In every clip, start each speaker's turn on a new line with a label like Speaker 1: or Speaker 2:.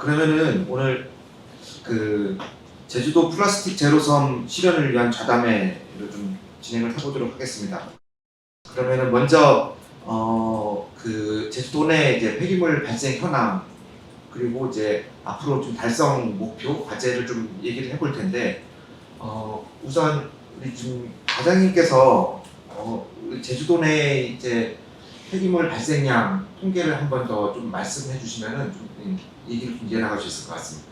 Speaker 1: 그러면은 오늘 그 제주도 플라스틱 제로섬 실현을 위한 좌담회를 좀 진행을 해보도록 하겠습니다. 그러면은 먼저 그 제주도 내 이제 폐기물 발생 현황 그리고 이제 앞으로 좀 달성 목표 과제를 좀 얘기를 해볼 텐데 우선 우리 지금 과장님께서 우리 제주도 내 이제 폐기물 발생량 통계를 한 번 더 좀 말씀해 주시면은 좀 얘기를 좀 이어나갈 수 있을 것 같습니다.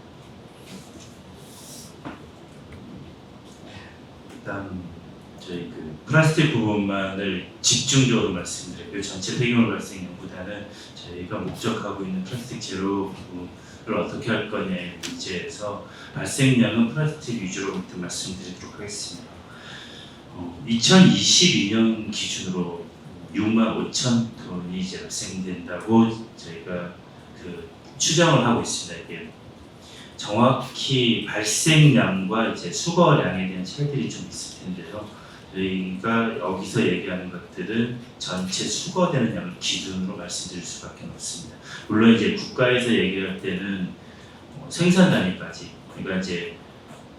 Speaker 2: 일단 저희 그 플라스틱 부분만을 집중적으로 말씀드릴게요. 전체 폐기물 발생량보다는 저희가 목적하고 있는 플라스틱 제로 부분을 어떻게 할 거냐에 문제에서 발생량은 플라스틱 위주로 말씀드리도록 하겠습니다. 2022년 기준으로 6만 5천 톤이 이제 발생된다고 저희가 그 추정을 하고 있습니다. 이게 정확히 발생량과 이제 수거량에 대한 차이들이 좀 있을 텐데요. 저희가 여기서 얘기하는 것들은 전체 수거되는 양을 기준으로 말씀드릴 수밖에 없습니다. 물론 이제 국가에서 얘기할 때는 생산 단위까지, 그러니까 이제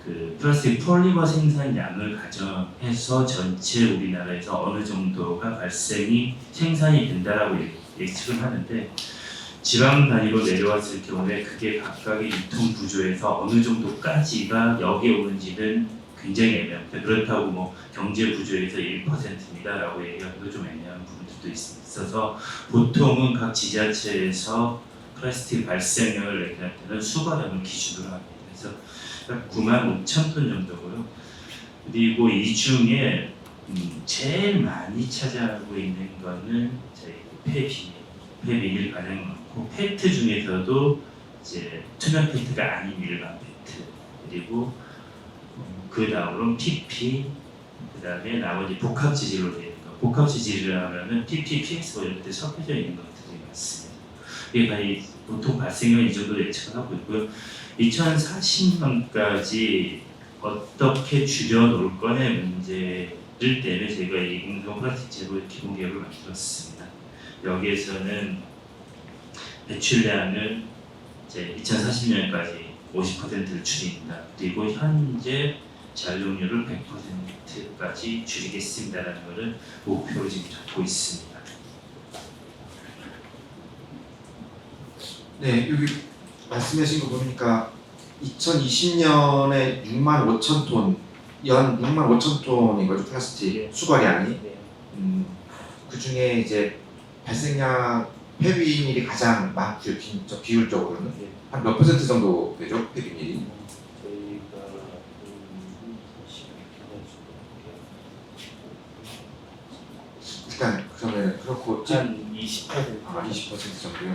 Speaker 2: 그 플라스틱 폴리머 생산량을 가정해서 전체 우리나라에서 어느 정도가 생산이 된다라고 예측을 하는데, 지방 단위로 내려왔을 경우에 그게 각각의 유통 구조에서 어느 정도까지가 여기에 오는지는 굉장히 애매합니다. 그렇다고 뭐 경제 구조에서 1%입니다라고 얘기하기도 좀 애매한 부분들도 있어서 보통은 각 지자체에서 플라스틱 발생량을 얘기할 때는 수거량을 기준으로 합니다. 그래서 9만 5천 톤 정도고요. 그리고 이 중에 제일 많이 차지하고 있는 거는 저희 폐비닐 가장 많고, 페트 중에서도 이제 투명 페트가 아닌 일반 페트, 그리고 그 다음으로 PP, 그 다음에 나머지 복합 재질로 되어 있는 거. 복합 재질을 하면은 PP, PS 이런 데 섞여져 있는 것들이 많습니다. 이게 보통 발생量이 정도 예측을 하고 있고요. 2040년까지 어떻게 줄여놓을 거냐의 문제를 때문에 저희가 이 공동 플라스틱 제로 기본 계획을 만들었습니다. 여기에서는 배출량을 이제 2040년까지 50%를 줄인다. 그리고 현재 잔류율을 100%까지 줄이겠습니다라는 것을 목표로 지금 잡고 있습니다.
Speaker 1: 네, 여기 말씀하신 거 보니까 2020년에 6만 5천 톤, 연 6만 5천 톤인 거죠, 플라스틱 수거량이. 그 중에 이제 발생량 폐비닐이 가장 많고요, 비율적으로는. 한 몇 퍼센트 정도 되죠, 폐비닐이? 일단 그러면 그렇고
Speaker 2: 한 20%.
Speaker 1: 20% 정도요.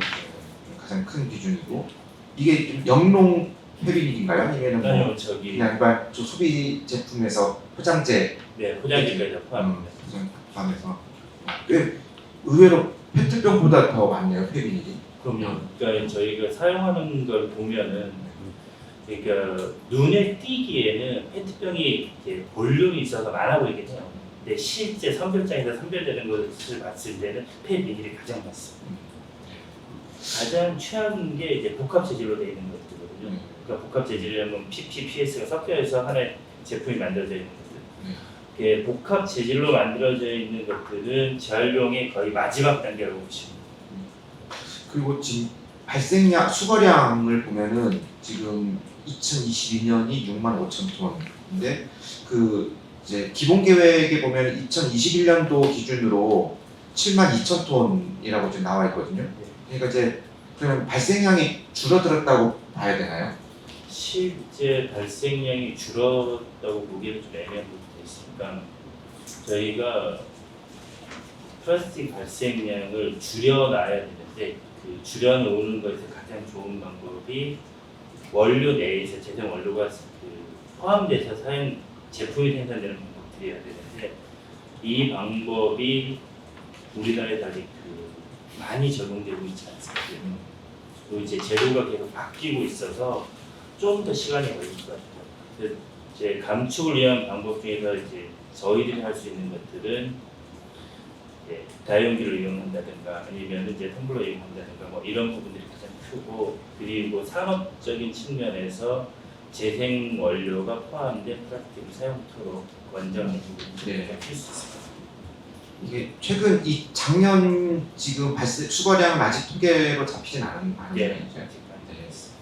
Speaker 1: 가장 큰 기준이고, 이게 좀 영농 폐비닐인가요? 아니면 뭐
Speaker 2: 아니요, 저기
Speaker 1: 그냥 일반 저 소비 제품에서 포장재
Speaker 2: 포장지까지 포함합니다.
Speaker 1: 포함해서 꽤 의외로 페트병보다 더 많네요, 폐비닐이.
Speaker 2: 그럼요. 그러니까 저희가 사용하는 걸 보면은, 그러니까 눈에 띄기에는 페트병이 이제 볼륨이 있어서 많아 보이긴 해요. 근데 실제 선별장에서 선별되는 것을 봤을 때는 폐비닐이 가장 많습니다. 가장 최악인 게 이제 복합 재질로 되어 있는 것들거든요. 그러니까 복합 재질이라면 PP, PS가 섞여서 하나의 제품이 만들어져 있는 것들. 복합 재질로 만들어져 있는 것들은 재활용의 거의 마지막 단계라고 보시면 됩니다.
Speaker 1: 그리고 지금 발생량, 수거량을 보면은 지금 2022년이 6만 5천 톤인데 그 이제 기본 계획에 보면 2021년도 기준으로 7만 2천 톤이라고 지금 나와 있거든요. 그러니까 이제 그러면 발생량이 줄어들었다고 봐야 되나요?
Speaker 2: 실제 발생량이 줄었다고 보기에는 좀 애매한 부분이 있으니까, 저희가 플라스틱 발생량을 줄여놔야 되는데, 그 줄여놓는 것에서 가장 좋은 방법이 원료 내에서 제정 원료가 포함돼서 제품이 생산되는 방법들이어야 되는데, 이 방법이 우리나라에 아직 많이 적용되고 있지 않습니다. 그리고 이제 제도가 계속 바뀌고 있어서 좀 더 시간이 걸릴 것 같아요. 이제 감축을 위한 방법 중에서 이제 저희들이 할 수 있는 것들은 다용기를 이용한다든가 아니면 이제 텀블러 이용한다든가 뭐 이런 부분들이 가장 크고, 그리고 산업적인 측면에서 재생 원료가 포함된 플라스틱을 사용토록 원정하는 부분들이
Speaker 1: 네.
Speaker 2: 가장 클수 있습니다.
Speaker 1: 이게 최근 이 작년 지금 발생 수거량은 아직 통계로 잡히진 않은
Speaker 2: 예,
Speaker 1: 거죠?
Speaker 2: 아직 안 되겠습니다.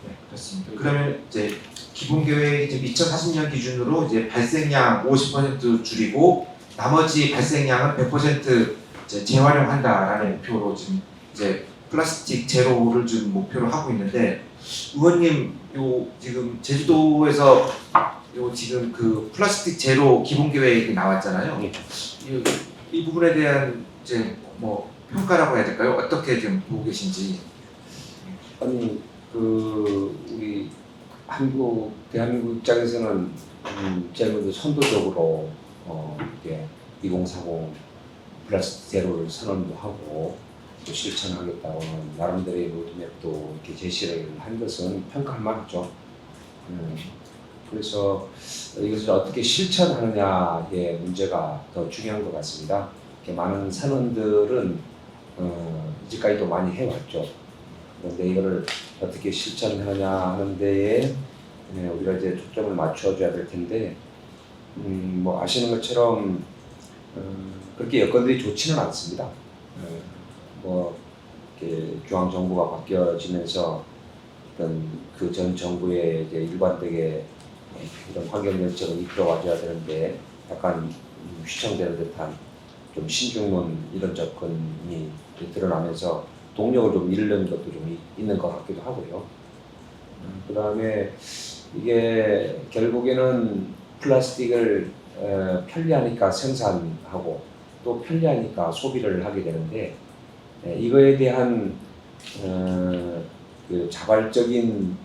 Speaker 1: 네, 그렇습니다. 그러면 이제 기본 계획 이제 2040년 기준으로 이제 발생량 50% 줄이고 나머지 발생량은 100% 이제 재활용한다라는 목표로 지금 이제 플라스틱 제로를 지금 목표로 하고 있는데, 의원님 요 지금 제주도에서 요 지금 그 플라스틱 제로 기본 계획이 나왔잖아요.
Speaker 3: 예.
Speaker 1: 이 부분에 대한 이제 뭐 평가라고 해야 될까요? 어떻게 좀 보고 계신지.
Speaker 3: 아니 우리 대한민국 입장에서는 제일 먼저 선도적으로 이게 2040 플라스틱 제로를 선언도 하고 또 실천하겠다고는 나름대로의 로드맵도 이렇게 제시를 한 것은 평가할 만하죠. 그래서 이것을 어떻게 실천하느냐의 문제가 더 중요한 것 같습니다. 이렇게 많은 선언들은 이제까지도 많이 해왔죠. 그런데 이거를 어떻게 실천하느냐 하는 데에 우리가 이제 초점을 맞춰줘야 될 텐데, 뭐 아시는 것처럼 그렇게 여건들이 좋지는 않습니다. 뭐 이렇게 중앙 정부가 바뀌어지면서 어떤 그 전 정부의 이제 일관되게 이런 환경 정책을 이끌어와줘야 되는데 약간 휘청되는 듯한 좀 신중론 이런 접근이 드러나면서 동력을 좀 잃는 것도 좀 있는 것 같기도 하고요. 그 다음에 이게 결국에는 플라스틱을 편리하니까 생산하고 또 편리하니까 소비를 하게 되는데, 이거에 대한 그 자발적인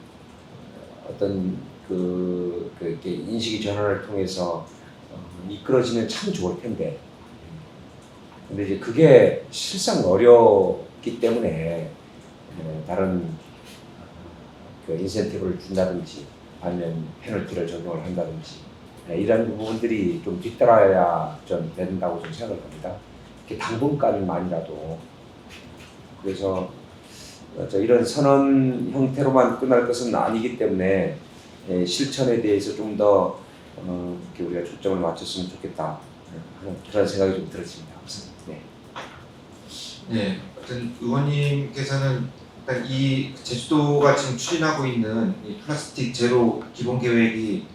Speaker 3: 어떤 이렇게 인식의 전환을 통해서 이끌어지면 참 좋을 텐데, 근데 이제 그게 실상 어렵기 때문에 다른 그 인센티브를 준다든지 아니면 페널티를 적용을 한다든지 이런 부분들이 좀 뒤따라야 좀 된다고 좀 생각을 합니다. 이렇게 당분간만이라도. 그래서 이런 선언 형태로만 끝날 것은 아니기 때문에 실천에 대해서 좀 더 이렇게 우리가 초점을 맞췄으면 좋겠다 하는 그런 생각이 좀 들었습니다. 네.
Speaker 1: 네, 어떤 의원님께서는 일단 이 제주도가 지금 추진하고 있는 이 플라스틱 제로 기본 계획이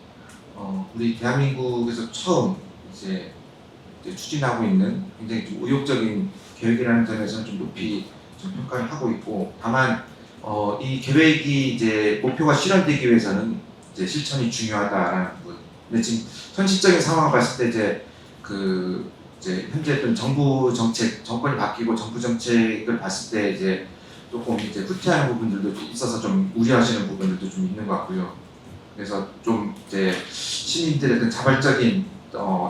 Speaker 1: 우리 대한민국에서 처음 이제 추진하고 있는 굉장히 좀 의욕적인 계획이라는 점에서는 좀 높이 좀 평가를 하고 있고, 다만 이 계획이 이제 목표가 실현되기 위해서는 이제 실천이 중요하다라는 부분. 근데 지금 현실적인 상황을 봤을 때 이제 현재 어떤 정부 정책, 정권이 바뀌고 정부 정책을 봤을 때 이제 조금 이제 후퇴하는 부분들도 있어서 좀 우려하시는 부분들도 좀 있는 것 같고요. 그래서 좀 이제 시민들의 어떤 자발적인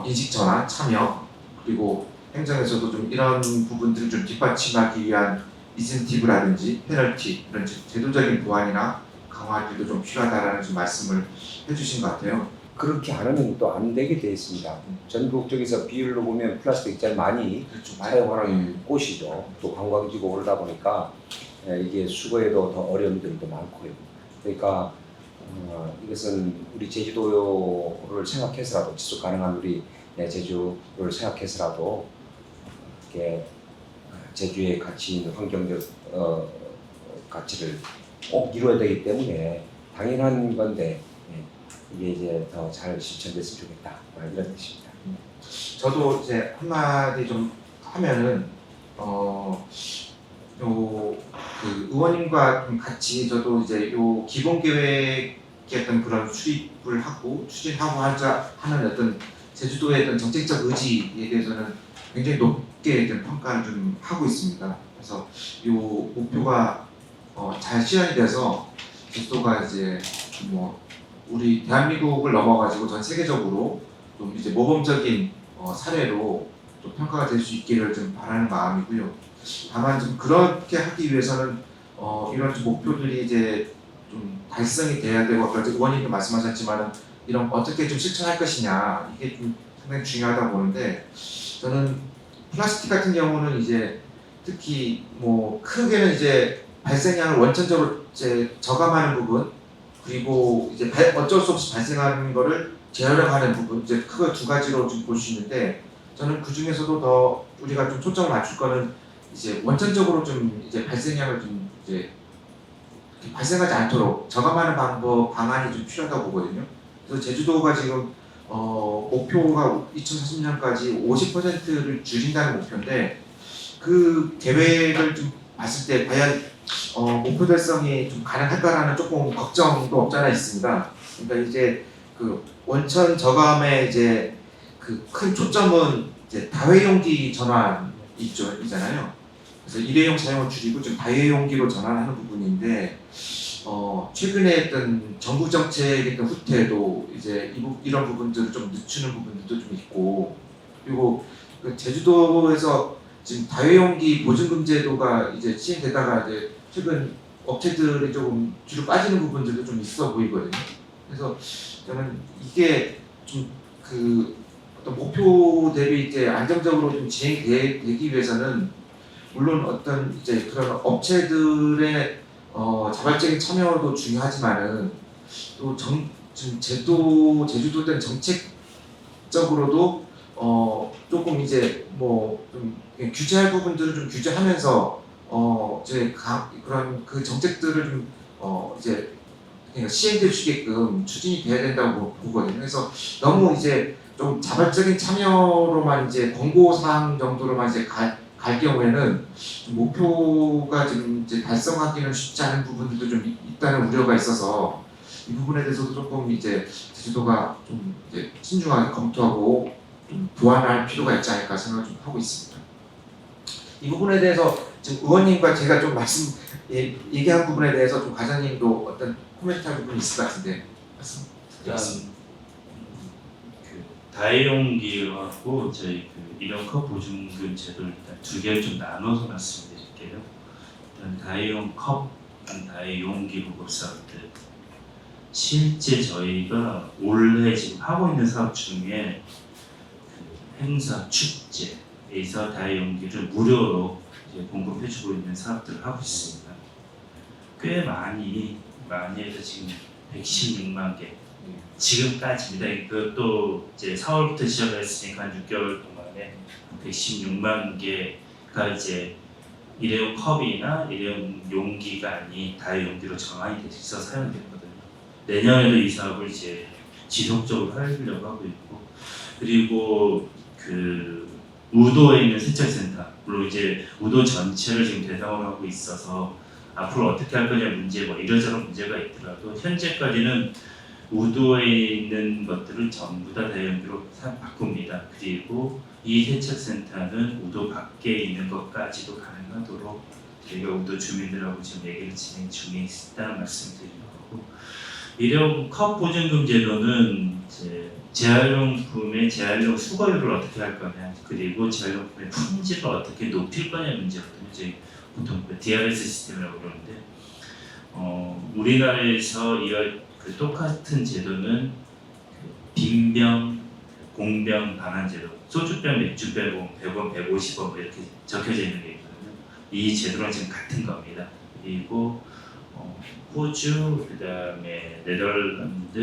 Speaker 1: 인식 전환, 참여, 그리고 행정에서도 좀 이런 부분들을 좀 뒷받침하기 위한 인센티브라든지 페널티, 이런 제도적인 보완이나 강화들도 좀 필요하다라는 좀 말씀을 해주신 것 같아요.
Speaker 3: 그렇게 안 하면 또 안 되게 돼 있습니다. 전국적에서 비율로 보면 플라스틱 제일 많이
Speaker 1: 그렇죠.
Speaker 3: 사용하는 곳이죠. 또 관광지고 오르다 보니까 이게 수거에도 더 어려움들도 많고요. 그러니까 이것은 우리 제주도를 생각해서라도, 지속 가능한 우리 제주를 생각해서라도 이렇게 제주의 가치 있는 환경적 가치를 꼭 이루어야 되기 때문에 당연한 건데, 이게 이제 더 잘 실천됐으면 좋겠다, 이런 뜻입니다.
Speaker 1: 저도 이제 한마디 좀 하면은 그 의원님과 좀 같이 저도 이제 요 기본 계획의 어떤 그런 수립을 하고 추진하고 하는 어떤 제주도의 어떤 정책적 의지에 대해서는 굉장히 높게 좀 평가를 좀 하고 있습니다. 그래서 요 목표가 잘 실현이 돼서 제주도가 이제 뭐 우리 대한민국을 넘어가지고 전 세계적으로 좀 이제 모범적인 사례로 좀 평가가 될 수 있기를 좀 바라는 마음이고요. 다만 좀 그렇게 하기 위해서는 이런 좀 목표들이 이제 좀 달성이 돼야 되고, 아까 의원님도 말씀하셨지만은 이런 어떻게 좀 실천할 것이냐, 이게 좀 상당히 중요하다고 보는데, 저는 플라스틱 같은 경우는 이제 특히 뭐 크게는 이제 발생량을 원천적으로 이제 저감하는 부분, 그리고 이제 어쩔 수 없이 발생하는 거를 재활용하는 부분, 이제 크게 두 가지로 좀 볼 수 있는데, 저는 그 중에서도 더 우리가 좀 초점을 맞출 거는 이제 원천적으로 좀 이제 발생량을 좀 이제 발생하지 않도록 저감하는 방안이 좀 필요하다고 보거든요. 그래서 제주도가 지금 목표가 2040년까지 50%를 줄인다는 목표인데, 그 계획을 좀 봤을 때 과연 목표 달성이 좀 가능할까라는 조금 걱정도 없잖아 있습니다. 그러니까 이제 그 원천 저감의 이제 그 큰 초점은 이제 다회용기 전환 있잖아요. 그래서 일회용 사용을 줄이고 좀 다회용기로 전환하는 부분인데, 최근에 어떤 정부 정책의 어떤 후퇴도 이제 이런 부분들을 좀 늦추는 부분들도 좀 있고, 그리고 그 제주도에서 지금 다회용기 보증금 제도가 이제 시행되다가 이제 최근 업체들이 조금 뒤로 빠지는 부분들도 좀 있어 보이거든요. 그래서 저는 이게 좀 그 어떤 목표 대비 이제 안정적으로 좀 진행되기 위해서는 물론 어떤 이제 그런 업체들의 자발적인 참여도 중요하지만은 또 지금 제주도 된 정책적으로도 조금 이제 뭐 좀 규제할 부분들을 좀 규제하면서 이제 그런 그 정책들을 좀 이제 그러니까 시행될 수 있게끔 추진이 돼야 된다고 보거든요. 그래서 너무 이제 좀 자발적인 참여로만 이제 권고 사항 정도로만 이제 갈 경우에는 목표가 지금 이제 달성하기는 쉽지 않은 부분들도 좀 있다는 우려가 있어서 이 부분에 대해서도 조금 이제 제주도가 좀 이제 신중하게 검토하고 좀 보완할 필요가 있지 않을까 생각을 좀 하고 있습니다. 이 부분에 대해서 지금 의원님과 제가 좀 얘기한 부분에 대해서 좀 과장님도 어떤 코멘트할 부분이 있을 것 같은데 말씀드리겠습니다.
Speaker 2: 그 다회용기하고 저희 그 일회용 보증금 제도를 일단 두 개를 좀 나눠서 말씀드릴게요. 일단 다회용 컵, 다회용기 보급 사업들. 실제 저희가 올해 지금 하고 있는 사업 중에 그 행사, 축제에서 다회용기를 무료로 이제 공급해주고 있는 사업들을 하고 있습니다. 꽤 많이 해서 지금 116만 개. 지금까지입니다. 그것도 이제 4월부터 시작했으니까 한 6개월 동안에 116만 개가 이제 일회용 컵이나 일회용 용기가 아닌 다회용기로 전환이 돼서 사용되거든요. 내년에도 이 사업을 이제 지속적으로 하려고 하고 있고, 그리고 그 우도에 있는 세척센터, 물론 이제 우도 전체를 지금 대상으로 하고 있어서 앞으로 어떻게 할 거냐 문제 뭐 이러저런 문제가 있더라도 현재까지는 우도에 있는 것들을 전부 다 다회용기로 바꿉니다. 그리고 이 세척센터는 우도 밖에 있는 것까지도 가능하도록 저희가 우도 주민들하고 지금 얘기를 진행 중에 있다는 말씀드리는 거고, 일회용 컵 보증금 제도는 이제 재활용품의 재활용 수거율을 어떻게 할 거냐, 그리고 재활용품의 품질을 어떻게 높일 거냐 문제거든요. 저희 보통 DRS 시스템이라고 그러는데, 우리나라에서 그 똑같은 제도는 빈병, 공병 반환 제도, 소주병, 맥주병 100원, 150원 이렇게 적혀져 있는 게 있거든요. 이 제도랑 지금 같은 겁니다. 그리고 호주, 그다음에 네덜란드,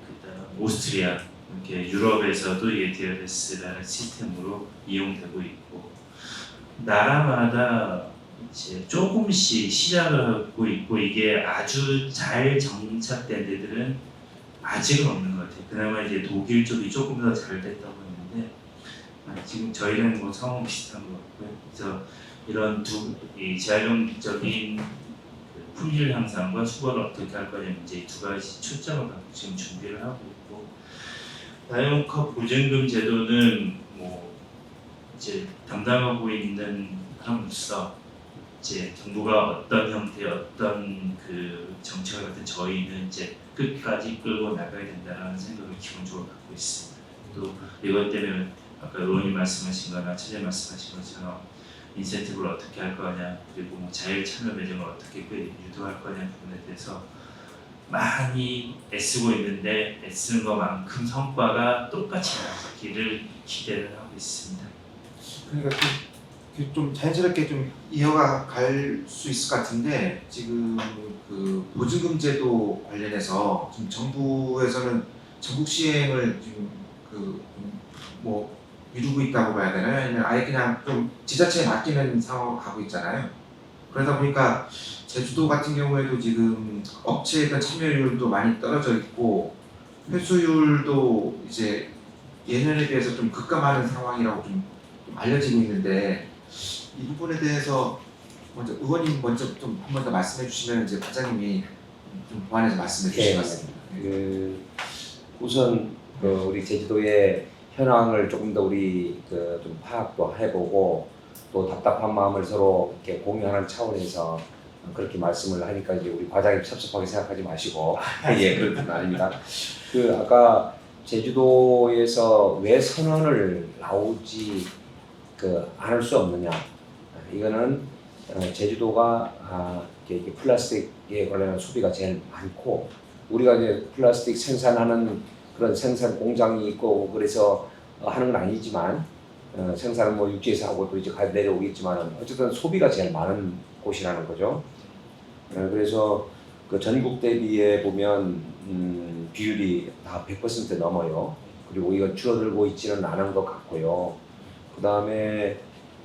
Speaker 2: 그다음 오스트리아, 이렇게 유럽에서도 이게 DRS라는 시스템으로 이용되고 있고, 나라마다 이제 조금씩 시작을 하고 있고, 이게 아주 잘 정착된 데들은 아직은 없는 것 같아요. 그나마 이제 독일 쪽이 조금 더 잘 됐다고 했는데, 지금 저희는 뭐 상황 비슷한 것 같고요. 그래서 이런 이 재활용적인 품질 향상과 수거를 어떻게 할 거냐 이제 두 가지 초점을 갖고 지금 준비를 하고 있고, 다회용 컵 보증금 제도는 뭐 이제 담당하고 있는 사람으로서 이제 정부가 어떤 형태의 어떤 그 정책을 갖든 저희는 이제 끝까지 끌고 나가야 된다는 생각을 기본적으로 갖고 있습니다. 또 이것 때문에 아까 의원님 말씀하신 거나 차장님 말씀하신 것처럼 인센티브를 어떻게 할 거냐, 그리고 뭐 자율 참여 매장을 어떻게 유도할 거냐 부분에 대해서 많이 애쓰고 있는데 애쓰는 것만큼 성과가 똑같이 나기를 기대를 하고 있습니다.
Speaker 1: 그러니까 좀 자연스럽게 좀 이어가 갈 수 있을 것 같은데 지금 그 보증금 제도 관련해서 지금 정부에서는 전국 시행을 지금 뭐 미루고 있다고 봐야 되나요? 아니면 아예 그냥 좀 지자체에 맡기는 상황으로 가고 있잖아요. 그러다 보니까 제주도 같은 경우에도 지금 업체의 그 참여율도 많이 떨어져 있고 회수율도 이제 예년에 비해서 좀 급감하는 상황이라고 좀 알려지고 있는데 이 부분에 대해서 먼저 의원님 먼저 좀 한 번 더 말씀해 주시면 이제 과장님이 좀 보완해서 말씀해 주실 것 같습니다.
Speaker 3: 우선 우리 제주도의 현황을 조금 더 우리 좀 파악도 해보고 또 답답한 마음을 서로 이렇게 공유하는 차원에서 그렇게 말씀을 하니까 이제 우리 과장님 섭섭하게 생각하지 마시고 예, 그런 건 아닙니다. 아까 제주도에서 왜 선언을 나오지 않을 수 없느냐, 이거는 제주도가 이렇게 플라스틱에 관련한 소비가 제일 많고 우리가 이제 플라스틱 생산하는 그런 생산 공장이 있고 그래서 하는 건 아니지만 생산은 뭐 육지에서 하고 또 이제 내려오겠지만 어쨌든 소비가 제일 많은 곳이라는 거죠. 그래서 그 전국 대비에 보면 비율이 다 100% 넘어요. 그리고 이거 줄어들고 있지는 않은 것 같고요. 그 다음에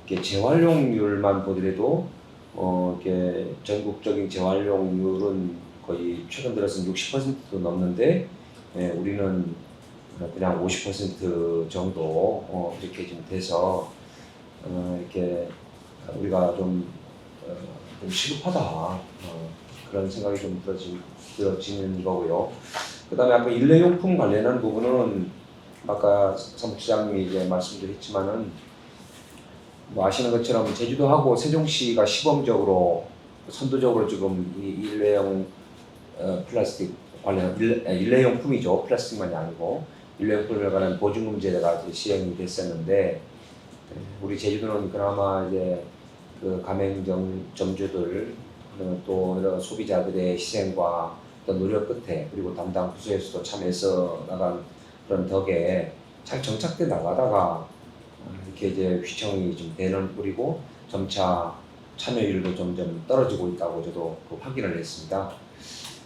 Speaker 3: 재활용률만 보더라도 이렇게 전국적인 재활용률은 거의 최근 들어서는 60%도 넘는데 우리는 그냥 50% 정도 이렇게 좀 돼서 이렇게 우리가 좀 시급하다 그런 생각이 좀 들어지는 거고요. 그다음에 아까 일회용품 관련한 부분은 아까 사무처장님이 이제 말씀도 했지만은 뭐 아시는 것처럼 제주도하고 세종시가 시범적으로 선도적으로 지금 이 일회용 플라스틱 관련 일회용품이죠. 플라스틱만이 아니고 일회용품에 관한 보증금제가 시행이 됐었는데 우리 제주도는 그나마 이제 그 가맹점주들 또 이런 소비자들의 희생과 어떤 노력 끝에 그리고 담당 부서에서도 참여해서 나간 그런 덕에 잘 정착돼 나가다가 이렇게 이제 휘청이 좀 되는 뿌리고 점차 참여율도 점점 떨어지고 있다고 저도 확인을 했습니다.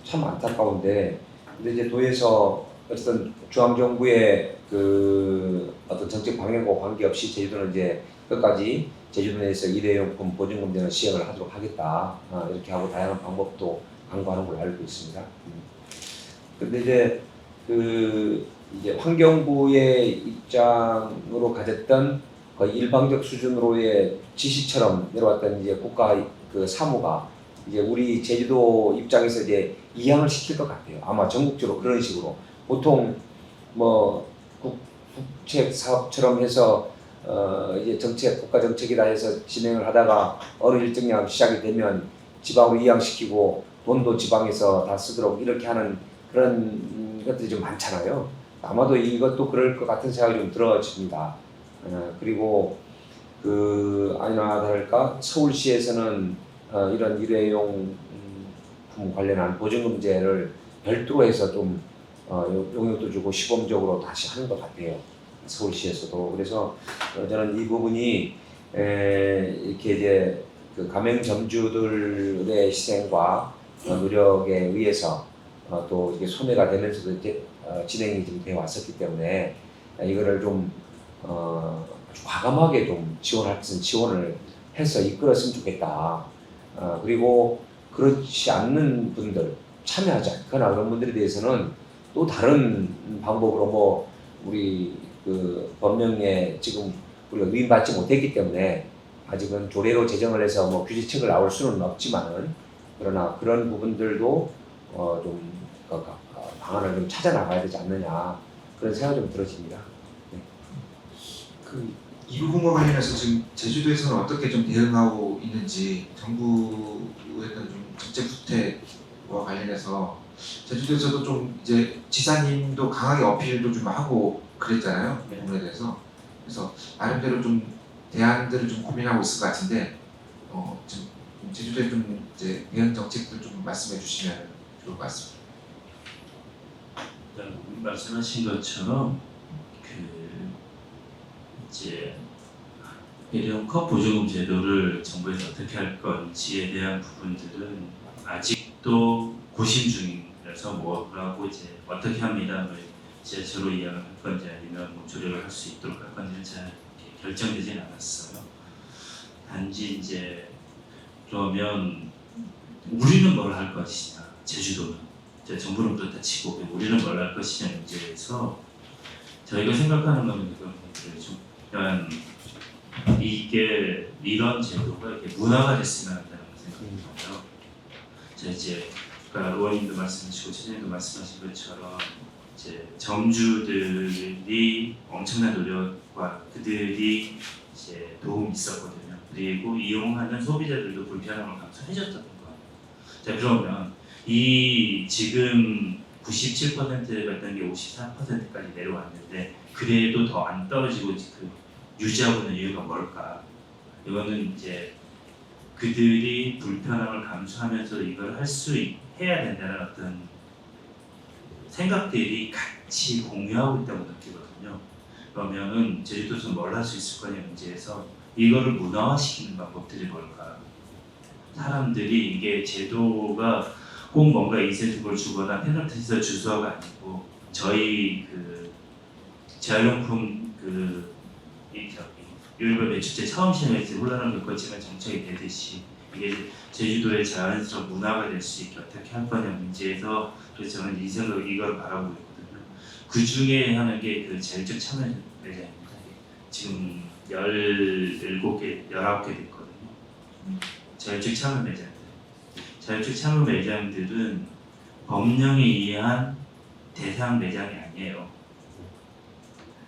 Speaker 3: 참 안타까운데 근데 이제 도에서 어쨌든 중앙정부의 그 어떤 정책 방향과 관계없이 제주도는 이제 끝까지 제주도 내에서 일회용품 보증금제는 시행을 하도록 하겠다 이렇게 하고 다양한 방법도 강구하는 걸로 알고 있습니다. 근데 이제 이제 환경부의 입장으로 가졌던 거의 일방적 수준으로의 지시처럼 내려왔던 이제 국가 그 사무가 이제 우리 제주도 입장에서 이제 이양을 시킬 것 같아요. 아마 전국적으로 그런 식으로 보통 뭐 국책 사업처럼 해서 이제 정책 국가 정책이라 해서 진행을 하다가 어느 일정량 시작이 되면 지방으로 이양시키고 돈도 지방에서 다 쓰도록 이렇게 하는 그런 것들이 좀 많잖아요. 아마도 이것도 그럴 것 같은 생각이 좀 들어집니다. 그리고 아니나 다를까 서울시에서는 이런 일회용품 관련한 보증금제를 별도로 해서 좀 용역도 주고 시범적으로 다시 하는 것 같아요. 서울시에서도. 그래서 저는 이 부분이 이렇게 이제 그 가맹점주들의 희생과 노력에 의해서 또 이게 소매가 되면서도 이제 진행이 좀 되어 왔었기 때문에 이거를 좀 아주 과감하게 좀 지원할 것은 지원을 해서 이끌었으면 좋겠다. 그리고 그렇지 않는 분들 참여하지 않거나 그런 분들에 대해서는 또 다른 방법으로 뭐 우리 그 법령에 지금 우리가 위임받지 못했기 때문에 아직은 조례로 제정을 해서 뭐 규제책을 나올 수는 없지만은 그러나 그런 부분들도 좀 방안을 좀 찾아 나가야 되지 않느냐 그런 생각이 좀 들어집니다. 네.
Speaker 1: 이 부분과 관련해서 지금 제주도에서는 어떻게 좀 대응하고 있는지 정부의 어떤 좀 정책 후퇴와 관련해서 제주도에서도 좀 이제 지사님도 강하게 어필도 좀 하고 그랬잖아요. 이 부분에 대해서. 그래서 나름대로 좀 대안들을 좀 고민하고 있을 것 같은데 지금 제주도에 좀 이제 대응 정책들 좀 말씀해 주시면 좋을 것 같습니다.
Speaker 2: 그러니까 말씀하신 것처럼 이제 일회용 컵 보조금 제도를 정부에서 어떻게 할 건지에 대한 부분들은 아직도 고심 중이라서 뭐라고 이제 어떻게 합니다를 이제 저로 이야기할 건지 아니면 뭐 조력을 할 수 있도록 할 건지는 잘 결정되진 않았어요. 단지 이제 그러면 우리는 뭘 할 것이냐, 제주도는 이제 정부는 그렇다 치고 우리는 뭘 할 것이냐 문제에서 저희가 생각하는 거는 그런 것들을 좀 약간 이게 이런 제도가 이렇게 문화가 됐으면 한다는 생각이 들어요. 자 이제 그러니까 의원님도 말씀하시고 최재님도 말씀하신 것처럼 이제 점주들이 엄청난 노력과 그들이 이제 도움이 있었거든요. 그리고 이용하는 소비자들도 불편함을 감수해줬던 거예요. 자 그러면 이 지금 97%였던 게 54%까지 내려왔는데 그래도 더 안 떨어지고 유지하고 있는 이유가 뭘까? 이거는 이제 그들이 불편함을 감수하면서 이걸 해야 된다는 어떤 생각들이 같이 공유하고 있다고 느끼거든요. 그러면은 제주도에서 뭘 할 수 있을 거냐 문제에서 이거를 문화화시키는 방법들이 뭘까? 사람들이 이게 제도가 꼭 뭔가 인센티브를 주거나 페널티에서 주소가 아니고 저희 재활용품 유일별 매출제 처음 시행했을 때 혼란을 겪었지만 정착이 되듯이 이게 제주도의 자연스러운 문화가 될 수 있게 어떻게 할 거냐 문제에서 그래서 저는 이걸 바라보고 있거든요. 그 중에 하는 게 제일적 참여 매장입니다. 지금 19개, 19개 됐거든요. 자율적 참여 매장들. 자율적 참여 매장들은 법령에 의한 대상 매장이 아니에요.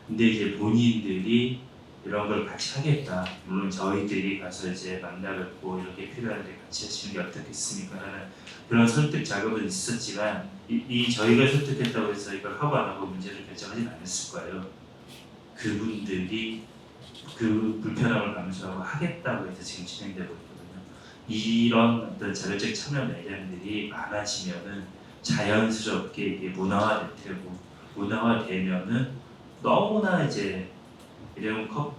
Speaker 2: 근데 이제 본인들이 이런 걸 같이 하겠다. 물론 저희들이 가서 이제 만나뵙고 이렇게 필요한데 같이 하시는 게 어떻겠습니까? 라는 그런 설득 작업은 있었지만 저희가 설득했다고 해서 이걸 하고 안 하고 문제를 결정하진 않았을 거예요. 그분들이 그 불편함을 감수하고 하겠다고 해서 지금 진행되고 있거든요. 이런 어떤 자율적 참여 매장들이 많아지면은 자연스럽게 이게 문화화될 테고 문화화되면은 너무나 이제 일회용 컵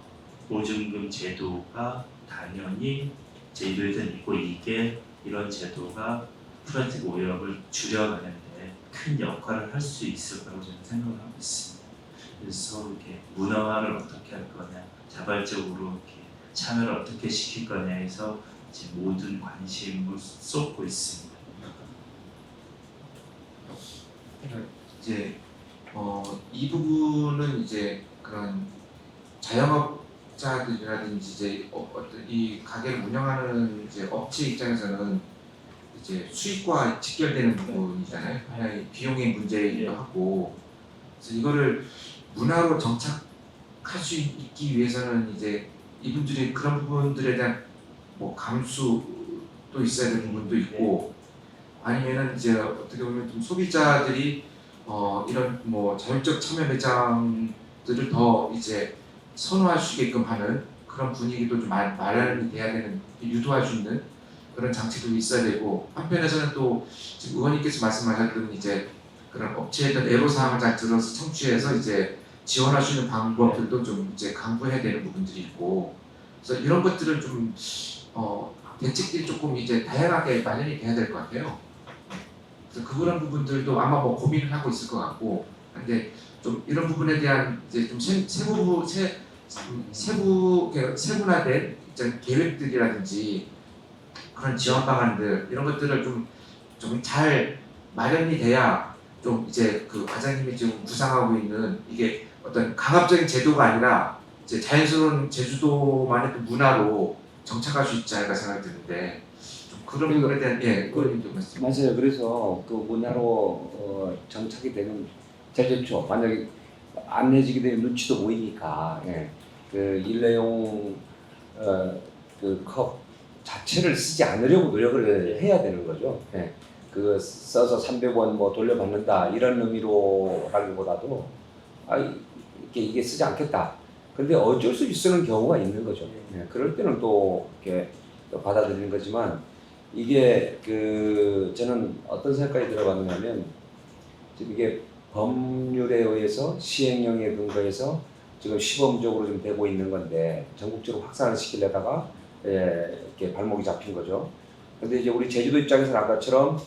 Speaker 2: 보증금 제도가 당연히 제주도에서는 있고 이게 이런 제도가 플라스틱 오염을 줄여가는데 큰 역할을 할 수 있을 거라고 저는 생각을 하고 있습니다. 그래서 이렇게 문화화를 어떻게 할 거냐, 자발적으로 이렇게 참여를 어떻게 시킬 거냐 해서 이제 모든 관심을 쏟고 있습니다.
Speaker 1: 이제 이 부분은 이제 그런 자영업자들이라든지 이제 어떤 이 가게를 운영하는 이제 업체 입장에서는 이제 수익과 직결되는 부분이잖아요. 하나의 비용의 문제이기도 하고, 그래서 이거를 문화로 정착할 수 있기 위해서는 이제 이분들이 그런 부분들에 대한 뭐 감수도 있어야 되는 부분도 있고, 아니면은 이제 어떻게 보면 좀 소비자들이 이런 뭐 자율적 참여 매장들을 더 이제 선호할 수 있게끔 하는 그런 분위기도 좀 마련이 돼야 되는, 유도할 수 있는 그런 장치도 있어야 되고, 한편에서는 또 지금 의원님께서 말씀하셨던 이제 그런 업체의 애로사항을 잘 들어서 청취해서 이제 지원할 수 있는 방법들도 좀 이제 강구해야 되는 부분들이 있고, 그래서 이런 것들을 좀 대책들이 조금 이제 다양하게 마련이 돼야 될 것 같아요. 그래서 그런 부분들도 아마 뭐 고민을 하고 있을 것 같고, 근데 좀 이런 부분에 대한 이제 좀 세분화된 계획들이라든지 그런 지원 방안들 이런 것들을 좀 잘 마련이 돼야 좀 이제 그 과장님이 지금 구상하고 있는 이게 어떤 강압적인 제도가 아니라 이제 자연스러운 제주도만의 그 문화로 정착할 수 있지 않을까 생각이 드는데, 좀 그런 부분에 대한 의원님 좀 말씀.
Speaker 3: 맞아요. 그래서 그 문화로 정착이 되면 제일 좋죠. 만약에 안 내지게 되면 눈치도 보이니까 그 일회용 그 컵 자체를 쓰지 않으려고 노력을 해야 되는 거죠. 그 써서 300원 뭐 돌려받는다 이런 의미로라기보다도 이게 쓰지 않겠다. 근데 어쩔 수 없이 쓰는 경우가 있는 거죠. 그럴 때는 또 이렇게 또 받아들이는 거지만, 이게 저는 어떤 생각이 들어봤냐면 지금 이게 법률에 의해서 시행령에 근거해서 지금 시범적으로 좀 되고 있는 건데 전국적으로 확산을 시키려다가 이렇게 발목이 잡힌 거죠. 근데 이제 우리 제주도 입장에서는 아까처럼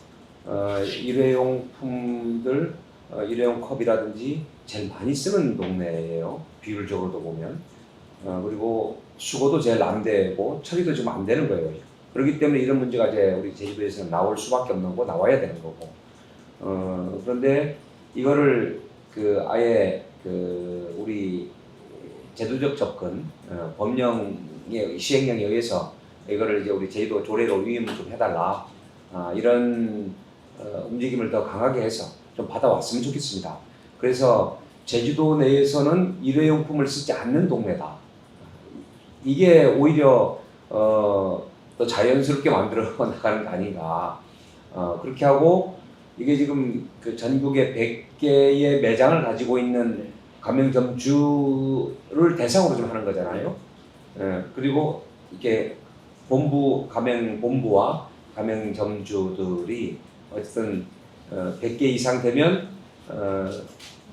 Speaker 3: 일회용품들, 일회용 컵이라든지 제일 많이 쓰는 동네예요. 비율적으로도 보면. 그리고 수거도 제일 안 되고 처리도 좀 안 되는 거예요. 그렇기 때문에 이런 문제가 이제 우리 제주도에서는 나올 수밖에 없는 거고 나와야 되는 거고. 그런데 이거를 아예 우리 제도적 접근, 법령의 시행령에 의해서 이거를 이제 우리 제주도 조례로 위임을 좀 해달라. 이런 움직임을 더 강하게 해서 좀 받아왔으면 좋겠습니다. 그래서 제주도 내에서는 일회용품을 쓰지 않는 동네다. 이게 오히려 더 자연스럽게 만들어 나가는 거 아닌가. 그렇게 하고 이게 지금 그 전국에 100개의 매장을 가지고 있는 가맹점주를 대상으로 좀 하는 거잖아요. 그리고 이게 가맹본부와 가맹점주들이 어쨌든 100개 이상 되면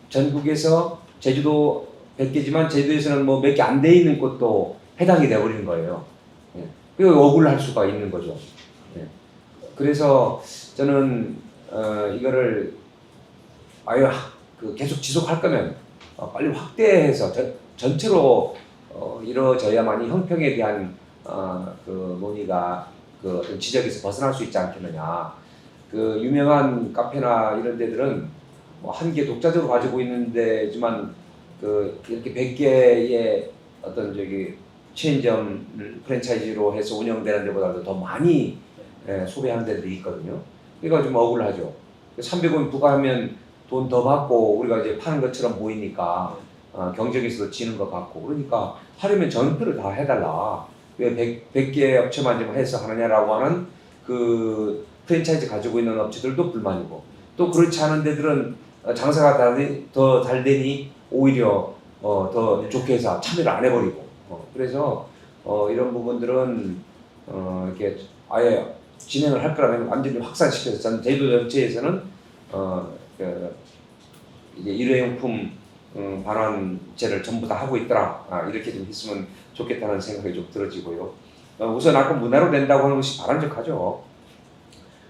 Speaker 3: 전국에서 제주도 100개지만 제주도에서는 뭐 몇 개 안 돼 있는 곳도 해당이 되어버리는 거예요. 그리고 억울을 할 수가 있는 거죠. 그래서 저는 이거를 아예 계속 지속할 거면 빨리 확대해서 전체로 이루어져야만이 형평에 대한 논의가 어떤 지적에서 벗어날 수 있지 않겠느냐. 유명한 카페나 이런 데들은 뭐 한 개 독자적으로 가지고 있는 데지만 이렇게 100개의 어떤 체인점을 프랜차이즈로 해서 운영되는 데보다도 더 많이 소비하는 데들이 있거든요. 그러니까 좀 억울하죠. 300원 부과하면 돈 더 받고 우리가 이제 파는 것처럼 보이니까 경쟁에서도 지는 것 같고 그러니까 하려면 전표를 다 해달라. 왜 100개 업체만 좀 해서 하느냐라고 하는 프랜차이즈 가지고 있는 업체들도 불만이고 또 그렇지 않은 데들은 장사가 더 잘 되니 오히려 더 좋게 해서 참여를 안 해버리고 그래서 이런 부분들은 이렇게 아예 진행을 할 거라면 완전히 확산시켜서 저는 제주도 전체에서는 이제 일회용품 반환제를 전부 다 하고 있더라. 이렇게 좀 했으면 좋겠다는 생각이 좀 들어지고요. 우선 아까 문화로 낸다고 하는 것이 바람직하죠.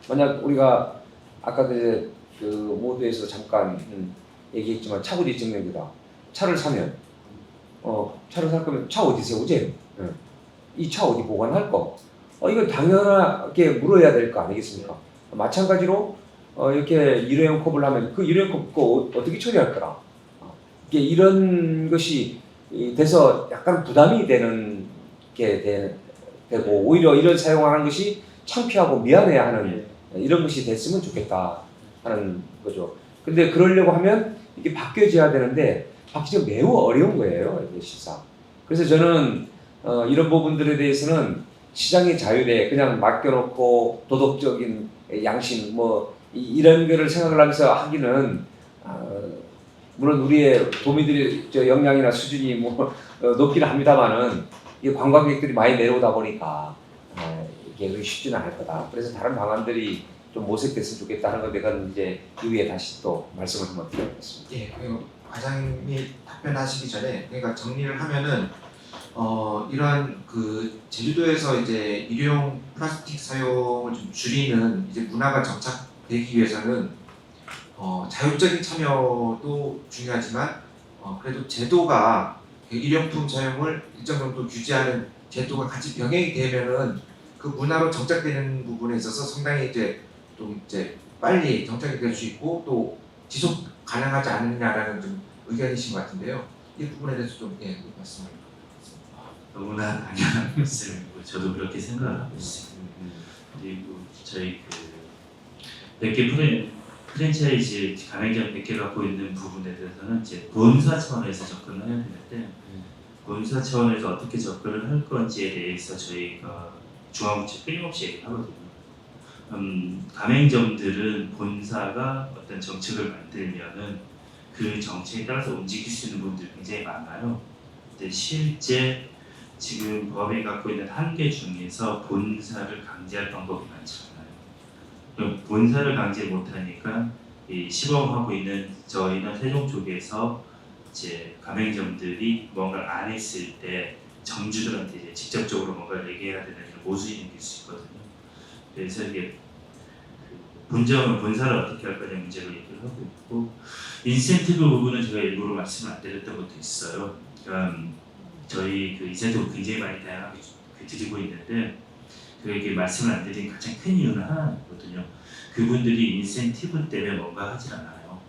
Speaker 3: 만약 우리가 아까도 이제 모두에서 잠깐 얘기했지만 차고지 증명기다. 차를 사면 차를 살 거면 차 어디 세우지? 이 차 어디 보관할 거? 이건 당연하게 물어야 될 거 아니겠습니까? 마찬가지로 이렇게 일회용 컵을 하면 그 일회용 컵 어떻게 처리할 거라? 이게 이런 것이 돼서 약간 부담이 되는 게 되고 오히려 이런 사용하는 것이 창피하고 미안해하는 이런 것이 됐으면 좋겠다 하는 거죠. 근데 그러려고 하면 이게 바뀌어져야 되는데 바뀌기 매우 어려운 거예요, 이게 실상. 그래서 저는 이런 부분들에 대해서는 시장의 자율에 그냥 맡겨놓고 도덕적인 양심 이런 거를 생각을 하면서 하기는 물론 우리의 도민들의 역량이나 수준이 높기는 합니다만은 이 관광객들이 많이 내려오다 보니까 이게 쉽지는 않을 거다. 그래서 다른 방안들이 좀 모색됐으면 좋겠다 하는 건데 그건 이제 이후에 다시 또 말씀을 한번 드리겠습니다.
Speaker 1: 예, 그리고 과장님이 답변하시기 전에 그러니까 정리를 하면은 이러한 제주도에서 이제 일회용 플라스틱 사용을 좀 줄이는 이제 문화가 정착되기 위해서는 자율적인 참여도 중요하지만 그래도 제도가 일회용품 사용을 일정 정도 규제하는 제도가 같이 병행이 되면은 그 문화로 정착되는 부분에 있어서 상당히 좀 빨리 정착이 될 수 있고 또 지속 가능하지 않느냐라는 좀 의견이신 것 같은데요. 이 부분에 대해서 좀 말씀을.
Speaker 2: 너무나 당연한 말씀이고 저도 그렇게 생각을 하고 있습니다. 그리고 저희 100개 프랜차이즈 가맹점 100개 갖고 있는 부분에 대해서는 이제 본사 차원에서 접근을 해야 되는데 본사 차원에서 어떻게 접근을 할 건지에 대해서 저희가 중앙부처 끊임없이 얘기하거든요. 가맹점들은 본사가 어떤 정책을 만들면은 그 정책에 따라서 움직일 수 있는 부분들이 굉장히 많아요. 근데 실제 지금 법이 갖고 있는 한계 중에서 본사를 강제할 방법이 많지 않아요. 그럼 본사를 강제 못하니까 이 시범하고 있는 저희는 세종 쪽에서 이제 가맹점들이 뭔가를 안 했을 때 점주들한테 이제 직접적으로 뭔가를 얘기해야 되는 이런 모순이 생길 수 있거든요. 그래서 이게 본사를 어떻게 할 거냐 문제로 얘기를 하고 있고, 인센티브 부분은 제가 일부러 말씀을 안 드렸던 것도 있어요. 그러니까 저희 그 인센티브 굉장히 많이 다양하게 드리고 있는데, 그게 말씀을 안 드린 가장 큰 이유는 하나거든요. 그분들이 인센티브 때문에 뭔가 하질 않아요.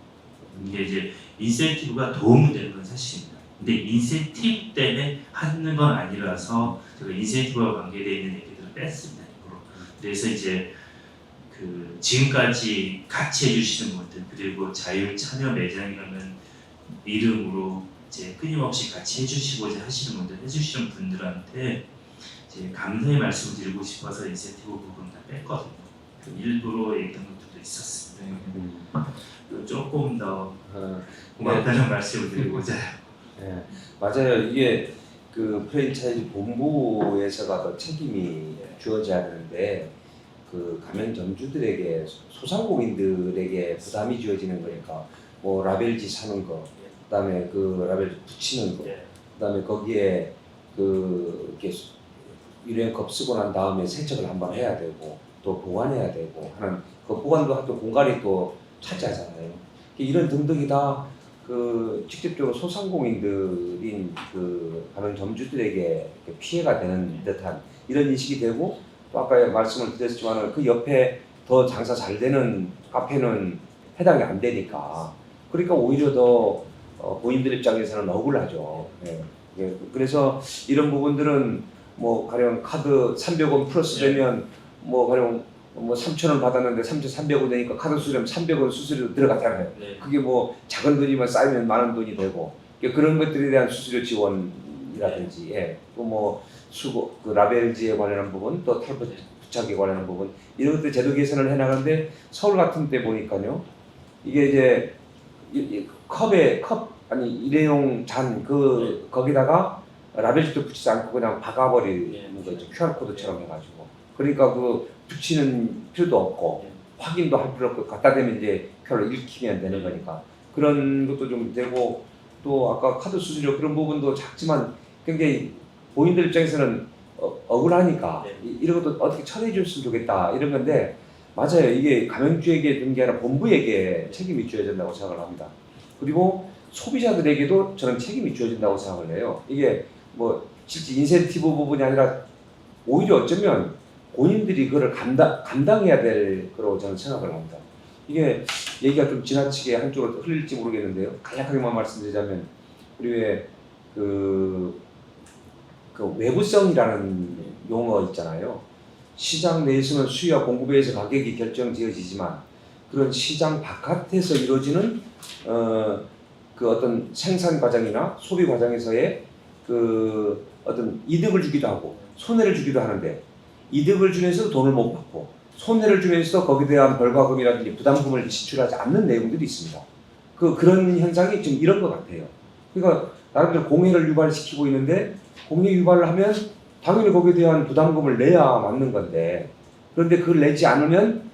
Speaker 2: 이게 이제 인센티브가 도움이 되는 건 사실입니다. 근데 인센티브 때문에 하는 건 아니라서 제가 인센티브와 관계되어 있는 얘기들을 뺐습니다. 일부러. 그래서 이제 그 지금까지 같이 해주시는 분들, 그리고 자율 참여 매장이라는 이름으로 이제 끊임없이 같이 해주시고자 하시는 분들, 해주시는 분들한테 이제 감사의 말씀을 드리고 싶어서 인센티브 부분 다 뺐거든요. 일부러 얘기한 것들도 있었습니다. 조금 더 고맙다는 말씀을 드리고자 해요.
Speaker 3: 네, 맞아요. 이게 그 프랜차이즈 본부에서가 더 책임이 주어져야 되는데 그 가맹점주들에게 소상공인들에게 부담이 주어지는 거니까 뭐 라벨지 사는 거, 그다음에 그 라벨 붙이는 거, 그다음에 거기에 그 이렇게 일회컵 쓰고 난 다음에 세척을 한번 해야 되고 또 보관해야 되고 하는 그 보관도 또 공간이 또 차지하잖아요. 이런 등등이 다 그 직접적으로 소상공인들인 그 가맹점주들에게 피해가 되는 듯한 이런 인식이 되고, 또 아까 말씀을 드렸지만 그 옆에 더 장사 잘 되는 카페는 해당이 안 되니까, 그러니까 오히려 더 본인들 입장에서는 억울하죠. 예. 예. 그래서 이런 부분들은 뭐 가령 카드 300원 플러스 되면 뭐 가령 뭐 3,000원 받았는데 3,300원 되니까 카드 수수료면 300원 수수료 들어갔잖아요.
Speaker 2: 네.
Speaker 3: 그게 뭐 작은 돈이면 쌓이면 많은 돈이 되고, 그런 것들에 대한 수수료 지원이라든지, 예. 또 뭐 수고 그 라벨지에 관련한 부분, 또 탈부 부착에 관련한 부분, 이런 것들 제도 개선을 해나가는데, 서울 같은 데 보니까요, 이게 이제 이 컵에 아니 일회용 잔 거기다가 라벨지도 붙이지 않고 그냥 박아버리는 거죠. QR 코드처럼 해가지고. 그러니까 그 붙이는 필요도 없고 확인도 할 필요 없고 갖다 대면 이제 표를 읽히면 되는 거니까 그런 것도 좀 되고, 또 아까 카드 수수료 그런 부분도 작지만 굉장히 본인들 입장에서는 억울하니까 이런 것도 어떻게 처리해 줬으면 좋겠다 이런 건데, 맞아요. 이게 가맹주에게 든 게 아니라 본부에게 책임이 주어야 된다고 생각을 합니다. 그리고 소비자들에게도 저는 책임이 주어진다고 생각을 해요. 이게 뭐 실제 인센티브 부분이 아니라 오히려 어쩌면 본인들이 그걸 감당해야 될 거라고 저는 생각을 합니다. 이게 얘기가 좀 지나치게 한쪽으로 흘릴지 모르겠는데요. 간략하게만 말씀드리자면, 우리 왜 그 외부성이라는 용어 있잖아요. 시장 내에서는 수요와 공급에 의해서 가격이 결정지어지지만, 그런 시장 바깥에서 이루어지는 그 어떤 생산 과정이나 소비 과정에서의 그 어떤 이득을 주기도 하고 손해를 주기도 하는데, 이득을 주면서도 돈을 못 받고 손해를 주면서도 거기에 대한 벌과금이라든지 부담금을 지출하지 않는 내용들이 있습니다. 그런 현상이 좀 이런 것 같아요. 그러니까 나름대로 공해를 유발시키고 있는데, 공해 유발을 하면 당연히 거기에 대한 부담금을 내야 맞는 건데, 그런데 그걸 내지 않으면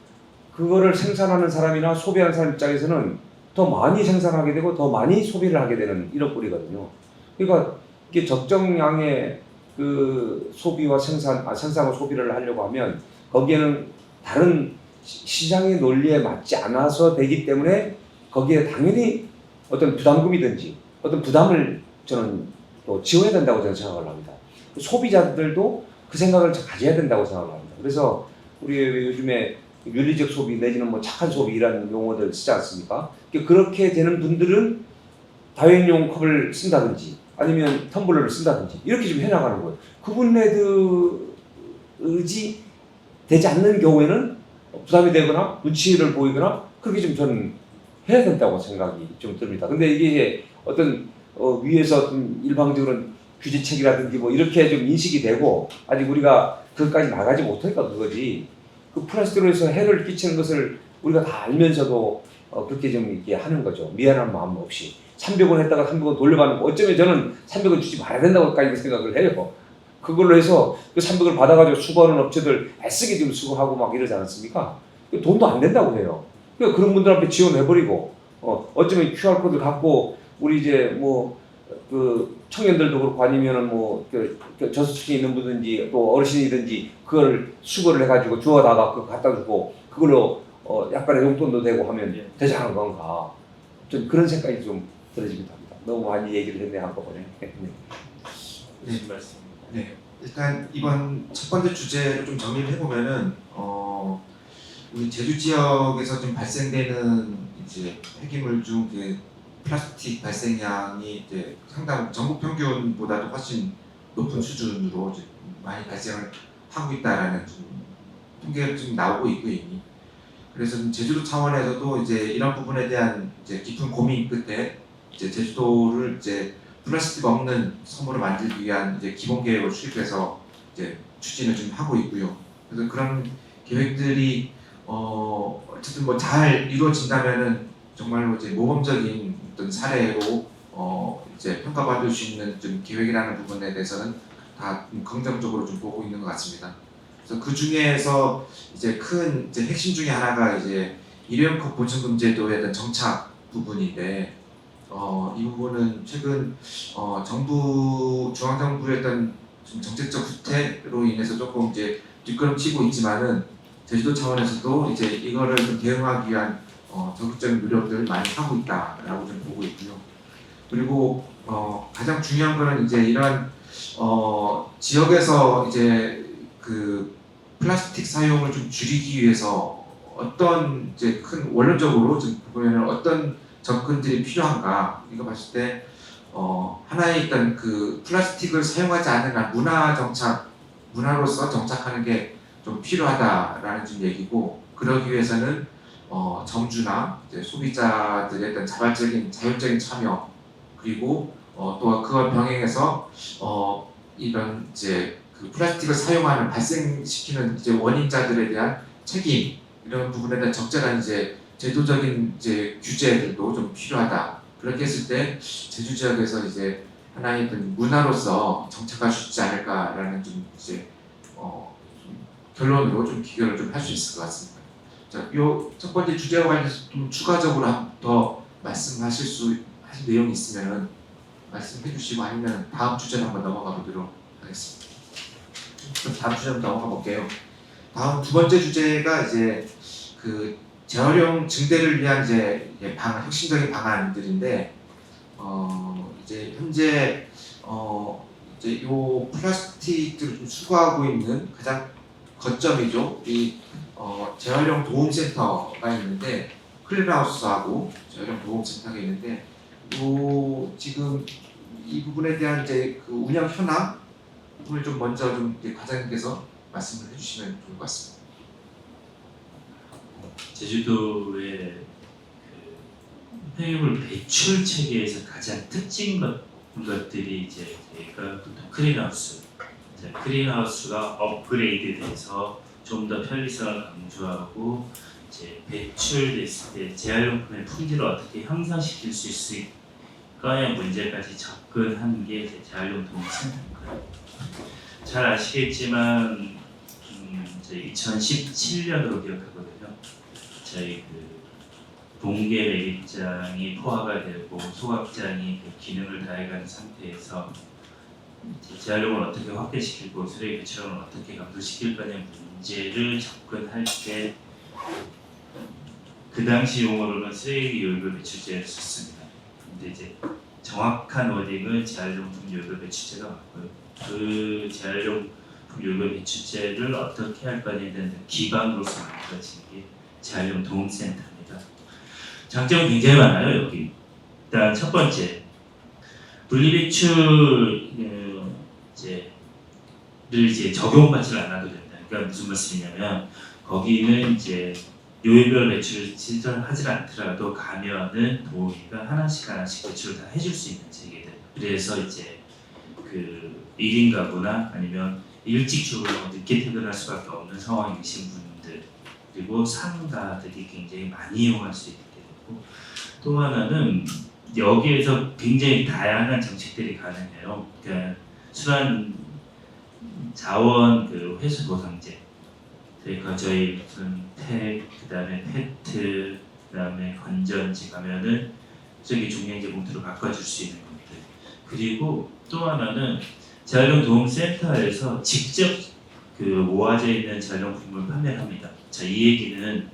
Speaker 3: 그거를 생산하는 사람이나 소비하는 사람 입장에서는 더 많이 생산하게 되고 더 많이 소비를 하게 되는 이런 꼴이거든요. 그러니까 이게 적정량의 그 소비와 생산과 소비를 하려고 하면 거기에는 다른 시장의 논리에 맞지 않아서 되기 때문에 거기에 당연히 어떤 부담금이든지 어떤 부담을 저는 또 지어야 된다고 저는 생각을 합니다. 소비자들도 그 생각을 가져야 된다고 생각을 합니다. 그래서 우리 요즘에 윤리적 소비 내지는 뭐 착한 소비라는 용어들 쓰지 않습니까? 그렇게 되는 분들은 다회용용 컵을 쓴다든지 아니면 텀블러를 쓴다든지 이렇게 좀 해나가는 거예요. 그분네들이 되지 않는 경우에는 부담이 되거나 눈치를 보이거나 그렇게 좀 저는 해야 된다고 생각이 좀 듭니다. 근데 이게 어떤 위에서 어떤 일방적으로 규제책이라든지 뭐 이렇게 좀 인식이 되고 아직 우리가 그것까지 나가지 못하니까 그거지. 그 플라스틱으로 해서 해를 끼치는 것을 우리가 다 알면서도 그렇게 좀 이렇게 하는 거죠. 미안한 마음 없이. 300원 했다가 300원 돌려받는 거. 어쩌면 저는 300원 주지 말아야 된다고까지 생각을 해요. 그걸로 해서 그 300을 받아가지고 수거하는 업체들 애쓰게 좀 수거하고 막 이러지 않습니까? 돈도 안 된다고 해요. 그러니까 그런 분들한테 지원해버리고 어쩌면 QR 코드 갖고 우리 이제 뭐 그 청년들도 그렇고 아니면은 뭐그 저소득층 있는 분든지 또 어르신이든지 그걸 수거를 해가지고 주워다가 그거 갖다 주고 그걸로 약간의 용돈도 되고 하면 되지 않은 건가? 좀 그런 생각이 좀 들어지기도 합니다. 너무 많이 얘기를 했네 한꺼번에.
Speaker 2: 무슨 말씀입니다.
Speaker 1: 네, 일단 이번 첫 번째 주제를 좀 정리를 해보면은 우리 제주 지역에서 좀 발생되는 이제 폐기물 중 이제 플라스틱 발생량이 이제 상당 전국 평균보다도 훨씬 높은 수준으로 이제 많이 발생을 하고 있다라는 좀 통계가 좀 나오고 있고 이미. 그래서 좀 제주도 차원에서도 이제 이런 부분에 대한 이제 깊은 고민 끝에 이제 제주도를 이제 플라스틱 없는 섬으로 만들기 위한 이제 기본 계획을 수립해서 이제 추진을 좀 하고 있고요. 그래서 그런 계획들이 어쨌든 뭐 잘 이루어진다면은 정말로 이제 모범적인 어떤 사례로 이제 평가받을 수 있는 좀 계획이라는 부분에 대해서는 다 긍정적으로 좀 보고 있는 것 같습니다. 그래서 그 중에서 이제 큰 이제 핵심 중에 하나가 이제 일회용컵 보증금 제도에 대한 정착 부분인데 이 부분은 최근 중앙 정부의 어떤 좀 정책적 후퇴로 인해서 조금 이제 뒷걸음치고 있지만은 제주도 차원에서도 이제 이거를 좀 대응하기 위한 적극적인 노력들을 많이 하고 있다라고 좀 보고 있고요. 그리고 가장 중요한 거는 이제 이런 지역에서 이제 그 플라스틱 사용을 좀 줄이기 위해서 어떤 이제 큰 원론적으로 좀 보면은 어떤 접근들이 필요한가 이거 봤을 때 하나의 일단 그 플라스틱을 사용하지 않는 문화로서 정착하는 게 좀 필요하다라는 좀 얘기고 그러기 위해서는 점주나 이제 소비자들의 어떤 자율적인 참여 그리고 또 그와 병행해서 이런 이제 그 플라스틱을 발생시키는 이제 원인자들에 대한 책임 이런 부분에 대한 적절한 이제 제도적인 이제 규제들도 좀 필요하다. 그렇게 했을 때 제주 지역에서 이제 하나의 어떤 문화로서 정착할 수 있지 않을까라는 좀 이제 결론으로 좀 기결을 좀 할 수 있을 것 같습니다. 자, 요 첫 번째 주제와 관련해서 좀 추가적으로 더 하실 내용이 있으면은 말씀해 주시고 아니면 다음 주제로 한번 넘어가 보도록 하겠습니다. 그럼 다음 주제로 넘어가 볼게요. 다음 두 번째 주제가 이제 그 재활용 증대를 위한 이제 혁신적인 방안들인데 이제 현재 이제 요 플라스틱들을 좀 수거하고 있는 가장 거점이죠. 이 재활용 도움센터가 있는데 클린하우스하고 재활용 도움센터가 있는데 지금 이 부분에 대한 이제 그 운영 현황을 좀 먼저 좀 과장님께서 말씀을 해주시면 좋을 것 같습니다.
Speaker 2: 제주도의 그 폐기물 배출 체계에서 가장 특징 것들이 이제 저희가 보통 클린하우스가 업그레이드돼서 좀 더 편리성을 강조하고 이제 배출됐을 때 재활용품의 품질을 어떻게 향상시킬 수 있을까의 문제까지 접근한 게 이제 재활용품 센터입니다. 잘 아시겠지만 저희 2017년으로 기억하거든요. 저희 그 동계 매립장이 포화가 되고 소각장이 그 기능을 다해가는 상태에서 재활용을 어떻게 확대시키고 쓰레기 배출량을 어떻게 감소시킬 거냐는 문제를 접근할 때 그 당시 용어로는 쓰레기 요율 배출제를 썼습니다. 근데 이제 정확한 워딩은 재활용품 요율 배출제가 맞고요. 그 재활용품 요율 배출제를 어떻게 할 거냐에 대한 기반으로서 만들어진 게 재활용 도움센터입니다. 장점은 굉장히 많아요. 여기 일단 첫 번째 분리배출 이제 적용받지를 않아도 된다. 그러니까 무슨 말씀이냐면 거기는 이제 요일별 배출을 실천하지 않더라도 가면은 도우미가 하나씩 배출을 다 해줄 수 있는 체계들. 그래서 이제 그 1인 가구나 아니면 일찍 출근하고 늦게 퇴근할 수밖에 없는 상황이 계신 분들 그리고 상가들이 굉장히 많이 이용할 수 있게 되고 또 하나는 여기에서 굉장히 다양한 정책들이 가능해요. 그러니까 순환 자원 그 회수 보상제, 그러니까 저희 무슨 팩, 그다음에 페트, 그다음에 건전지 가면은 저기 종량제 봉투로 바꿔줄 수 있는 것들. 그리고 또 하나는 재활용 도움센터에서 직접 그 모아져 있는 재활용품을 판매합니다. 자, 이 얘기는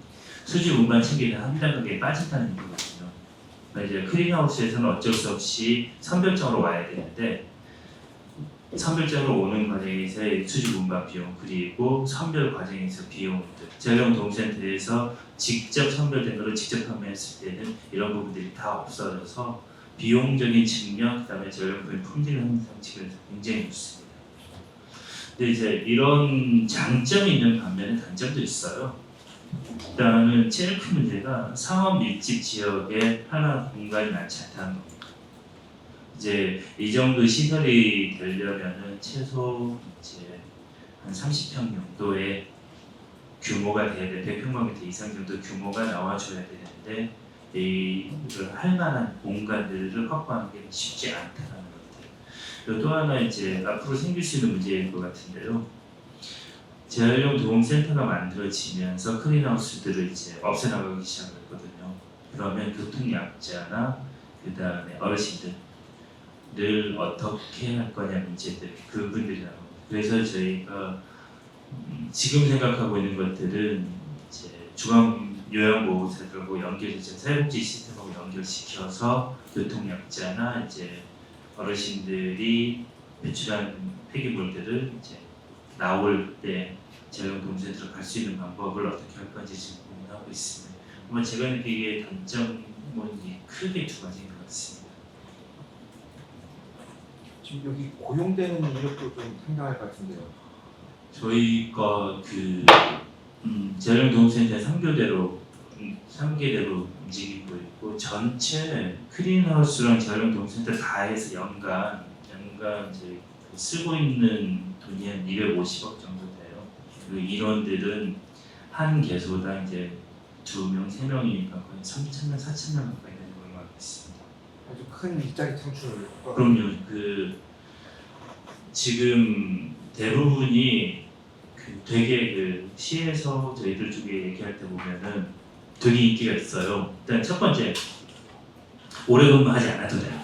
Speaker 2: 수지 운반 체계는 합리화 가격에 빠진다는 얘기거든요. 그러니까 이제 클린하우스에서는 어쩔 수 없이 선별적으로 와야 되는데 선별적으로 오는 과정에서 수지 운반 비용 그리고 선별 과정에서 비용들 재활용 도움센터에서 직접 선별된 것을 직접 판매했을 때는 이런 부분들이 다 없어져서 비용적인 측면 그다음에 재활용품의 품질 향상 측면에서 굉장히 좋습니다. 근데 이제 이런 장점이 있는 반면에 단점도 있어요. 일단은 제일 큰 문제가 상업 밀집 지역에 하나 공간이 많지 않다는 겁니다. 이제 이 정도 시설이 되려면은 최소 이제 한 30평 정도의 규모가 돼야 돼. 100평방미터 이상 정도 규모가 나와줘야 되는데 이를 할 만한 공간들을 확보하는 게 쉽지 않다는 것들. 그리고 또 하나 이제 앞으로 생길 수 있는 문제인 것 같은데요. 재활용 도움센터가 만들어지면서 클린하우스들을 이제 없애나가기 시작했거든요. 그러면 교통약자나 그 다음에 어르신들 늘 어떻게 할 거냐 문제들 그분들이 나옵니다. 그래서 저희가 지금 생각하고 있는 것들은 이제 중앙 요양보호사들하고 연결해서 사회복지 시스템하고 연결시켜서 교통약자나 이제 어르신들이 배출한 폐기물들을 이제 나올 때 재활용 도움센터로 갈 수 있는 방법을 어떻게 할 건지 지금 고민하고 있습니다. 아마 제가 느끼기에 단점은 크게 두 가지인 것 같습니다.
Speaker 1: 지금 여기 고용되는 인력도 좀 상당할 것 같은데요.
Speaker 2: 저희가 재활용 도움센터 3개대로 움직이고 있고 전체 클린하우스랑 재활용 도움센터 다 해서 연간 이제 쓰고 있는 돈이 한 250억 정도 돼요. 그리고 인원들은 한 개소당 이제 2명, 3명이니까 거의 3,000명, 4,000명 가까이 되는 걸로 알고 있습니다.
Speaker 1: 아주 큰 일자리 창출.
Speaker 2: 그럼요. 지금 대부분이 되게 시에서 저희들 쪽에 얘기할 때 보면은 되게 인기가 있어요. 일단 첫 번째 오래 근무하지 않아도 돼요.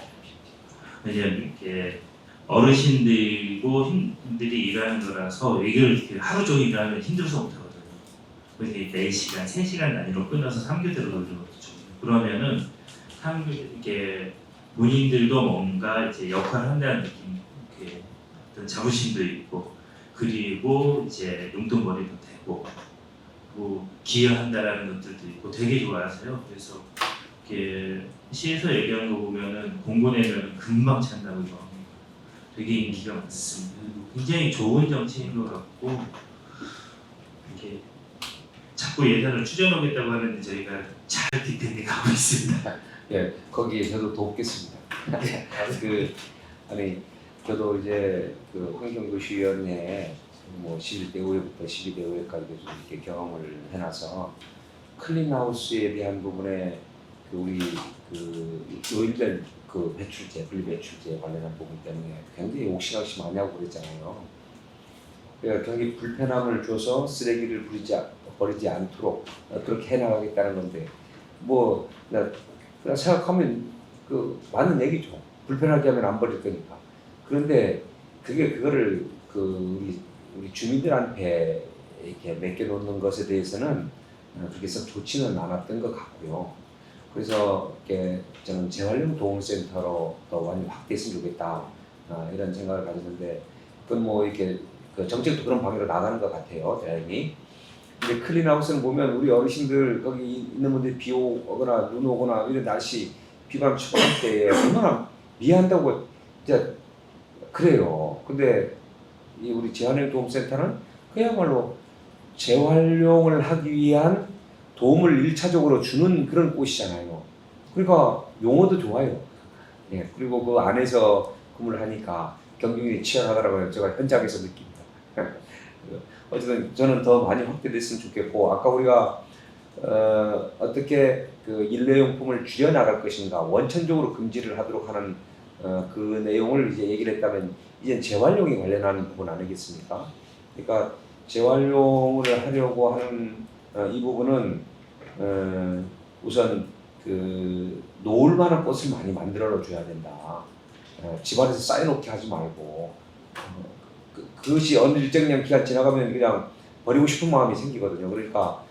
Speaker 2: 왜냐면 이렇게 어르신들이고 힘들이 일하는 거라서 이걸 하루 종일 일하면 힘들어서 못하거든요. 그래서 4시간, 3시간 단위로 끊어서 3교대로 돌리거든요. 그러면은 이렇게 본인들도 뭔가 이제 역할을 한다는 느낌, 이렇게 어떤 자부심도 있고, 그리고 이제 용돈벌이도 되고, 뭐 기여한다라는 것들도 있고, 되게 좋아하세요. 그래서 이렇게 시에서 얘기하는 거 보면은 공고 내면 금방 찬다고 이거 합니다. 되게 인기가 많습니다. 굉장히 좋은 정책인 것 같고, 이렇게 자꾸 예산을 추정하겠다고 하는데 저희가 잘 디펜딩하고 있습니다.
Speaker 3: 예, 거기에 저도 돕겠습니다. 저도 이제 그 환경도시위원회 뭐 11대 5회부터 12대 5회까지 계속 이렇게 경험을 해놔서 클린하우스에 대한 부분에 우리 요일별 배출제, 분리배출제 관련한 부분 때문에 굉장히 옥신각신 많이 하고 그랬잖아요. 그러니까 굉장히 불편함을 줘서 쓰레기를 버리지 않도록 그렇게 해나가겠다는 건데 뭐 그냥 생각하면 맞는 얘기죠. 불편하게 하면 안 버릴 거니까. 그런데 그거를 우리 주민들한테 이렇게 맡겨놓는 것에 대해서는 그렇게 썩 좋지는 않았던 것 같고요. 그래서 이렇게 저는 재활용 도움센터로 더 많이 확대했으면 좋겠다 이런 생각을 가졌는데 그건 뭐 이렇게 정책도 그런 방향으로 나가는 것 같아요. 다행히. 근데 클린하우스는 보면 우리 어르신들 거기 있는 분들이 비 오거나 눈 오거나 이런 날씨 비바람 치고 할 때 얼마나 미안하다고 진짜 그래요. 근데 이 우리 재활용 도움센터는 그야말로 재활용을 하기 위한 도움을 1차적으로 주는 그런 곳이잖아요. 그러니까 용어도 좋아요. 예, 그리고 그 안에서 근무를 하니까 경쟁력이 치열하더라고요. 제가 현장에서 느낍니다. 어쨌든 저는 더 많이 확대됐으면 좋겠고, 아까 우리가 어떻게 일회용품을 줄여나갈 것인가, 원천적으로 금지를 하도록 하는 그 내용을 이제 얘기를 했다면, 이제 재활용에 관련한 부분 아니겠습니까? 그러니까 재활용을 하려고 하는 이 부분은 우선 그 놓을 만한 꽃을 많이 만들어 줘야 된다. 집안에서 쌓여놓게 하지 말고 그것이 어느 일정량 기간 지나가면 그냥 버리고 싶은 마음이 생기거든요. 그러니까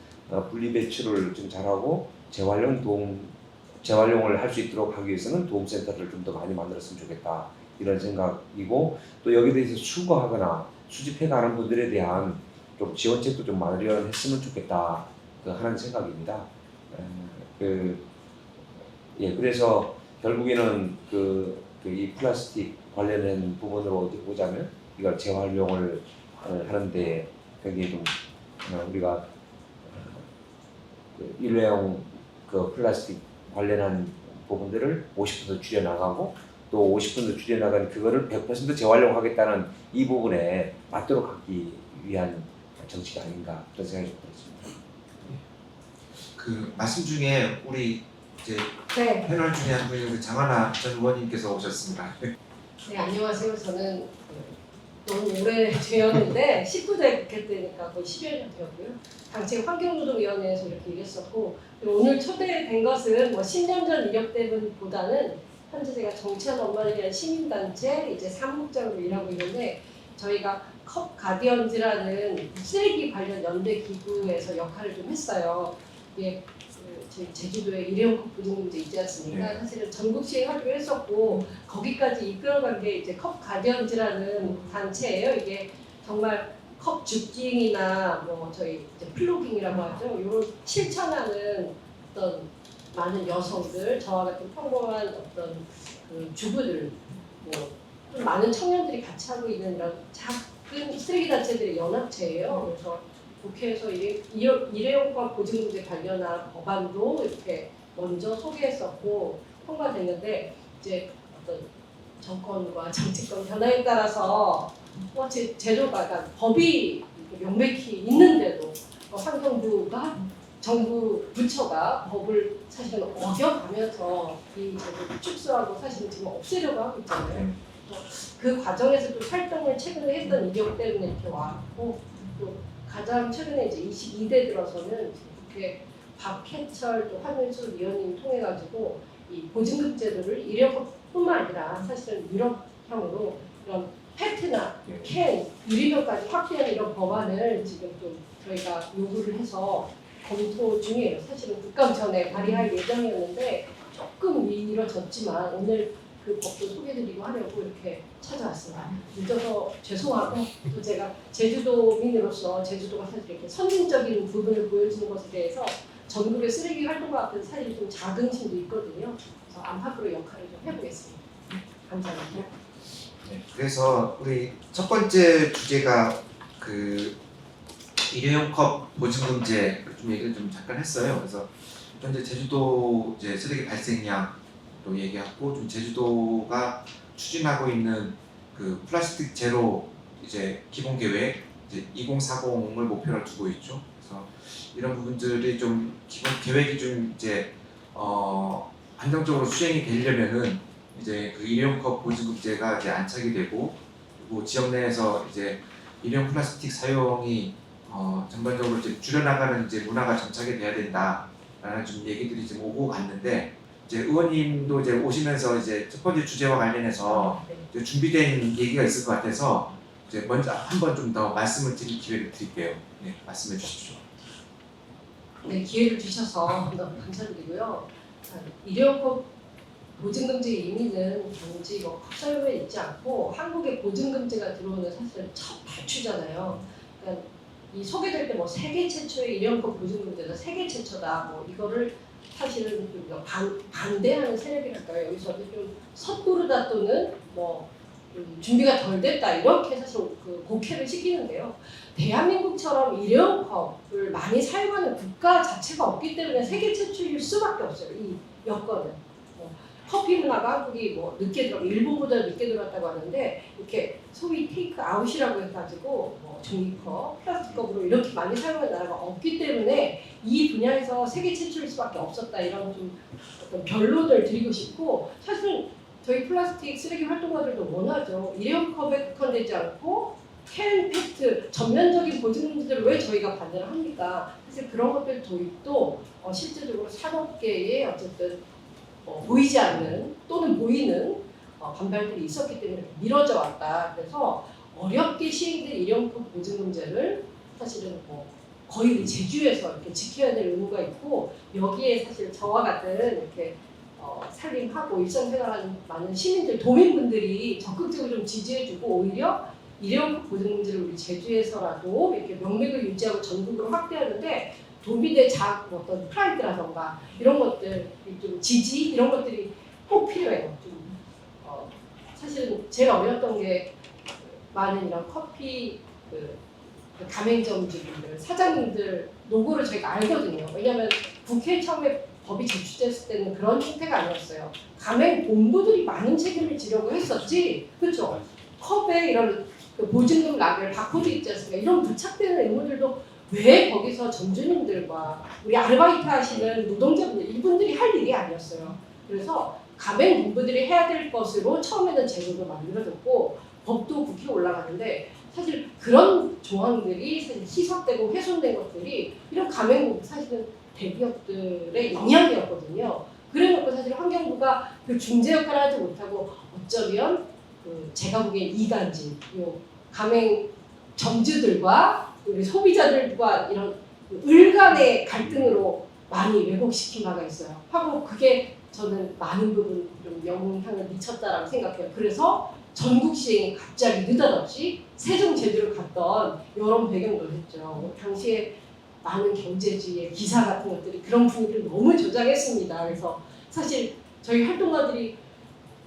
Speaker 3: 분리 배출을 좀 잘하고 재활용을 할 수 있도록 하기 위해서는 도움센터를 좀 더 많이 만들었으면 좋겠다 이런 생각이고, 또 여기에 대해서 수거하거나 수집해 가는 분들에 대한 좀 지원책도 좀 마련했으면 좋겠다 하는 생각입니다. 그래서 결국에는 이 플라스틱 관련된 부분으로 보자면 이걸 재활용을 하는데 굉장히 좀 우리가 일회용 플라스틱 관련한 부분들을 50% 줄여나가고 또 50% 줄여나간 그거를 100% 재활용하겠다는 이 부분에 맞도록 하기 위한 정책이 아닌가 그런 생각이 들었습니다.
Speaker 1: 그 말씀 중에 우리 이제
Speaker 4: 네.
Speaker 1: 패널 중에 한 분이 장하나 전 의원님께서 오셨습니다.
Speaker 4: 네, 안녕하세요. 저는 너무 오래 되었는데 19대 국회 때니까 거의 10여 년 되었고요. 당시 환경노동위원회에서 이렇게 일했었고, 그리고 오늘 초대된 것은 뭐 10년 전 이력 때문보다는 현재 제가 정치하는 엄마를 위한 시민단체 이제 사무국장으로 일하고 있는데, 저희가 컵 가디언즈라는 쓰레기 관련 연대 기구에서 역할을 좀 했어요. 이게 저희 제주도에 일회용 컵 보증금제 있지 않습니까?
Speaker 1: 네.
Speaker 4: 사실은 전국시에 활동을 했었고 거기까지 이끌어간 게 이제 컵 가디언즈라는 단체예요. 이게 정말 컵 줍깅이나 뭐 저희 이제 플로깅이라고 하죠. 이런 실천하는 어떤 많은 여성들, 저와 같은 평범한 어떤 그 주부들, 좀 많은 청년들이 같이 하고 있는 이런 작은 쓰레기 단체들의 연합체예요. 그래서 국회에서 일회용컵 보증금제 관련한 법안도 이렇게 먼저 소개했었고 통과됐는데, 이제 어떤 정권과 정치권 변화에 따라서 제도가 그러니까 법이 명백히 있는데도 환경부가 정부 부처가 법을 사실은 어겨가면서 이 제도를 축소하고 사실은 지금 없애려고 하고 있잖아요. 그 과정에서 또 활동을 최근에 했던 이력 때문에 이렇게 왔고, 또 가장 최근에 이제 22대 들어서는 국회 박해철 또 한윤수 위원님 통해 가지고 이 보증금 제도를 일회용뿐만 아니라 사실은 유럽형으로 이런 페트나 캔, 유리병까지 확대하는 이런 법안을 지금 좀 저희가 요구를 해서 검토 중이에요. 사실은 국감 전에 발의할 예정이었는데 조금 미뤄졌지만 오늘 그 법도 소개드리고 하려고 이렇게 찾아왔습니다. 늦어서 죄송하고, 또 제가 제주도민으로서 제주도가 사실 이렇게 선진적인 부분을 보여주는 것에 대해서 전국의 쓰레기 활동가 같은 사실 좀 자긍심도 있거든요. 그래서 안팎으로 역할을 좀 해보겠습니다. 감사합니다.
Speaker 1: 네, 그래서 우리 첫 번째 주제가 그 일회용 컵 보증금제 좀 얘기를 좀 잠깐 했어요. 그래서 현재 제주도 이제 쓰레기 발생량도 얘기하고, 좀 제주도가 추진하고 있는 그 플라스틱 제로 이제 기본 계획 이제 2040을 목표로 두고 있죠. 그래서 이런 부분들이 좀 기본 계획이 좀 이제 안정적으로 수행이 되려면은 이제 그 일회용컵 보증금제가 이제 안착이 되고, 그리고 지역 내에서 이제 일회용 플라스틱 사용이 전반적으로 이제 줄여나가는 이제 문화가 정착이 돼야 된다라는 좀 얘기들이 지금 오고 갔는데, 이제 의원님도 이제 오시면서 이제 첫 번째 주제와 관련해서 이제 준비된 얘기가 있을 것 같아서 이제 먼저 한번 좀 더 말씀을 드릴 기회를 드릴게요. 네, 말씀해 주십시오.
Speaker 4: 네, 기회를 주셔서 너무 감사드리고요. 일회용컵 보증금제의 의미는 단지 컵사용에 있지 않고 한국에 보증금제가 들어오는 사실은 첫 발주잖아요. 그러니까 이 소개될 때 세계 최초의 일회용컵 보증금제다, 세계 최초다, 이거를 사실은 좀 반대하는 세력이랄까요. 여기서 좀 섣부르다 또는 준비가 덜 됐다 이렇게 사실 그 곡해를 시키는데요. 대한민국처럼 일회용컵을 많이 사용하는 국가 자체가 없기 때문에 세계 최초일 수밖에 없어요. 이 여건은. 커피 문화가 한국이 일본보다 늦게 들어왔다고 하는데, 이렇게 소위 테이크 아웃이라고 해가지고 종이컵, 플라스틱컵으로 이렇게 많이 사용하는 나라가 없기 때문에 이 분야에서 세계 최초일 수밖에 없었다, 이런 좀 어떤 결론을 드리고 싶고, 사실은 저희 플라스틱 쓰레기 활동가들도 원하죠. 일회용 컵에 국한되지 않고 캔, 페트 전면적인 보증 문제를 왜 저희가 반대를 합니까? 사실 그런 것들 도입도 실제적으로 산업계에 어쨌든 보이지 않는 또는 보이는 반발들이 있었기 때문에 미뤄져 왔다. 그래서 어렵게 시행된 일용품 보증 문제를 사실은 거의 우리 제주에서 이렇게 지켜야 될 의무가 있고 여기에 사실 저와 같은 이렇게 살림하고 일상생활하는 많은 시민들, 도민분들이 적극적으로 좀 지지해주고 오히려 일회용품 보증 문제를 우리 제주에서라도 이렇게 명맥을 유지하고 전국으로 확대하는데 도민의 어떤 프라이드라던가 이런 것들, 좀 지지 이런 것들이 꼭 필요해요. 좀 사실은 제일 어려웠던 게 많은 이런 커피 그 가맹점주분들, 사장님들 노고를 저희가 알거든요. 왜냐하면 국회에 처음에 법이 제출됐을 때는 그런 형태가 아니었어요. 가맹 본부들이 많은 책임을 지려고 했었지, 그렇죠? 컵에 이런 그 보증금 라벨, 바코드 있지 않습니까? 이런 부착되는 의무들도 왜 거기서 점주님들과 우리 아르바이트 하시는 노동자분들 이분들이 할 일이 아니었어요. 그래서 가맹 본부들이 해야 될 것으로 처음에는 제도도 만들어졌고 법도 국회에 올라가는데 사실 그런 조항들이 사실 희석되고 훼손된 것들이 이런 가맹 사실은 대기업들의 영향이었거든요. 그래놓고 사실 환경부가 그 중재 역할을 하지 못하고 어쩌면 제가 보기엔 이간질, 가맹 점주들과 우리 소비자들과 이런 을 간의 갈등으로 많이 왜곡시킨 바가 있어요. 하고 그게 저는 많은 부분 좀 영향을 미쳤다라고 생각해요. 그래서 전국 시행이 갑자기 느닷없이 세종 제주를 갔던 이런 배경도 했죠. 당시에 많은 경제지의 기사 같은 것들이 그런 분위기를 너무 조장했습니다. 그래서 사실 저희 활동가들이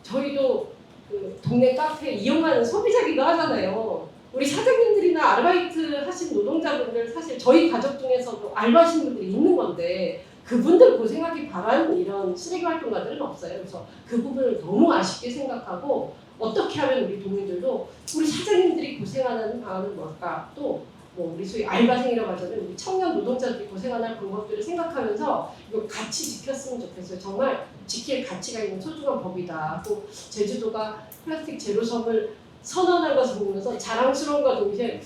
Speaker 4: 저희도 그 동네 카페 이용하는 소비자기도 하잖아요. 우리 사장님들이나 아르바이트 하신 노동자분들 사실 저희 가족 중에서도 알바하시는 분들이 있는 건데 그분들 고생하기 바라는 이런 쓰레기 활동가들은 없어요. 그래서 그 부분을 너무 아쉽게 생각하고 어떻게 하면 우리 도민들도 우리 사장님들이 고생하는 방안은 뭘까? 또 우리 소위 알바생이라고 하잖아요. 우리 청년 노동자들이 고생하는 방법들을 생각하면서 이거 같이 지켰으면 좋겠어요. 정말 지킬 가치가 있는 소중한 법이다. 또 제주도가 플라스틱 제로섬을 선언한 것을 보면서 자랑스러움과 동시에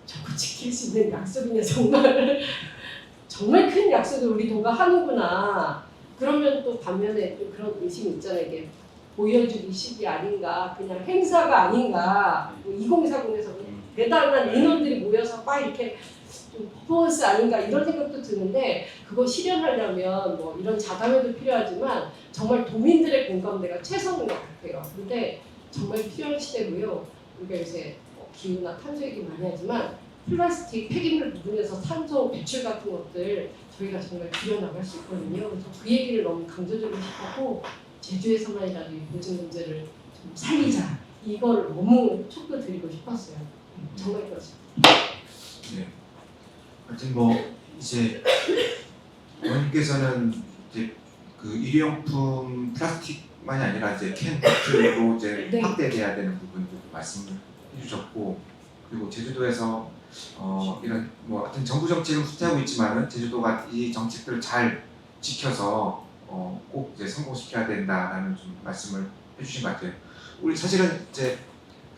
Speaker 4: 저거 지킬 수 있는 약속이냐 정말 정말 큰 약속을 우리 도가 하는구나. 그러면 또 반면에 또 그런 의심이 있잖아요. 이게 보여주기 식이 아닌가, 그냥 행사가 아닌가. 2040에서 대단한 인원들이 모여서 막 이렇게 좀 퍼포먼스 아닌가 이런 생각도 드는데 그거 실현하려면 이런 자담회도 필요하지만 정말 도민들의 공감대가 최선인 것 같아요. 근데 정말 필요한 시대고요. 우리가 요새 기후나 탄소 얘기 많이 하지만 플라스틱 폐기물 부분에서 탄소 배출 같은 것들 저희가 정말 줄여나갈 수 있거든요. 그래서 그 얘기를 너무 강조드리고 싶었고 제주에서만이라도 이 보증 문제를 좀 살리자 이걸 너무 촉구드리고 싶었어요. 정말 그렇습니다.
Speaker 1: 네. 하여튼 이제 원님께서는 이제 그 일회용품 플라스틱만이 아니라 이제 캔, 페트로 이제
Speaker 4: 네.
Speaker 1: 확대돼야 되는 부분도 말씀을 해주셨고 그리고 제주도에서 이런 하여튼 정부 정책은 후퇴하고 있지만은 제주도가 이 정책들을 잘 지켜서 꼭 이제 성공시켜야 된다라는 좀 말씀을 해주신 것 같아요. 우리 사실은 이제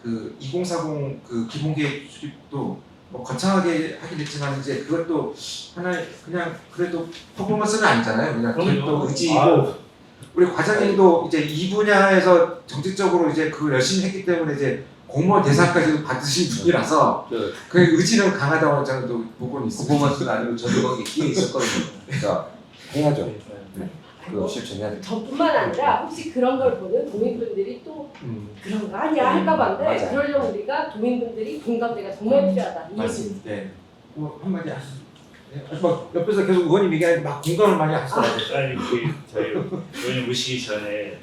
Speaker 1: 그 2040 그 기본계획 수립도 거창하게 하긴 했지만 이제 그것도 하나의 그냥 그래도 퍼포먼스는 아니잖아요. 그냥 또 의지이고 우리 과장님도 이제 이 분야에서 정책적으로 이제 그걸 열심히 했기 때문에 이제 공무원 대상까지도 받으신 분이라서 그 의지는 강하다고 저는 또 보고는 있습니다.
Speaker 3: 퍼포먼스는 아니고 저도 거기 끼어 있었거든요. 그러니까 해야죠. 그 실천해야 돼.
Speaker 4: 저뿐만 아니라 혹시 그런 걸 보는 도민분들이 또 그런 거 아니야 할까 봐인데
Speaker 3: 맞아요.
Speaker 4: 그러려면 우리가 도민분들이 공감대가 정말 필요하다.
Speaker 1: 맞습니다. 네. 한마디 하시죠. 네. 옆에서 계속 의원님 얘기하는데 막 공감을 많이 하시더라고요.
Speaker 2: 아니 저희 의원님 오시기 전에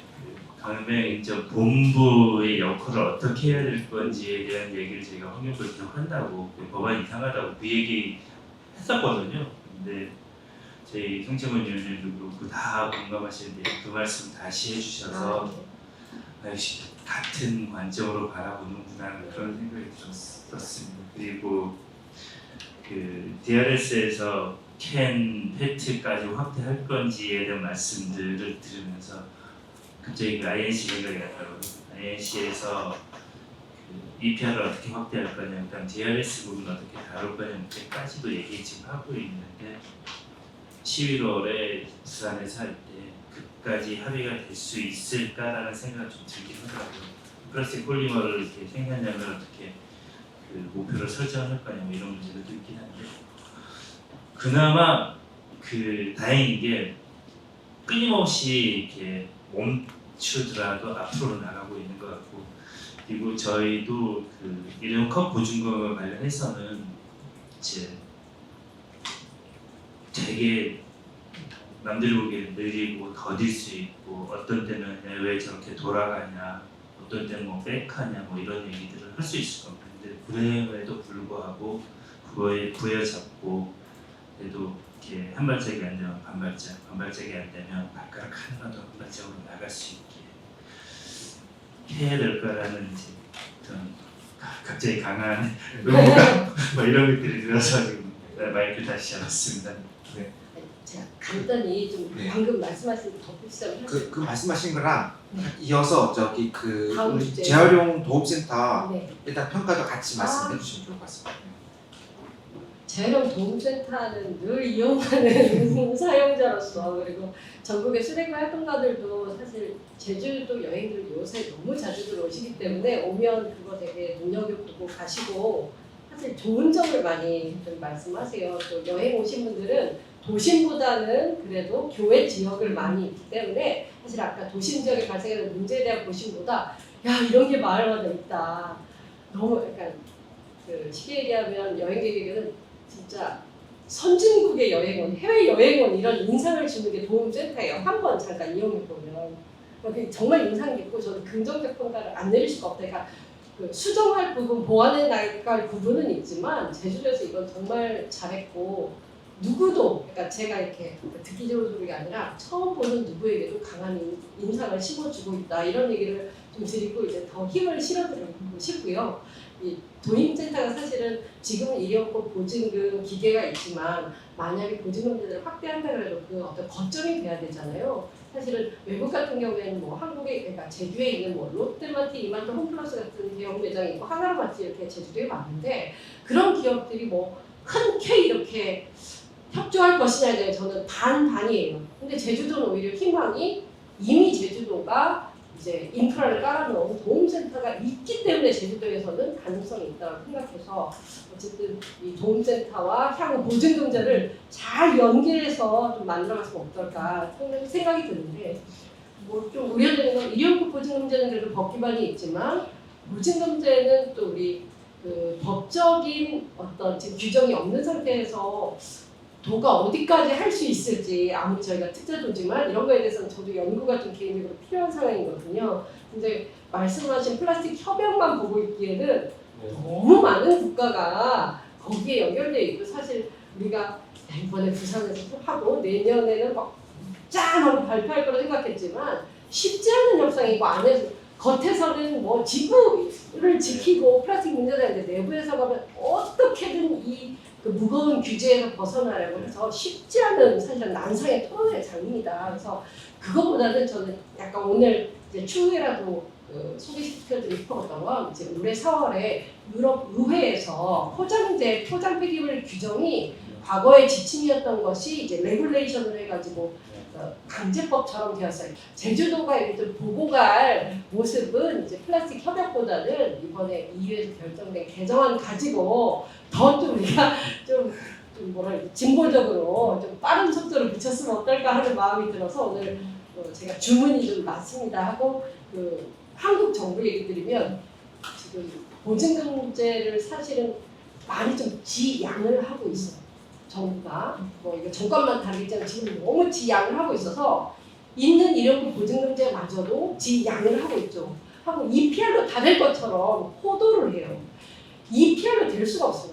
Speaker 2: 가맹점 본부의 역할을 어떻게 해야 될 건지에 대한 얘기를 저희가 환경부에 한다고 법안이 이상하다고 그 얘기 했었거든요. 근데 저희 송채문 위원님도 그렇고 다 공감하시는데 그 말씀 다시 해주셔서 역시 같은 관점으로 바라보는구나 그런 생각이 들었습니다. 그리고 그 DRS에서 캔, 페트까지 확대할 건지에 대한 말씀들을 들으면서 갑자기 그 INC 생각이 나더라고요. INC에서 그 EPR을 어떻게 확대할 거냐, 그다음 DRS 부분 어떻게 다룰 거냐까지도 얘기 지금 하고 있는데 11월에 부산에서 할 때 그까지 합의가 될 수 있을까라는 생각이 좀 들긴 하더라고요. 플라스틱 폴리머를 이렇게 생산량을 어떻게 그 목표를 설정할 거냐 뭐 이런 문제도 있긴 한데 그나마 그 다행인 게 끊임없이 이렇게 멈추더라도 앞으로 나가고 있는 것 같고 그리고 저희도 그 일회용 컵 보증금과 관련해서는 이제 되게 남들이 보기에는 느리고 더딜 수 있고 어떤 때는 왜 저렇게 돌아가냐 어떤 때는 뭐 백하냐 뭐 이런 얘기들을 할 수 있을 겁니다. 근데 그럼에도 불구하고 그거에 부여잡고 그래도 이렇게 한 발짝이 안 되면 반발짝이 안 되면 발가락 하나라도 한 발짝으로 나갈 수 있게 해야 될 거라는 이제 어떤 갑자기 강한 의무감 뭐 이런 것들이 들어서 지금 마이크 다시 잡았습니다.
Speaker 4: 제가 간단히 좀
Speaker 1: 네.
Speaker 4: 방금 말씀하신 덧붙이자면
Speaker 1: 그 말씀하신 거랑 이어서 저기 그
Speaker 4: 다음 주제.
Speaker 1: 재활용 도움센터
Speaker 4: 네.
Speaker 1: 일단 평가도 같이 말씀해 주시면 좋을 것 같습니다.
Speaker 4: 재활용 도움센터는 늘 이용하는 사용자로서 그리고 전국의 수레과 활동가들도 사실 제주도 여행들 요새 너무 자주 들어오시기 때문에 오면 그거 되게 눈여겨보고 가시고 사실 좋은 점을 많이 좀 말씀하세요. 또 여행 오신 분들은 도심보다는 그래도 교외 지역을 많이 있기 때문에 사실 아까 도심 지역에 발생하는 문제에 대한 고심보다 야 이런 게 마을마다 있다. 너무 약간 그 쉽게 얘기하면 여행객에게는 진짜 선진국의 여행원, 해외 여행원 이런 인상을 주는 게 도움센터예요. 한번 잠깐 이용해 보면 정말 인상 깊고 저는 긍정적 평가를 안 내릴 수가 없다. 그러니까 그 수정할 부분, 보완해 나갈 부분은 있지만 제주도에서 이건 정말 잘했고 누구도, 그러니까 제가 이렇게 듣기 좋은 소리가 아니라 처음 보는 누구에게도 강한 인상을 심어주고 있다 이런 얘기를 좀 드리고 이제 더 힘을 실어드리고 싶고요. 이 도임센터가 사실은 지금은 일회용컵 보증금 기계가 있지만 만약에 보증금제를 확대한다 그래도 그 어떤 거점이 돼야 되잖아요. 사실은 외국 같은 경우에는 뭐 한국에 그러니까 제주에 있는 뭐 롯데마트, 이마트, 홈플러스 같은 대형 매장이 있고 하나로마트 이렇게 제주도에 많은데 그런 기업들이 뭐 흔쾌히 이렇게 협조할 것이냐에 대해 저는 반반이에요. 근데 제주도는 오히려 희망이 이미 제주도가 이제 인프라를 깔아놓은 도움센터가 있기 때문에 제주도에서는 가능성이 있다고 생각해서 어쨌든 이 도움센터와 향후 보증금제를 잘 연계해서 좀 만들어갔으면 어떨까 생각이 드는데 뭐 좀 우려되는 건 일회용급 보증금제는 그래도 법 기반이 있지만 보증금제는 또 우리 그 법적인 어떤 지금 규정이 없는 상태에서 도가 어디까지 할 수 있을지 아무리 저희가 특자도지만 이런 거에 대해서는 저도 연구가 좀 개인적으로 필요한 상황이거든요. 근데 말씀하신 플라스틱 협약만 보고 있기에는 너무 많은 국가가 거기에 연결돼 있고 사실 우리가 이번에 부산에서 하고 내년에는 막 짠 하고 발표할 거라 생각했지만 쉽지 않은 협상이고 안에서 겉에서는 뭐 지구를 지키고 플라스틱 문제가 있는데 내부에서 가면 어떻게든 그 무거운 규제에서 벗어나려고 해서 쉽지 않은 사실은 난상의 토론의 장입니다. 그래서 그것보다는 저는 약간 오늘 이제 추후에라도 소개시켜드리고 싶었던 건 이제 올해 4월에 유럽 의회에서 포장재, 포장 폐기물 규정이 과거의 지침이었던 것이 이제 레귤레이션을 해가지고 강제법처럼 되었어요. 제주도가 이렇게 좀 보고 갈 모습은 이제 플라스틱 협약보다는 이번에 EU에서 결정된 개정안 가지고 더 좀 우리가 좀 뭐랄까 진보적으로 좀 빠른 속도로 붙였으면 어떨까 하는 마음이 들어서 오늘 제가 주문이 좀 많습니다 하고 그 한국 정부 얘기 드리면 지금 보증금제를 사실은 많이 좀 지양을 하고 있어요. 정부가 뭐 이거 정권만 다르겠지만 지금 너무 지양을 하고 있어서 있는 일회용품 보증금제마저도 지양을 하고 있죠. 하고 EPR로 다 될 것처럼 호도를 해요. EPR로 될 수가 없어요.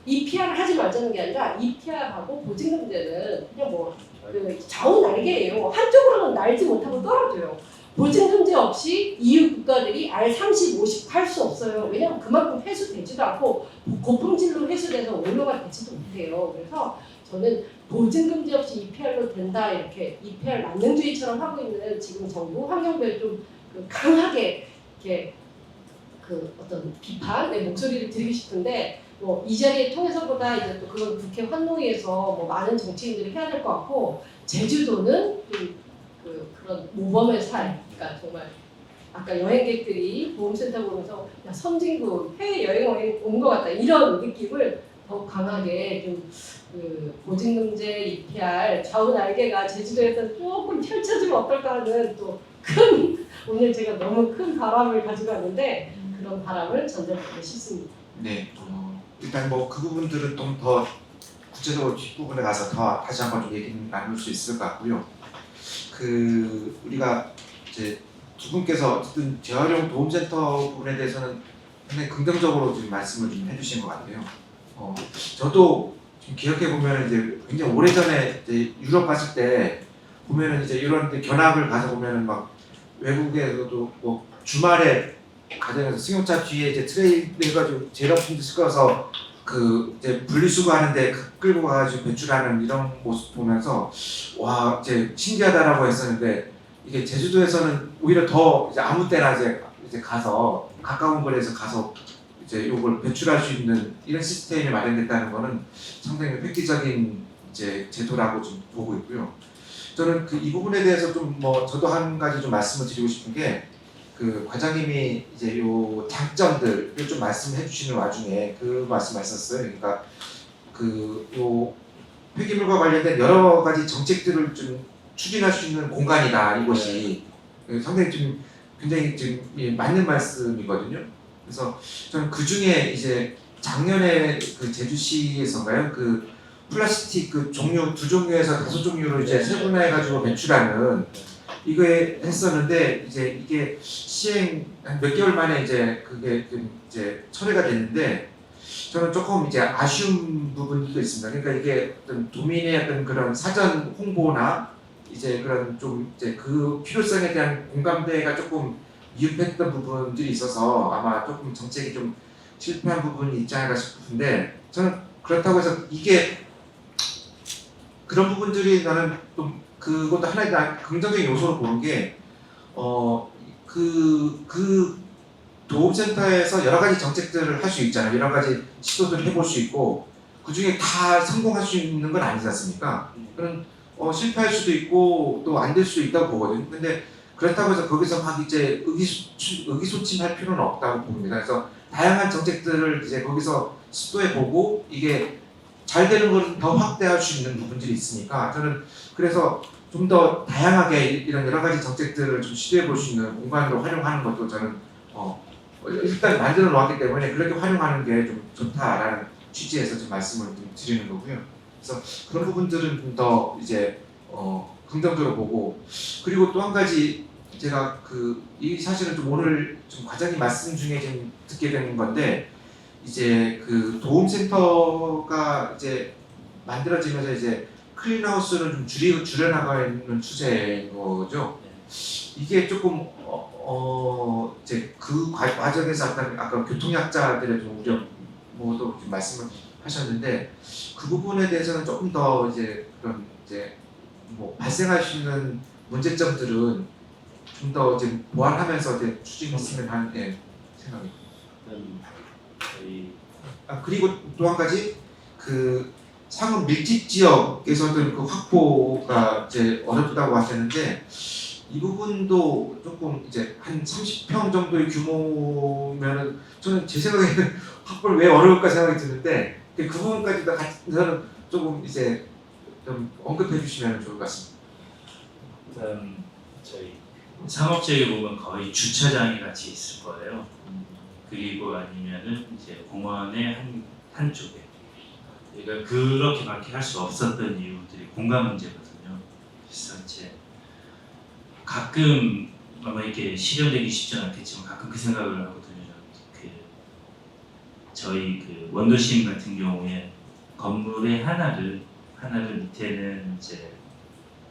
Speaker 4: EPR을 하지 말자는 게 아니라 EPR하고 보증금제는 그냥 뭐 그 좌우 날개예요. 한쪽으로는 날지 못하고 떨어져요. 보증금제 없이 EU 국가들이 R30, 50 할 수 없어요. 왜냐하면 그만큼 회수되지도 않고 고품질로 회수돼서 원료가 되지도 못해요. 그래서 저는 보증금제 없이 EPR로 된다 이렇게 EPR 만능주의처럼 하고 있는 지금 정부 환경부에 좀 강하게 이렇게 그 어떤 비판의 목소리를 드리고 싶은데 뭐 이 자리에 통해서보다 이제 또 그건 국회 환노위에서 뭐 많은 정치인들이 해야 될 것 같고 제주도는 좀 그런 모범의 삶, 그러니까 정말 아까 여행객들이 보험센터 보면서 야, 선진국 해외 여행 온 것 같다 이런 느낌을 더욱 강하게 좀그 보직농제 EPR 좌우 날개가 제주도에서 조금 펼쳐지면 어떨까 하는 또 큰 오늘 제가 너무 큰 바람을 가지고 왔는데 그런 바람을 전달드리고 싶습니다.
Speaker 1: 네. 일단 뭐 그 부분들은 좀 더 구체적으로 뒷부분에 가서 더 다시 한번 좀 얘기 나눌 수 있을 것 같고요. 그 우리가 이제 두 분께서 어쨌든 재활용 도움센터 부분에 대해서는 상당히 긍정적으로 지금 말씀을 좀 해주신 것 같아요. 저도 지금 기억해 보면 이제 굉장히 오래 전에 이제 유럽 갔을 때 보면은 이제 이런 데 견학을 가서 보면은 막 외국에서도 뭐 주말에 가정에서 승용차 뒤에 이제 트레일러 가지고 제로품들 싣고서 그 이제 분리수거하는데 끌고 가가지고 배출하는 이런 모습 보면서 와 이제 신기하다라고 했었는데 이게 제주도에서는 오히려 더 이제 아무 때나 이제 가서 가까운 거리에서 가서 이제 이걸 배출할 수 있는 이런 시스템이 마련됐다는 거는 상당히 획기적인 이제 제도라고 좀 보고 있고요. 저는 그 이 부분에 대해서 좀 뭐 저도 한 가지 좀 말씀을 드리고 싶은 게 그 과장님이 이제 요 장점들을 좀 말씀해 주시는 와중에 그 말씀하셨어요. 그러니까 그 요 폐기물과 관련된 여러 가지 정책들을 좀 추진할 수 있는 공간이다 이것이 상당히 좀 굉장히 지금 맞는 말씀이거든요. 그래서 저는 그 중에 이제 작년에 그 제주시에서인가요 그 플라스틱 그 종류 두 종류에서 다섯 종류로 이제 세분화해 가지고 배출하는 이거에 했었는데 이제 이게 시행 한 몇 개월 만에 이제 그게 이제 철회가 됐는데 저는 조금 이제 아쉬운 부분도 있습니다. 그러니까 이게 어떤 도민의 어떤 그런 사전 홍보나 이제 그런 좀 이제 그 필요성에 대한 공감대가 조금 미흡했던 부분들이 있어서 아마 조금 정책이 좀 실패한 부분이 있지 않을까 싶은데 저는 그렇다고 해서 이게 그런 부분들이 나는 좀 그것도 하나의 긍정적인 요소로 보는 게 그 도움센터에서 여러 가지 정책들을 할 수 있잖아요. 여러 가지 시도들을 해볼 수 있고 그 중에 다 성공할 수 있는 건 아니지 않습니까? 그런 실패할 수도 있고 또 안 될 수도 있다고 보거든요. 근데 그렇다고 해서 거기서 막 이제 의기소침할 필요는 없다고 봅니다. 그래서 다양한 정책들을 이제 거기서 시도해 보고 이게 잘 되는 걸 더 확대할 수 있는 부분들이 있으니까 저는 그래서 좀 더 다양하게 이런 여러 가지 정책들을 좀 시도해 볼 수 있는 공간으로 활용하는 것도 저는 일단 만들어 놓았기 때문에 그렇게 활용하는 게 좀 좋다라는 취지에서 좀 말씀을 좀 드리는 거고요. 그래서 그런 부분들은 좀 더 이제 긍정적으로 보고 그리고 또 한 가지 제가 이 사실은 좀 오늘 좀 과장님 말씀 중에 좀 듣게 되는 건데 이제 그 도움센터가 이제 만들어지면서 이제 클린하우스를 좀 줄여나가는 추세인 거죠. 이게 조금 이제 그 과정에서 아까 교통약자들의 좀 우려 뭐도 좀 말씀을 하셨는데 그 부분에 대해서는 조금 더 이제 그런 이제 뭐 발생할 수 있는 문제점들은 좀 더 이제 보완하면서 이제 추진했으면 하는 생각입니다.
Speaker 2: 저희
Speaker 1: 그리고 또 한 가지 그 상업 밀집 지역에서도 그 확보가 이제 어렵다고 하셨는데 이 부분도 조금 이제 한 30평 정도의 규모면은 저는 제 생각에는 확보를 왜 어려울까 생각이 드는데 그 부분까지도 같이 저는 조금 이제 좀 언급해 주시면 좋을 것 같습니다.
Speaker 2: 저희 상업지역에 보면 거의 주차장이 같이 있을 거예요. 그리고 아니면은 이제 공원의 한쪽에. 그러니까 그렇게밖에 할 수 없었던 이유들이 공간 문제거든요. 그래서 이제 가끔 아마 이게 실현되기 쉽지 않겠지만 가끔 그 생각을 하거든요. 저희 그 원도심 같은 경우에 건물의 하나를 밑에는 이제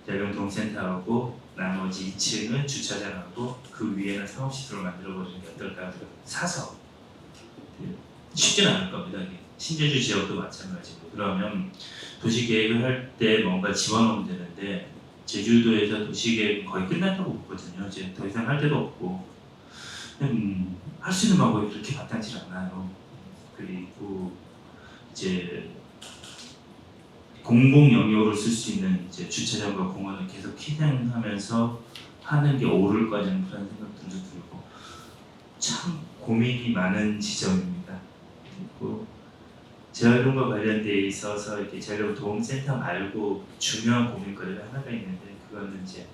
Speaker 2: 대령동센터하고 나머지 2층은 주차장하고 그 위에는 상업시설을 만들어버리는 게 어떨까 사서 쉽지는 않을 겁니다. 신제주 지역도 마찬가지고 그러면 도시계획을 할 때 뭔가 집어넣으면 되는데 제주도에서 도시계획 거의 끝났다고 보거든요. 이제 더 이상 할 데도 없고 할 수 있는 방법이 그렇게 마땅치 않아요. 그리고 이제 공공 영역으로 쓸 수 있는 이제 주차장과 공원을 계속 희생하면서 하는 게 옳을 거냐는 그런 생각들도 들고 참 고민이 많은 지점입니다. 그리고 재활용과 관련돼 있어서 이렇게 재활용 도움센터 말고 중요한 고민거리가 하나가 있는데 그거는 이제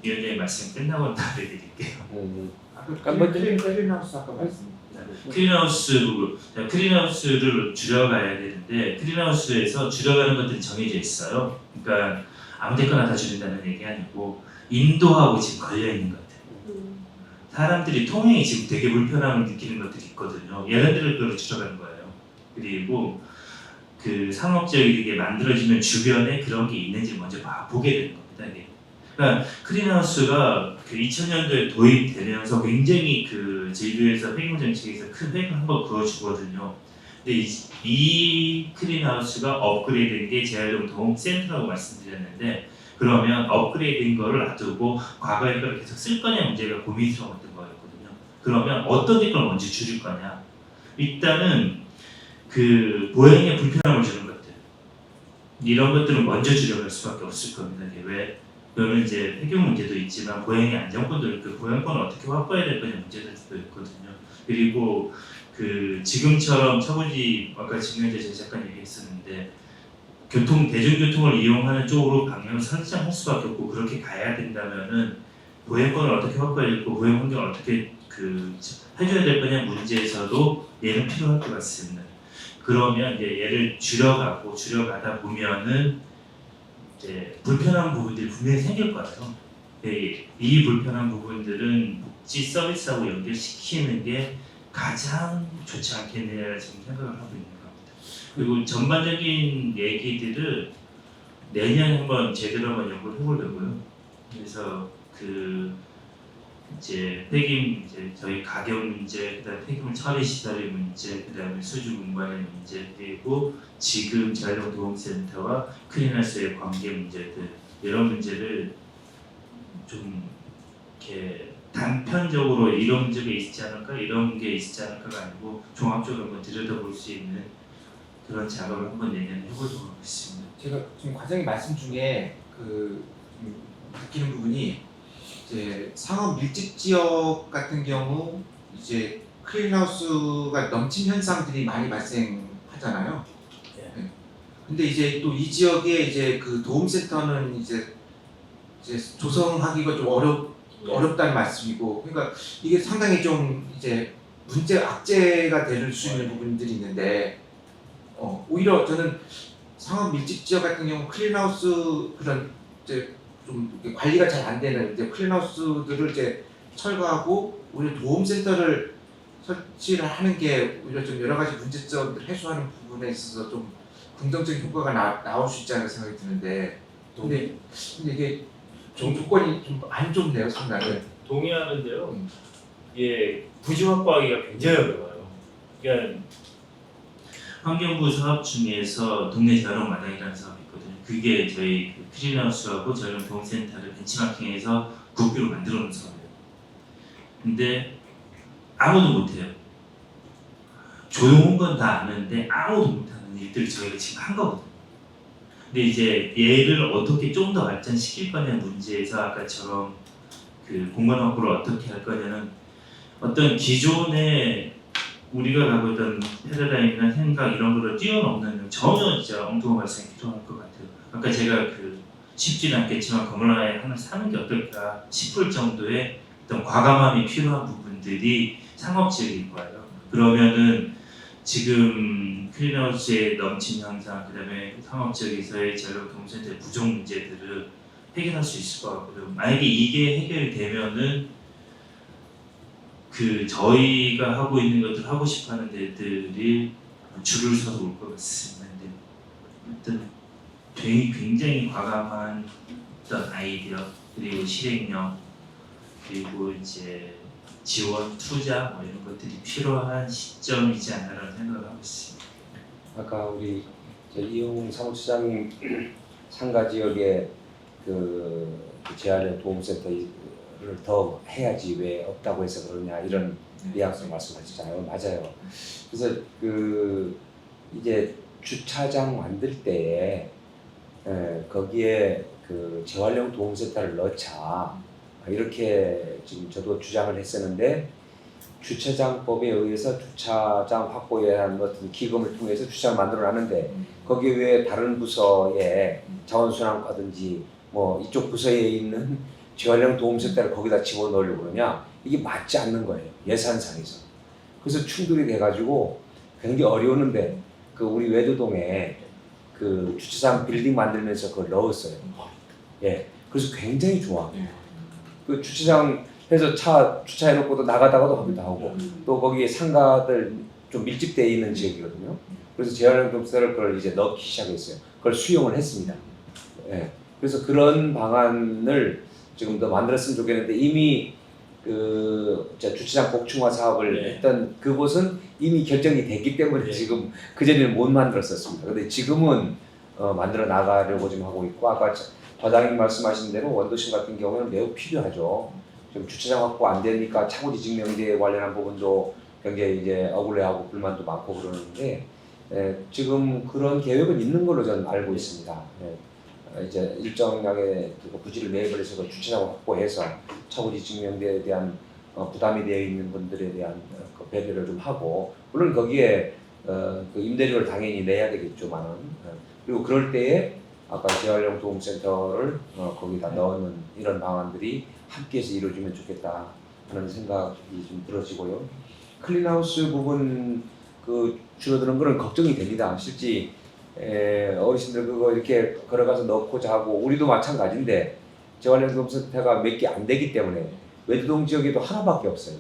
Speaker 2: 위원장님 말씀 끝나고 답해 드릴게요.
Speaker 3: 그러니까 뭐
Speaker 1: 클린하우스 아까 말씀.
Speaker 2: 크린하우스를 줄여가야 되는데 크린하우스에서 줄여가는 것들이 정해져 있어요. 그러니까 아무데거나 다 줄인다는 얘기 아니고 인도하고 지금 걸려 있는 것 같아요. 사람들이 통행이 지금 되게 불편함을 느끼는 것들이 있거든요. 얘네들을 그걸 줄여가는 거예요. 그리고 그 상업지역이 만들어지면 주변에 그런 게 있는지 먼저 보게 되는 겁니다. 이게. 그러니까 크린하우스가 그 2000년도에 도입되면서 굉장히 그 제주에서 폐기물 정책에서 큰 획을 한번 그어주거든요. 근데 이 크린하우스가 업그레이드된 게 재활용 도움센터라고 말씀드렸는데 그러면 업그레이드된 거를 놔두고 과거의 걸 계속 쓸 거냐 문제가 고민스러웠던 거였거든요. 그러면 어떤 걸 먼저 줄일 거냐? 일단은 그 보행에 불편함을 주는 것들 이런 것들은 먼저 줄여갈 수밖에 없을 겁니다. 이게 왜? 그러면 이제 폐기물 문제도 있지만 보행의 안정권도 있고 보행권을 어떻게 확보해야 될 거냐 문제들도 있거든요. 그리고 그 지금처럼 처분지 아까 진경재 제작관 얘기했었는데 대중교통을 이용하는 쪽으로 방향을 설정할 수밖에 없고 그렇게 가야 된다면은 보행권을 어떻게 확보해야 되고 보행 환경을 어떻게 그 해줘야 될 거냐 문제에서도 얘는 필요할 것 같습니다. 그러면 이제 얘를 줄여가다 보면은 이제 불편한 부분들이 분명히 생길 거예요. 이 불편한 부분들은 복지 서비스하고 연결시키는 게 가장 좋지 않겠느냐 지금 생각을 하고 있는 겁니다. 그리고 전반적인 얘기들을 내년에 한번 제대로 한번 연구를 해보려고요. 그래서 그 이제 폐기물 이제 저희 가격 문제, 그다음 폐기물 처리 시설의 문제, 그다음에 수주 운반의 문제, 그리고 지금 재활용 도움센터와 크린하우스의 관계 문제들 이런 문제를 좀 이렇게 단편적으로 이런 문제가 있지 않을까, 이런 게 있지 않을까가 아니고 종합적으로 한번 들여다볼 수 있는 그런 작업을 한번 내년에 해보도록 하겠습니다.
Speaker 1: 제가 지금 과장님 말씀 중에 좀 느끼는 부분이 이제 상업 밀집 지역 같은 경우 이제 클린하우스가 넘친 현상들이 많이 발생하잖아요.
Speaker 2: 예.
Speaker 1: 네. 근데 이제 또 이 지역에 이제 그 도움센터는 이제 조성하기가 좀 어렵다는 말씀이고, 그러니까 이게 상당히 좀 이제 악재가 될 수 있는 부분들이 있는데, 오히려 저는 상업 밀집 지역 같은 경우 클린하우스 그런 이제 좀 이렇게 관리가 잘 안 되는 이제 클린하우스들을 이제 철거하고 오히려 도움센터를 설치를 하는 게 오히려 좀 여러 가지 문제점을 해소하는 부분에 있어서 좀 긍정적인 효과가 나올 수 있지 않을까 생각이 드는데, 근데 이게 좀 조건이 좀 안 좋네요, 상당히.
Speaker 5: 동의하는데요.
Speaker 1: 음.
Speaker 5: 이게 부지 확보하기가 굉장히 어려워요. 그러니까
Speaker 2: 환경부 사업 중에서 동네 재활용 마당이라는 사업이 있거든요. 그게 저희 그 크린하우스하고 재활용 도움센터를 벤치마킹해서 국비로 만들어 놓은 사업이에요. 근데 아무도 못해요. 조용한 건 다 아는데 아무도 못하는 일들을 저희가 지금 한 거거든요. 근데 이제 얘를 어떻게 좀 더 발전시킬 거냐 문제에서 아까처럼 그 공간 확보를 어떻게 할 거냐는 어떤 기존의 우리가 가고 있던 패러다임이나 생각 이런 거를 뛰어넘는 전혀 진짜 엉뚱한 발상이 필요할 것 같아요. 아까 제가 쉽지는 않겠지만 건물하에 하나 사는 게 어떨까 싶을 정도의 어떤 과감함이 필요한 부분들이 상업지역일 거예요. 그러면은 지금 클린하우스의 넘친 현상, 그다음에 상업지역에서의 재활용 도움센터의 부족 문제들을 해결할 수 있을 것 같고요. 만약에 이게 해결이 되면은 저희가 하고 있는 것들 하고 싶어하는 데들이 줄을 서서 올 것 같습니다. 근데 어떤 굉장히 과감한 어떤 아이디어 그리고 실행력 그리고 이제 지원 투자 이런 것들이 필요한 시점이지 않나라는 생각을 하고 있습니다.
Speaker 3: 아까 우리 이용 사무처장님 상가 지역에 그 재활용 도움센터 더 해야지 왜 없다고 해서 그러냐 이런 뉘앙스로 말씀하시잖아요. 맞아요. 그래서 그 이제 주차장 만들 때에 거기에 그 재활용 도움센터를 넣자 이렇게 지금 저도 주장을 했었는데 주차장법에 의해서 주차장 확보에 대한 어떤 기금을 통해서 주차장을 만들어놨는데 거기에 왜 다른 부서에 자원순환과든지 뭐 이쪽 부서에 있는 재활용 도움센터를 거기다 집어넣으려고 그러냐 이게 맞지 않는 거예요 예산상에서. 그래서 충돌이 돼가지고 굉장히 어려웠는데 그 우리 외도동에 그 주차장 빌딩 만들면서 그걸 넣었어요. 예, 그래서 굉장히 좋아. 그 주차장 해서 차 주차해놓고도 나가다가도 거기다 하고 또 거기에 상가들 좀 밀집되어 있는 지역이거든요. 그래서 재활용 도움센터를 그걸 이제 넣기 시작했어요. 그걸 수용을 했습니다. 예, 그래서 그런 방안을 지금 더 만들었으면 좋겠는데 이미 그 주차장 복층화 사업을
Speaker 5: 네.
Speaker 3: 했던 그곳은 이미 결정이 됐기 때문에
Speaker 5: 네.
Speaker 3: 지금 그 전에는 못 만들었었습니다. 근데 지금은 만들어 나가려고 지금 하고 있고 아까 과장님 말씀하신 대로 원도심 같은 경우는 매우 필요하죠. 지금 주차장 확보 안 되니까 차고지 증명제 관련한 부분도 굉장히 이제 억울해하고 불만도 많고 그러는데 지금 그런 계획은 있는 걸로 저는 알고 있습니다. 이제 일정량의 부지를 매입을 해서 주차장을 확보해서 차고지 증명제에 대한 부담이 되어 있는 분들에 대한 그 배려를 좀 하고 물론 거기에 그 임대료를 당연히 내야 되겠지만은 그리고 그럴 때에 아까 재활용 도움센터를 거기다 넣는 이런 방안들이 함께해서 이루어지면 좋겠다 하는 생각이 좀 들어지고요. 클린하우스 부분 그 줄어드는 거는 걱정이 됩니다. 실제 어르신들 그거 이렇게 걸어가서 넣고자 하고 우리도 마찬가지인데 재활용 도움센터가 몇 개 안 되기 때문에 외도동 지역에도 하나밖에 없어요.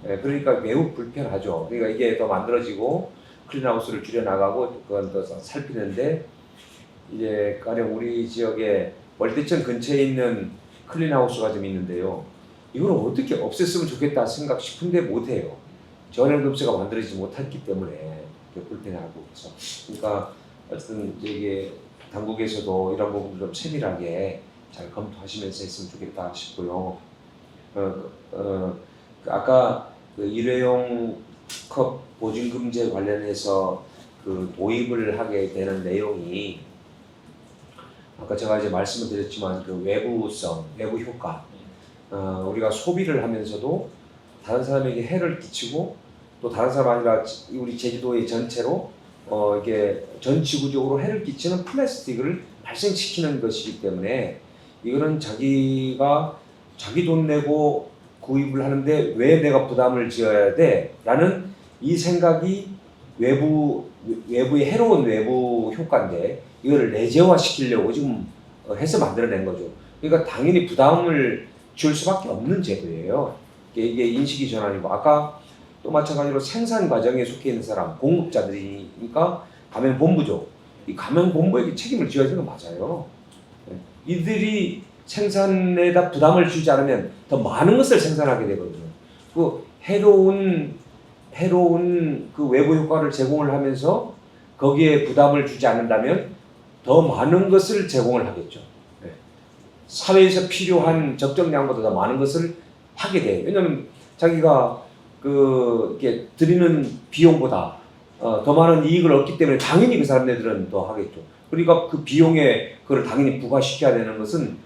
Speaker 3: 그러니까 매우 불편하죠. 그러니까 이게 더 만들어지고 클린하우스를 줄여나가고 그건 더 살피는데 이제 가령 우리 지역에 월대천 근처에 있는 클린하우스가 좀 있는데요. 이걸 어떻게 없앴으면 좋겠다 생각 싶은데 못해요. 재활용 도움센터가 만들어지지 못했기 때문에 불편하고 그래서 그러니까 어쨌든 이게 당국에서도 이런 부분을 좀 세밀하게 잘 검토하시면서 했으면 좋겠다 싶고요. 아까 그 일회용 컵 보증금제 관련해서 그 도입을 하게 되는 내용이 아까 제가 이제 말씀을 드렸지만 그 외부성, 외부 효과 우리가 소비를 하면서도 다른 사람에게 해를 끼치고 또 다른 사람 아니라 우리 제주도의 전체로 이게 전 지구적으로 해를 끼치는 플라스틱을 발생시키는 것이기 때문에 이거는 자기가 자기 돈 내고 구입을 하는데 왜 내가 부담을 지어야 돼? 라는 이 생각이 외부의 해로운 외부 효과인데 이거를 내재화시키려고 지금 해서 만들어낸 거죠. 그러니까 당연히 부담을 줄 수밖에 없는 제도예요. 이게 인식이 전환이고 아까 또 마찬가지로 생산 과정에 속해 있는 사람, 공급자들이니까 가맹본부죠. 이 가맹본부에게 책임을 지어야 되는 건 맞아요. 이들이 생산에다 부담을 주지 않으면 더 많은 것을 생산하게 되거든요. 그 해로운 그 외부 효과를 제공을 하면서 거기에 부담을 주지 않는다면 더 많은 것을 제공을 하겠죠. 사회에서 필요한 적정량보다 더 많은 것을 하게 돼요. 왜냐하면 자기가 이렇게 드리는 비용보다 더 많은 이익을 얻기 때문에 당연히 그 사람들은 더 하겠죠. 그러니까 그 비용에 그걸 당연히 부과시켜야 되는 것은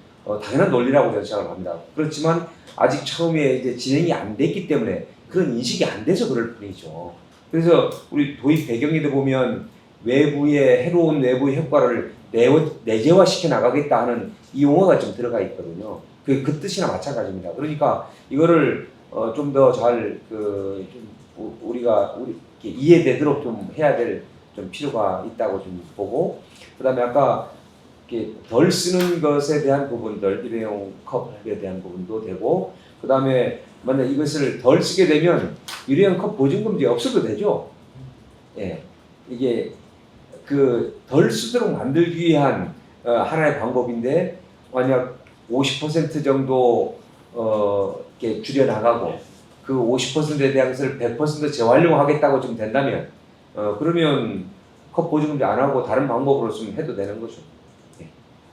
Speaker 3: 당연한 논리라고 저는 생각을 합니다. 그렇지만 아직 처음에 이제 진행이 안 됐기 때문에 그런 인식이 안 돼서 그럴 뿐이죠. 그래서 우리 도입 배경에도 보면 외부의 해로운 외부의 효과를 내재화시켜 나가겠다 하는 이 용어가 좀 들어가 있거든요. 그 뜻이나 마찬가지입니다. 그러니까 이거를 좀 더 잘 우리가 이해되도록 좀 해야 될 좀 필요가 있다고 좀 보고 그다음에 아까 이렇게 덜 쓰는 것에 대한 부분들 일회용 컵에 대한 부분도 되고 그다음에 만약 이것을 덜 쓰게 되면 일회용 컵 보증금제 없어도 되죠. 예, 이게 그 덜 쓰도록 만들기 위한 하나의 방법인데 만약 50% 정도 이렇게 줄여 나가고 그 50%에 대한 것을 100% 재활용하겠다고 좀 된다면 그러면 컵 보증금제 안 하고 다른 방법으로 좀 해도 되는 거죠. 예.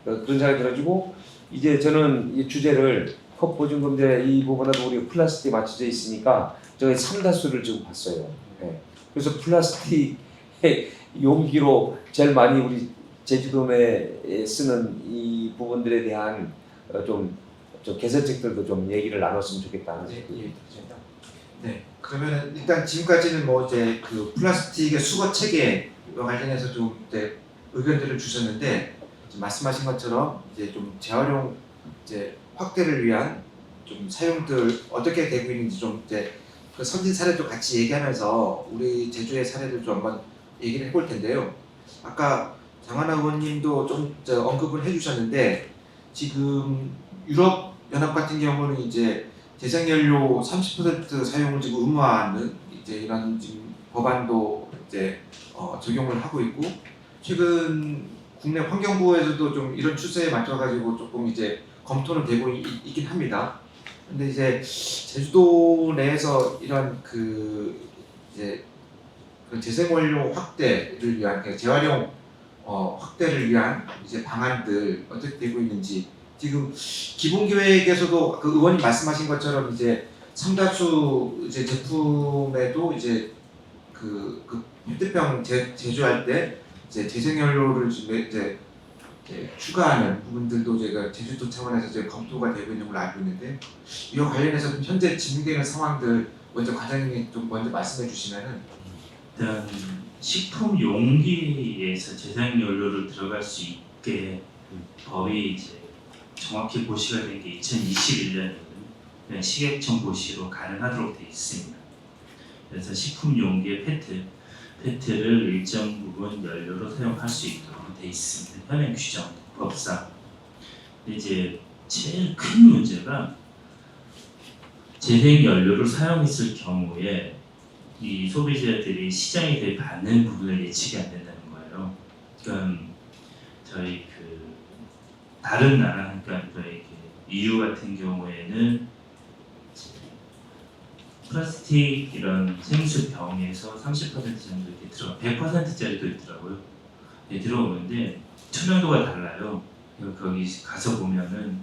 Speaker 3: 그런 생각이 들어지고 이제 저는 이 주제를 컵 보증금제 이 부분에도 우리 플라스틱이 맞춰져 있으니까 저희 3다수를 지금 봤어요. 예. 그래서 플라스틱 용기로 제일 많이 우리 제주도 내에 쓰는 이 부분들에 대한 좀 개선책들도 좀 얘기를 나눴으면 좋겠다는
Speaker 1: 네,
Speaker 3: 생각이
Speaker 1: 예.
Speaker 3: 듭니다.
Speaker 1: 네, 그러면 일단 지금까지는 뭐 이제 그 플라스틱의 수거 체계와 관련해서 좀 이제 의견들을 주셨는데 지금 말씀하신 것처럼 이제 좀 재활용 이제 확대를 위한 좀 사용들 어떻게 되고 있는지 좀 이제 그 선진 사례도 같이 얘기하면서 우리 제주의 사례를 좀 한번 얘기를 해볼 텐데요. 아까 장하나 의원님도 좀 언급을 해주셨는데 지금 유럽 연합 같은 경우는 이제 재생연료 30% 사용을 지금 의무화하는 이제 이런 지금 법안도 이제 적용을 하고 있고 최근 국내 환경부에서도 좀 이런 추세에 맞춰가지고 조금 이제 검토는 되고 있긴 합니다. 근데 이제 제주도 내에서 이런 그 이제 그 재생원료 확대를 위한 그러니까 재활용 확대를 위한 이제 방안들 어떻게 되고 있는지 지금 기본 계획에서도 그 의원님 말씀하신 것처럼 이제 삼다수 이제 제품에도 이제 그 페트병 제조할 때 이제 재생연료를 이제 추가하는 부분들도 제가 제주도 차원에서 이제 검토가 되고 있는 걸로 알고 있는데 이와 관련해서 좀 현재 진행되는 상황들 먼저 과장님이 좀 먼저 말씀해 주시면은
Speaker 2: 일단 식품 용기에서 재생연료를 들어갈 수 있게 법이 이제 정확히 고시가 된 게 2021년이거든요. 식약청 고시로 가능하도록 되어 있습니다. 그래서 식품 용기의 페트를 일정 부분 연료로 사용할 수 있도록 되어 있습니다. 현행 규정 법상. 근데 이제 제일 큰 문제가 재생연료를 사용했을 경우에 이 소비자들이 시장에 대해 받는 부분을 예측이 안 된다는 거예요. 그러니까 저희 그 다른 나라, 그러니까 저희 EU 같은 경우에는 플라스틱 이런 생수 병에서 30% 정도 이렇게 들어, 100%짜리도 있더라고요. 네, 들어오는데 투명도가 달라요. 거기 가서 보면은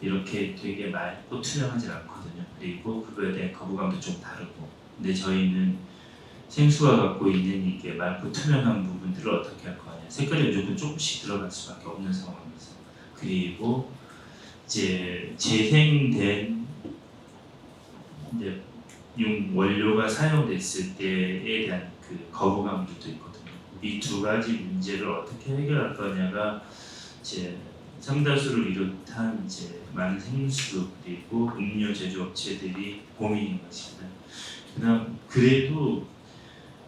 Speaker 2: 이렇게 되게 맑고 투명하지 않거든요. 그리고 그거에 대한 거부감도 좀 다르고. 근데 저희는 생수가 갖고 있는 이게 맑고 투명한 부분들을 어떻게 할 거냐. 색깔이 무조건 조금씩 들어갈 수밖에 없는 상황에서. 그리고 이제 재생된 이제 원료가 사용됐을 때에 대한 그 거부감도 있거든요. 이 두 가지 문제를 어떻게 해결할 거냐가 이제 상다수를 비롯한 이제 많은 생수 그리고 음료 제조업체들이 고민인 것입니다. 그다음 그래도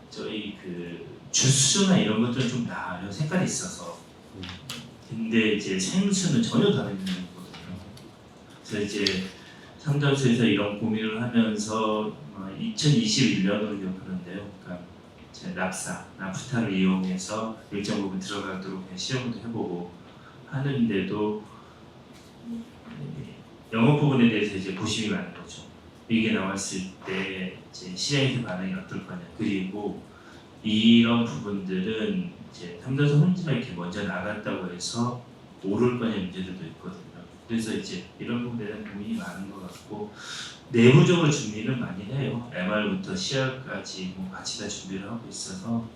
Speaker 2: 저희 그 주스나 이런 것들은 좀 나아요. 색깔이 있어서. 근데 이제 생수는 전혀 다른 거거든요. 그래서 이제 상담소에서 이런 고민을 하면서 2021년으로 기억하는데요. 그러니까 이제 나프타를 이용해서 일정 부분 들어가도록 시험도 해보고 하는데도 영업 부분에 대해서 이제 고심이 많은 거죠. 이게 나왔을 때 이제 시장에서 반응이 어떨 거냐. 그리고 이런 부분들은 이제 상담소 혼자 이렇게 먼저 나갔다고 해서 오를 거냐 문제들도 있거든요. 그래서 이제 이런 부분에 대한 고민이 많은 것 같고 내부적으로 준비는 많이 해요. MR부터 CR까지 뭐 같이 다 준비를 하고 있어서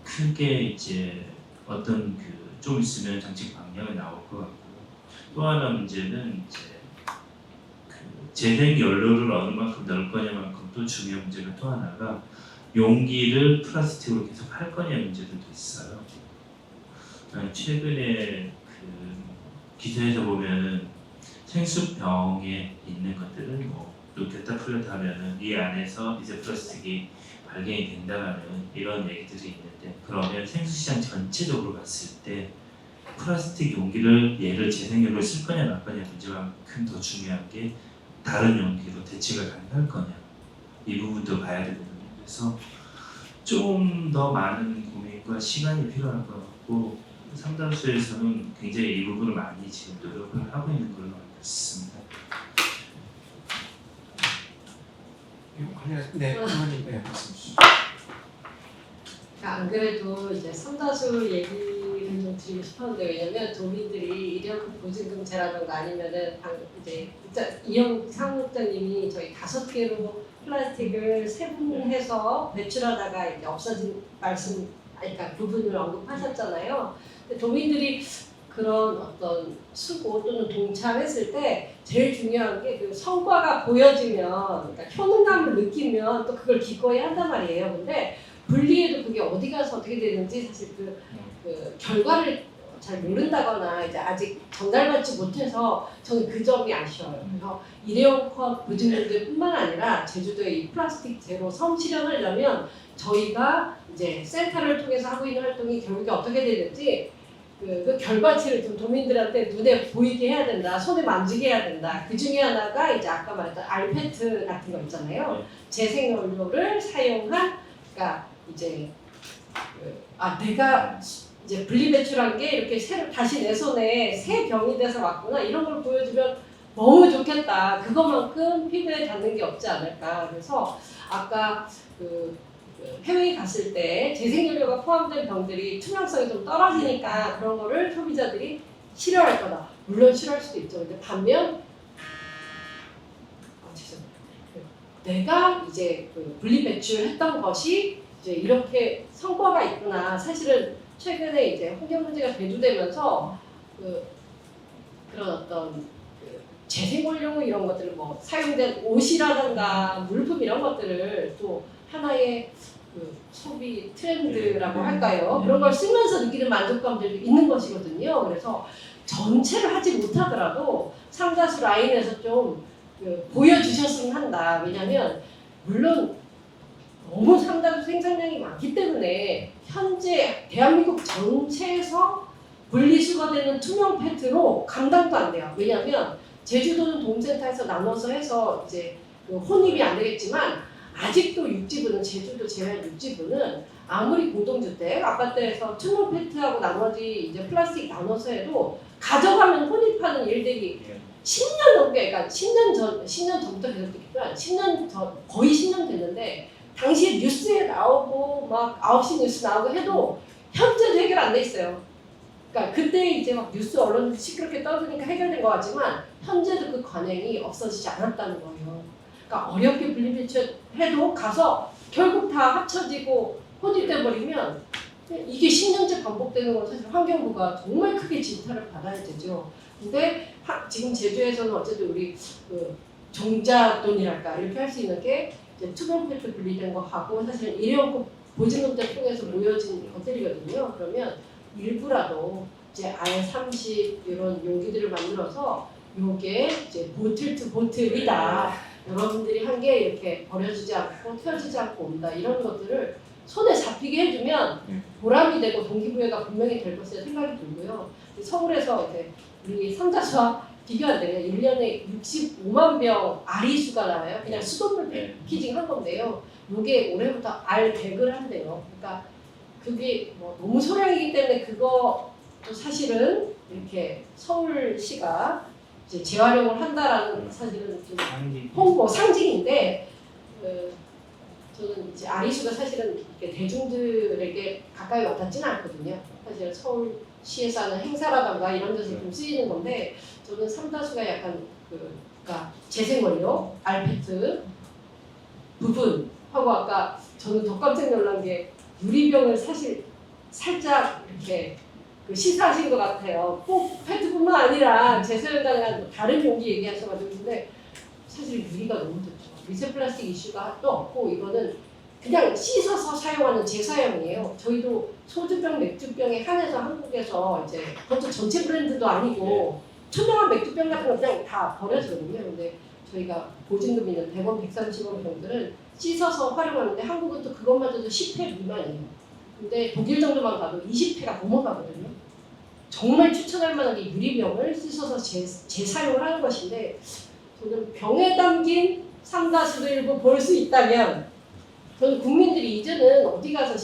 Speaker 2: 크게 이제 어떤 그 좀 있으면 정책 방향이 나올 것 같고 또 하나 문제는 이제 그 재생 연료를 어느 만큼 넣을 거냐만큼 또 중요한 문제가 또 하나가 용기를 플라스틱으로 계속 할 거냐 문제들도 있어요. 최근에 그 기사에서 보면은 생수병에 있는 것들은 뭐 녹였다 풀렸다 하면은 이 안에서 이제 플라스틱이 발견이 된다는 이런 얘기들이 있는데 그러면 생수시장 전체적으로 봤을 때 플라스틱 용기를 얘를 재생용으로 쓸 거냐 말 거냐 문제만큼 더 중요한 게 다른 용기로 대체가 가능할 거냐 이 부분도 봐야 되거든요. 그래서 좀 더 많은 고민과 시간이 필요할 것 같고 상담소에서는 굉장히 이 부분을 많이 지금 노력을 하고 있는 걸로 알고 있습니다.
Speaker 1: 네, 의원님 네, 말씀 주시죠.
Speaker 4: 안 그래도 이제 삼다수 얘기를 좀 좀 드리고 싶었는데 왜냐면 도민들이 일회용 보증금제라든가 아니면은 방금 이제 이영 상무장님이 저희 5개로 플라스틱을 세분해서 배출하다가 이제 없어진 말씀, 그러니까 부분을 언급하셨잖아요. 근데 도민들이 그런 어떤 수고 또는 동참했을 때 제일 중요한 게 그 성과가 보여지면, 그러니까 효능감을 느끼면 또 그걸 기꺼이 한단 말이에요. 근데 분리해도 그게 어디 가서 어떻게 되는지 사실 그 결과를 잘 모른다거나 이제 아직 전달받지 못해서 저는 그 점이 아쉬워요. 그래서 일회용 컵 보증금제뿐만 아니라 제주도의 이 플라스틱 제로 섬 실현하려면 저희가 이제 센터를 통해서 하고 있는 활동이 결국에 어떻게 되는지 그 결과치를 좀 도민들한테 눈에 보이게 해야 된다, 손에 만지게 해야 된다. 그 중에 하나가 이제 아까 말했던 알페트 같은 거 있잖아요. 재생연료를 사용한, 그러니까 이제 내가 이제 분리배출한 게 이렇게 새로 다시 내 손에 새 병이 돼서 왔구나, 이런 걸 보여주면 너무 좋겠다. 그것만큼 피부에 닿는 게 없지 않을까. 그래서 아까 그 해외에 갔을 때 재생연료가 포함된 병들이 투명성이 좀 떨어지니까 그런 거를 소비자들이 싫어할 거다. 물론 싫어할 수도 있죠. 근데 반면 죄송합니다. 내가 이제 그 분리배출했던 것이 이제 이렇게 성과가 있구나. 사실은 최근에 이제 환경 문제가 대두되면서 그런 어떤 재생원료 이런 것들을 뭐 사용된 옷이라든가 물품 이런 것들을 또 하나의 그 소비 트렌드라고 할까요? 그런 걸 쓰면서 느끼는 만족감들도 있는 것이거든요. 그래서 전체를 하지 못하더라도 상다수 라인에서 좀 보여주셨으면 한다. 왜냐하면 물론 너무 상당수 생산량이 많기 때문에 현재 대한민국 전체에서 분리수거 되는 투명 페트로 감당도 안 돼요. 왜냐하면 제주도는 동센터에서 나눠서 해서 이제 혼입이 안 되겠지만 아직도 육지부는, 제주도 제외한 육지부는 아무리 공동주택 아파트에서 투명 페트하고 나머지 이제 플라스틱 나눠서 해도 가져가면 혼입하는 일들이 10년 넘게, 그러니까 10년 전부터 계속됐지만 10년 전, 거의 10년 됐는데 당시에 뉴스에 나오고 막 9시 뉴스 나오고 해도 현재도 해결 안 돼 있어요. 그러니까 그때 이제 막 뉴스 언론들 시끄럽게 떠드니까 해결된 것 같지만 현재도 그 관행이 없어지지 않았다는 거예요. 그러니까 어렵게 분리배출해도 가서 결국 다 합쳐지고 혼입돼 버리면 이게 10년째 반복되는 건 사실 환경부가 정말 크게 진타를 받아야 되죠. 근데 지금 제주에서는 어쨌든 우리 그 종잣돈이랄까 이렇게 할 수 있는 게 이제 투명 페트 분리된 거 하고 사실 일회용 보증금제 통해서 모여진 것들이거든요. 그러면 일부라도 이제 R30 이런 용기들을 만들어서 요게 이제 보틀 투 보틀이다. 여러분들이 한 게 이렇게 버려지지 않고 튀어지지 않고 온다. 이런 것들을 손에 잡히게 해주면 보람이 되고 동기부여가 분명히 될 것이라 생각이 들고요. 서울에서 이제 우리 삼자수와 비교하는데 1년에 65만 병 아리수가 나와요. 그냥 수돗물 패키징 한 건데요. 요게 올해부터 R100을 한대요. 그러니까 그게 뭐 너무 소량이기 때문에 그것도 사실은 이렇게 서울시가 이제 재활용을 한다라는 사실은 좀 홍보 상징인데 저는 이제 아리수가 사실은 이렇게 대중들에게 가까이 와닿지는 않거든요. 사실 서울시에서 하는 행사라던가 이런 데서 좀 쓰이는 건데 저는 삼다수가 약간 그러니까 재생원료, 알페트 부분 하고 아까 저는 더 깜짝 놀란 게 유리병을 사실 살짝 이렇게 시사하신 것 같아요. 꼭 페트뿐만 아니라 재사용 가능한 다른 용기 얘기하셔가지고 근데 사실 유리가 너무 좋죠. 미세 플라스틱 이슈가 또 없고 이거는 그냥 씻어서 사용하는 재사용이에요. 저희도 소주병, 맥주병에 한해서 한국에서 이제 그것도 전체 브랜드도 아니고 투명한 맥주병 같은 거 그냥 다 버려지거든요. 근데 저희가 보증금 있는 100원, 130원 병들은 씻어서 활용하는데 한국은 또 그것마저도 10회 미만이에요. 근데 독일 정도만 가도 20회가 넘어가거든요. 정말 추천할 만한 게 유리병을 씻어서 재사용을 하는 것인데 저는 병에 담긴 삼다수를 일부 볼 수 있다면 저는 국민들이 이제는 어디 가서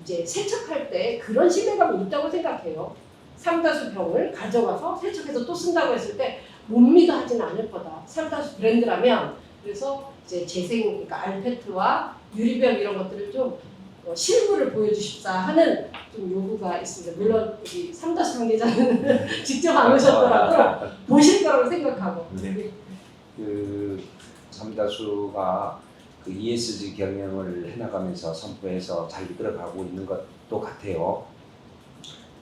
Speaker 4: 이제 세척할 때 그런 신뢰감이 있다고 생각해요. 삼다수 병을 가져가서 세척해서 또 쓴다고 했을 때 못 믿어 하지는 않을 거다. 삼다수 브랜드라면 그래서 이제 재생, 그러니까 알페트와 유리병 이런 것들을 좀 실물을 보여주십사 하는 좀 요구가 있습니다. 물론 우리 삼다수 관계자는 직접 안 오셨더라도 보실 거라고 생각하고.
Speaker 1: 네.
Speaker 3: 그 삼다수가 그 ESG 경영을 해나가면서 선포해서 잘 이끌어가고 있는 것도 같아요.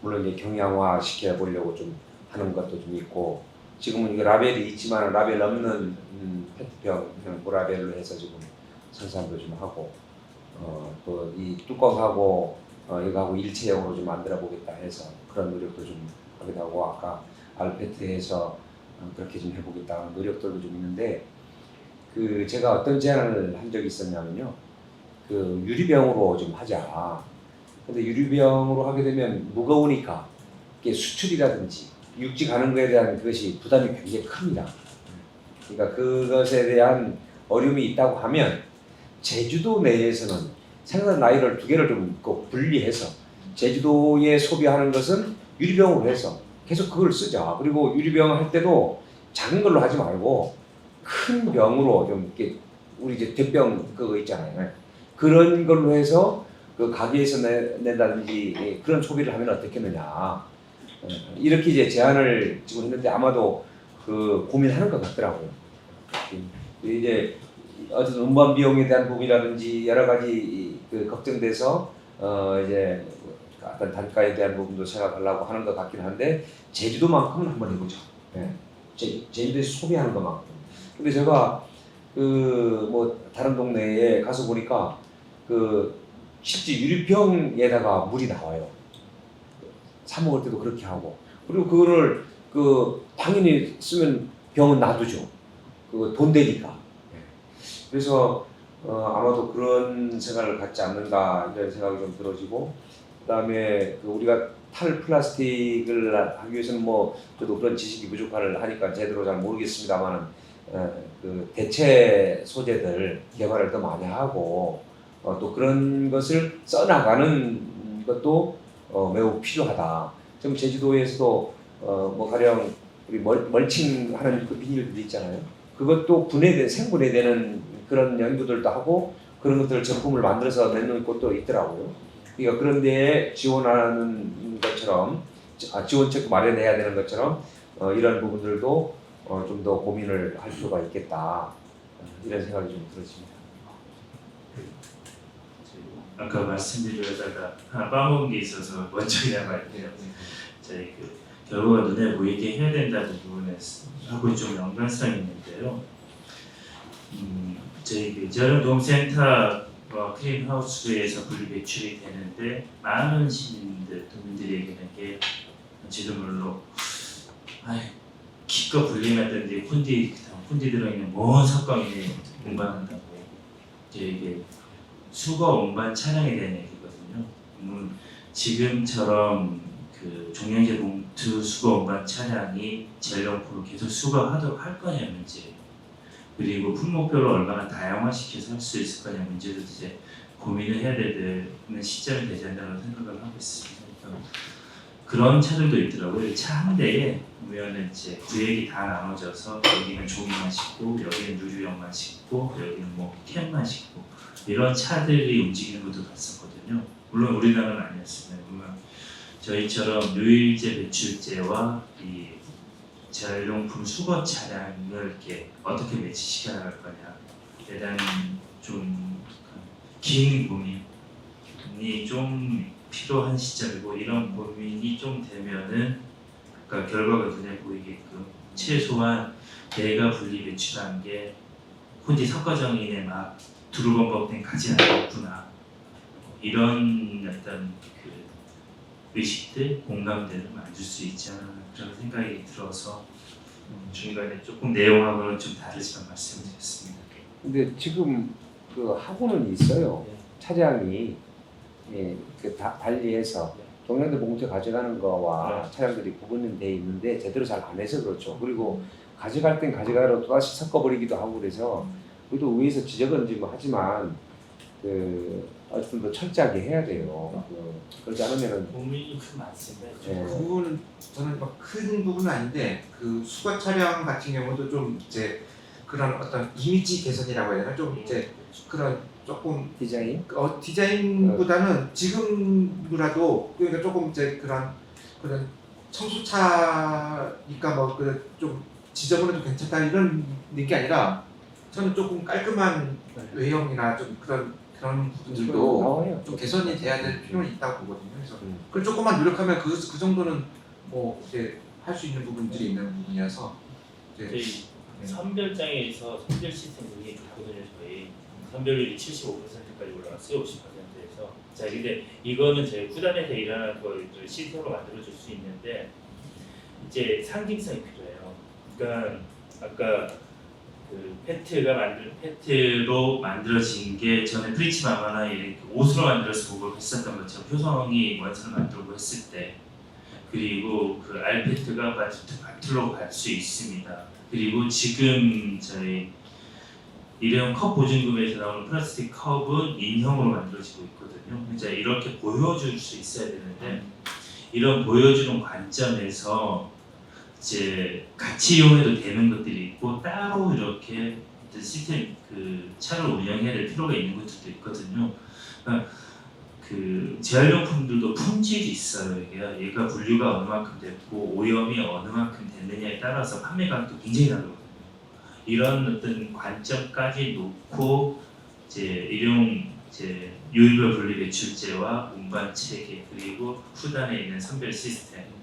Speaker 3: 물론 이제 경량화 시켜보려고 좀 하는 것도 좀 있고, 지금은 이게 라벨이 있지만 라벨 없는 페트병 그냥 무라벨로 해서 지금 생산도 좀 하고, 또 이 뚜껑하고 이거하고 일체형으로 좀 만들어 보겠다 해서 그런 노력도 좀 하기도 하고, 아까 알페트에서 그렇게 좀 해보겠다는 노력들도 좀 있는데, 그 제가 어떤 제안을 한 적이 있었냐면요, 그 유리병으로 좀 하자. 근데 유리병으로 하게 되면 무거우니까 이게 수출이라든지 육지 가는 거에 대한 그것이 부담이 굉장히 큽니다. 그러니까 그것에 대한 어려움이 있다고 하면 제주도 내에서는 생산 라인을 두 개를 좀 분리해서 제주도에 소비하는 것은 유리병으로 해서 계속 그걸 쓰자. 그리고 유리병 할 때도 작은 걸로 하지 말고 큰 병으로 좀 이렇게 우리 이제 대병 그거 있잖아요. 그런 걸로 해서 그 가게에서 낸다든지 그런 소비를 하면 어떻겠느냐. 이렇게 이제 제안을 지금 했는데 아마도 그 고민하는 것 같더라고요. 이제 어떤 운반 비용에 대한 부분이라든지 여러 가지 그 걱정돼서 이제 어떤 단가에 대한 부분도 생각하려고 하는 것 같긴 한데, 제주도만큼은 한번 해보죠. 네. 제주도에서 소비하는 것만큼. 근데 제가 그 뭐 다른 동네에 가서 보니까 그 실제 유리병에다가 물이 나와요. 사 먹을 때도 그렇게 하고, 그리고 그거를 그 당연히 쓰면 병은 놔두죠. 그거 돈 되니까. 그래서 아마도 그런 생각을 갖지 않는가 이런 생각이 좀 들어지고, 그다음에 그 우리가 탈 플라스틱을 하기 위해서는 뭐 저도 그런 지식이 부족하니까 제대로 잘 모르겠습니다만은 그 대체 소재들 개발을 더 많이 하고 또 그런 것을 써나가는 것도 매우 필요하다. 지금 제주도에서도 뭐 가령 우리 멀칭하는 그 비닐들 있잖아요. 그것도 생분해되는 그런 연구들도 하고 그런 것들 제품을 만들어서 내는 곳도 있더라고요. 그러니까 그런 데에 지원하는 것처럼 지원책 마련해야 되는 것처럼 이런 부분들도 좀 더 고민을 할 필요가 있겠다. 이런 생각이 좀 들었습니다.
Speaker 2: 아까 말씀드리려다가 하나 빠먹은 게 있어서 먼저 그냥 말해요. 저희 그 결과가 눈에 보이게 해야 된다는 부분에 하고 좀 연관성이 있는데요. 저희 그 재활용도움센터와 클린하우스에서 분리 배출이 되는데 많은 도민들에게는 이게 지금물로 기껏 분리했던데 콘디 들어있는 먼 석광이 운반한다고 이게 수거 운반 차량에 대한 얘기거든요. 지금처럼 그 종량제 봉투 수거 운반 차량이 재활용품을 계속 수거하도록 할 거냐 문제, 그리고 품목별로 얼마나 다양화시켜서 할 수 있을 거냐 문제도 이제 고민을 해야 되는 시점이 되지 않나라고 생각을 하고 있습니다. 그런 차들도 있더라고요. 차 한 대에 보면은 이제 구획이 다 나눠져서 여기는 종이만 싣고 여기는 유리병만 싣고 여기는 뭐 캔만 싣고 이런 차들이 움직이는 것도 봤었거든요. 물론 우리나라는 아니었습니다. 물론 저희처럼 유일제 배출제와 이 재활용품 수거 차량을 이렇게 어떻게 매치시켜 나갈 거냐에 대한 좀 긴 고민이 좀 필요한 시점이고, 이런 고민이 좀 되면은 아까 결과가 눈에 보이게끔 최소한 내가 분리 배출한 게 콘디 석가정인에 막 두루번벅된 가지는 않았구나, 이런 어떤 그 의식들, 공감대를 만들 수 있지 않나 그런 생각이 들어서 중간에 조금 내용하고는 좀 다르지만 말씀드렸습니다.
Speaker 3: 근데 지금 그 하고는 있어요. 차량이 그 달리해서 종량제 봉투 가져가는 거와 차량들이 구분돼 있는데 제대로 잘 안 해서 그렇죠. 그리고 가져갈 땐 가져가로 또다시 섞어버리기도 하고 그래서, 그래도 위에서 지적은 좀 하지만 그 어쨌든 더 철저하게 해야 돼요. 그렇지 않으면은
Speaker 2: 고민이 좀 많습니다.
Speaker 1: 그 부분은 저는 막 큰 부분은 아닌데, 그 수거 차량 같은 경우도 좀 이제 그런 어떤 이미지 개선이라고 해야 되나, 좀 이제 그런 조금
Speaker 3: 디자인.
Speaker 1: 디자인보다는 지금이라도 그러니까 조금 이제 그런 청소차니까 뭐 좀 지저분해도 괜찮다 이런 게 아니라 저는 조금 깔끔한 외형이나 좀 그런 부분들도
Speaker 3: 나와요.
Speaker 1: 좀 개선이 돼야 될 필요는 있다고 보거든요. 그래서
Speaker 3: 음.
Speaker 1: 그걸 조금만 노력하면 그 정도는 뭐 이제 할 수 있는 부분들이 있는 부분이어서 이제
Speaker 5: 저희 선별장에서 선별 시스템 굉장히 좋거든요. 저희 선별률이 75%까지 올라갔어요. 50%에서. 자, 근데 이거는 저희 구단에서 일하는 걸 시스템으로 만들어줄 수 있는데 이제 상징성이 필요해요. 그러니까 아까 그 페트로 만들어진 게 전에 프리치 마마나 이렇게 옷으로 만들어서 보고 했었던 것처럼 효성이 원선을 만들고 했을 때, 그리고 그 알페트가 바틀로 갈 수 있습니다. 그리고 지금 저희 일회용 컵 보증금에서 나오는 플라스틱 컵은 인형으로 만들어지고 있거든요. 이제 이렇게 보여줄 수 있어야 되는데 이런 보여주는 관점에서 이제 같이 이용해도 되는 것들이 있고 따로 이렇게 시스템 그 차를 운영해야 될 필요가 있는 것들도 있거든요. 그러니까 그 재활용품들도 품질이 있어요. 얘가 분류가 어느 만큼 됐고 오염이 어느 만큼 됐느냐에 따라서 판매가격도 굉장히 다르거든요. 이런 어떤 관점까지 놓고 이제 일용 이제 유인별 분리 배출제와 운반 체계 그리고 후단에 있는 선별 시스템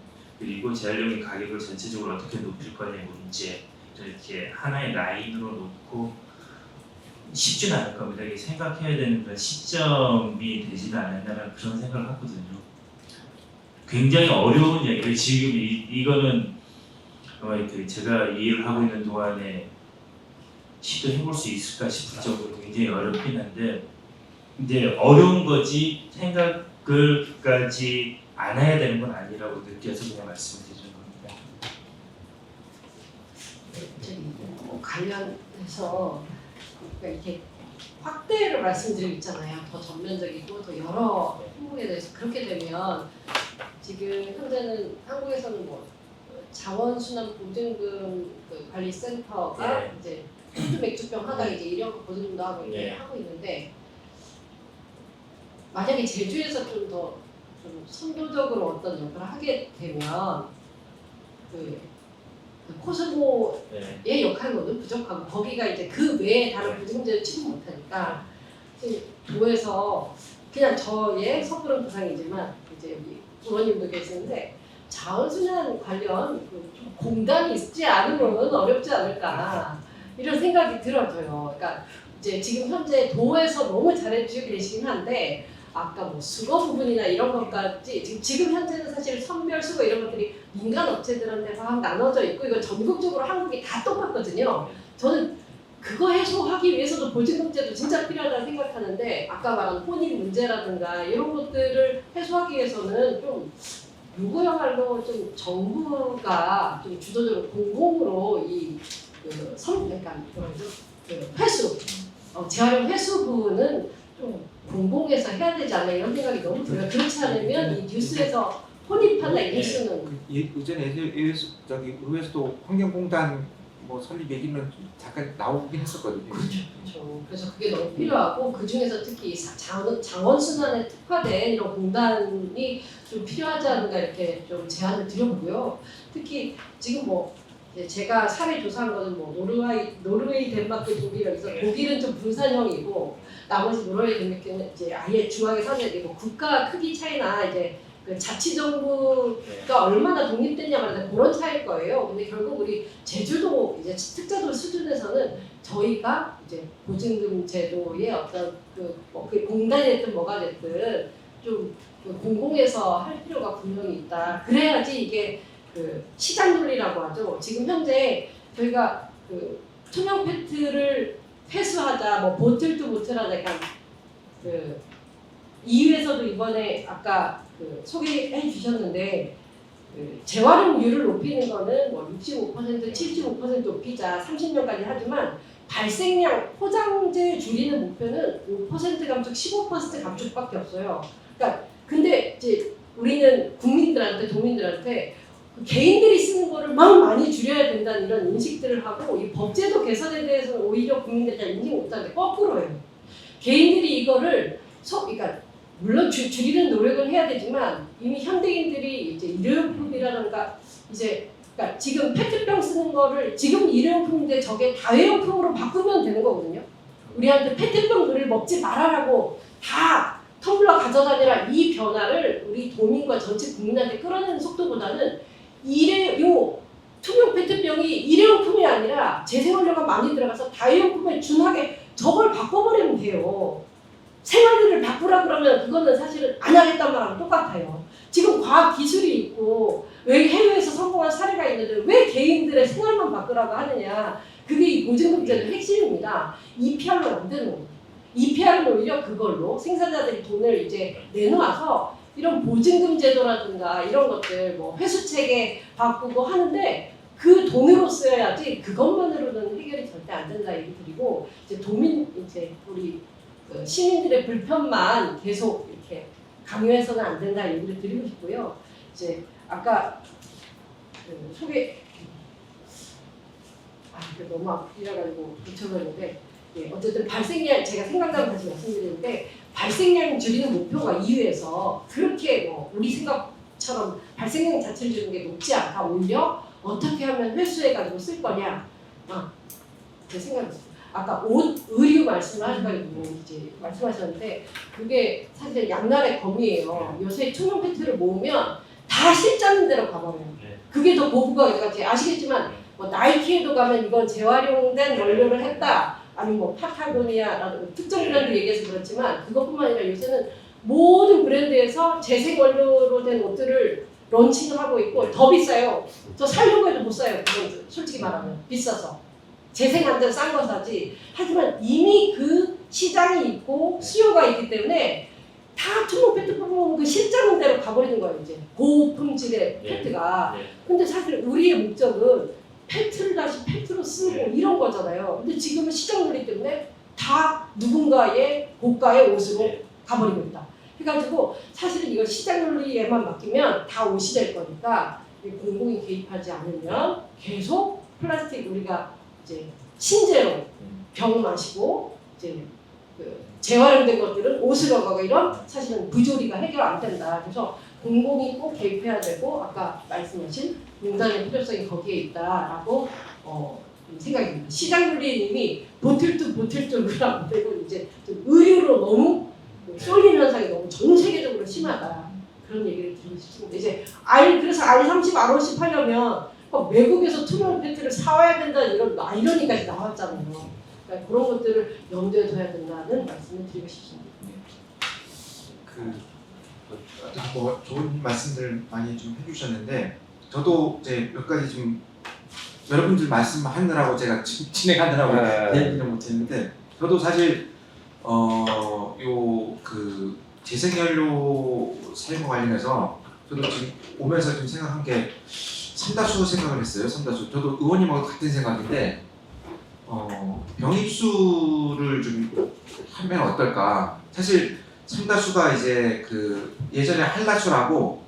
Speaker 5: 그리고 재활용의 가격을 전체적으로 어떻게 높일 거냐의 문제 이렇게 하나의 라인으로 놓고 쉽지는 않을 겁니다. 이게 생각해야 되는 그런 시점이 되지는 않았나라는 그런 생각을 하거든요. 굉장히 어려운 얘기예요. 지금 이거는 아마 그 제가 이 일을 하고 있는 동안에 시도해볼 수 있을까 싶을 정도로 굉장히 어렵긴 한데 근데 어려운 거지 생각을까지 안 해야 되는 건 아니라고 느껴서 그냥 말씀을 드리는 겁니다.
Speaker 4: 관련해서 그러니까 이렇게 확대를 말씀드리고 있잖아요. 더 전면적이고 더 여러 항목에 대해서 그렇게 되면 지금 현재는 한국에서는 뭐 자원순환 보증금 그 관리센터가
Speaker 5: 네.
Speaker 4: 이제 소주 맥주병 하다가 이제 일회용 보증금도 하고 이렇게
Speaker 5: 네.
Speaker 4: 하고 있는데 만약에 제주에서 좀 더 좀 선도적으로 어떤 역할을 하게 되면 그 코스모의
Speaker 5: 네.
Speaker 4: 역할로는 부족하고 거기가 이제 그 외에 다른 보증제를 취급 못하니까 지금 도에서 그냥 저의 섣부른 구상이지만 이제 여기 부모님도 계시는데 자원순환 관련 좀 공단이 있지 않으면 어렵지 않을까 이런 생각이 들어져요. 그러니까 이제 지금 현재 도에서 너무 잘해주고 계시긴 한데 아까 뭐 수거 부분이나 이런 것까지 지금 현재는 사실 선별 수거 이런 것들이 민간 업체들한테서 나눠져 있고 이건 전국적으로 한국이 다 똑같거든요. 저는 그거 해소하기 위해서도 보증금제도 진짜 필요하다고 생각하는데 아까 말한 혼인 문제라든가 이런 것들을 해소하기 위해서는 좀 요거야말로 좀 정부가 좀 주도적으로 공공으로 그러니까 뭐라죠? 그 회수 재활용 회수 부분은 좀 공공에서 해야 되지 않나 이런 생각이 너무 들어요. 그렇지 않으면 이 뉴스에서 혼입한다 이 뉴스는
Speaker 1: 예전에 의회에서도 환경공단 뭐 설립 얘기는 잠깐 나오긴 했었거든요.
Speaker 4: 그렇죠. 그래서 그게 너무 필요하고 그 중에서 특히 자원순환에 특화된 이런 공단이 좀 필요하지 않은가 이렇게 좀 제안을 드려보고요. 특히 지금 뭐 제가 사례 조사한 거는 뭐 노르웨이, 덴마크, 독일 여기서 독일은 좀 분산형이고 나머지 노르웨이, 덴마크는 이제 아예 중앙에 서는 뭐 국가 크기 차이나 이제 그 자치정부가 얼마나 독립됐냐 말하는 그런 차이일 거예요. 근데 결국 우리 제주도 이제 특자도 수준에서는 저희가 이제 보증금 제도의 어떤 그 공단이 됐든 뭐가 됐든 좀 공공에서 할 필요가 분명히 있다. 그래야지 이게 그 시장 논리라고 하죠. 지금 현재 저희가 그 투명 페트를 회수하자, 뭐 보틀 투 보틀하자, 약간 그 EU에서도 이번에 아까 그 소개해 주셨는데 그 재활용률을 높이는 거는 뭐 65%, 75% 높이자 30년까지 하지만 발생량 포장재 줄이는 목표는 5% 감축, 15% 감축밖에 없어요. 그러니까 근데 이제 우리는 도민들한테 개인들이 쓰는 거를 막 많이 줄여야 된다는 이런 인식들을 하고 이 법제도 개선에 대해서는 오히려 국민들이 잘 인식 못하는데 거꾸로예요. 개인들이 이거를 그러니까 물론 줄이는 노력을 해야 되지만 이미 현대인들이 이제 일회용품이라든가 이제 그러니까 지금 페트병 쓰는 거를 지금 일회용품인데 저게 다회용품으로 바꾸면 되는 거거든요. 우리한테 페트병들을 먹지 말아라고 다 텀블러 가져다니라 이 변화를 우리 도민과 전체 국민한테 끌어내는 속도보다는 투명 페트병이 일회용품이 아니라 재생원료가 많이 들어가서 다회용품에 준하게 저걸 바꿔버리면 돼요. 생활비를 바꾸라 그러면 그거는 사실은 안 하겠단 말하고 똑같아요. 지금 과학 기술이 있고 왜 해외에서 성공한 사례가 있는데 왜 개인들의 생활만 바꾸라고 하느냐. 그게 이 보증금제의 핵심입니다. EPR로 안 되는 거예요. EPR은 오히려 그걸로 생산자들이 돈을 이제 내놓아서 이런 보증금 제도라든가 이런 것들 뭐 회수체계 바꾸고 하는데 그 돈으로 써야지 그것만으로는 해결이 절대 안 된다 얘기 드리고 이제 우리 그 시민들의 불편만 계속 이렇게 강요해서는 안 된다 얘기를 드리고 싶고요. 이제 아까 그 이거 너무 앞이라가지고 놓쳐버렸는데 어쨌든 발생량 제가 생각나면 다시 말씀드리는데 발생량 줄이는 목표가 EU에서 그렇게 우리 생각처럼 발생량 자체를 줄이는 게 높지 않다. 오히려 어떻게 하면 회수해가지고 쓸 거냐. 제 생각이었어요. 아까 옷, 의류 말씀하셔가지고 이제 말씀하셨는데 그게 사실 양날의 검이에요. 요새 투명 페트를 모으면 다 실자는 대로 가버려요. 그게 더 고부가 돼가지고 아시겠지만 뭐 나이키에도 가면 이건 재활용된 원료를 했다. 아니면 뭐 파타고니아라는 특정 브랜드 얘기해서 그렇지만 그것뿐만 아니라 요새는 모든 브랜드에서 재생 원료로 된 옷들을 런칭을 하고 있고 더 비싸요. 저 살려고 해도 못 사요. 그건 솔직히 말하면 비싸서. 재생한 데는 싼 거 사지. 하지만 이미 그 시장이 있고 수요가 있기 때문에 다 투명 페트 뽑으면 그 실장은 대로 가버리는 거예요. 이제 고품질의 페트가. 근데 사실 우리의 목적은 페트를 다시 페트로 쓰고 이런 거잖아요. 근데 지금은 시장 논리 때문에 다 누군가의 고가의 옷으로 가버리고 있다. 해가지고 사실은 이거 시장 논리에만 맡기면 다 옷이 될 거니까 공공이 개입하지 않으면 계속 플라스틱 우리가 이제 신재로 병 마시고 이제 그 재활용된 것들은 옷을 가고 이런 사실은 부조리가 해결 안 된다. 그래서 공공이 꼭 개입해야 되고 아까 말씀하신 농단의 필요성이 거기에 있다라고 생각이 듭니다. 시장 논리님이 보틀2보틀2로 안 되고 이제 좀 의류로 너무 쏠림 현상이 너무 전 세계적으로 심하다. 그런 얘기를 드리고 싶습니다. 이제 그래서 R30, R50 하려면 외국에서 투명 페트를 사와야 된다 이런 아이러니까지 나왔잖아요. 그러니까 그런 것들을 염두에 둬야 된다는 말씀을 드리고 싶습니다.
Speaker 1: 뭐 좋은 말씀들 많이 좀 해주셨는데 저도 이제 몇 가지 좀 여러분들 말씀하느라고 제가 진행하느라고 얘기를 못했는데 저도 사실 그 재생연료 사용 관련해서 저도 지금 오면서 좀 생각한 게 삼다수 생각을 했어요. 삼다수. 저도 의원님하고 같은 생각인데 병입수를 좀 하면 어떨까. 사실 삼다수가 이제 그 예전에 한라수라고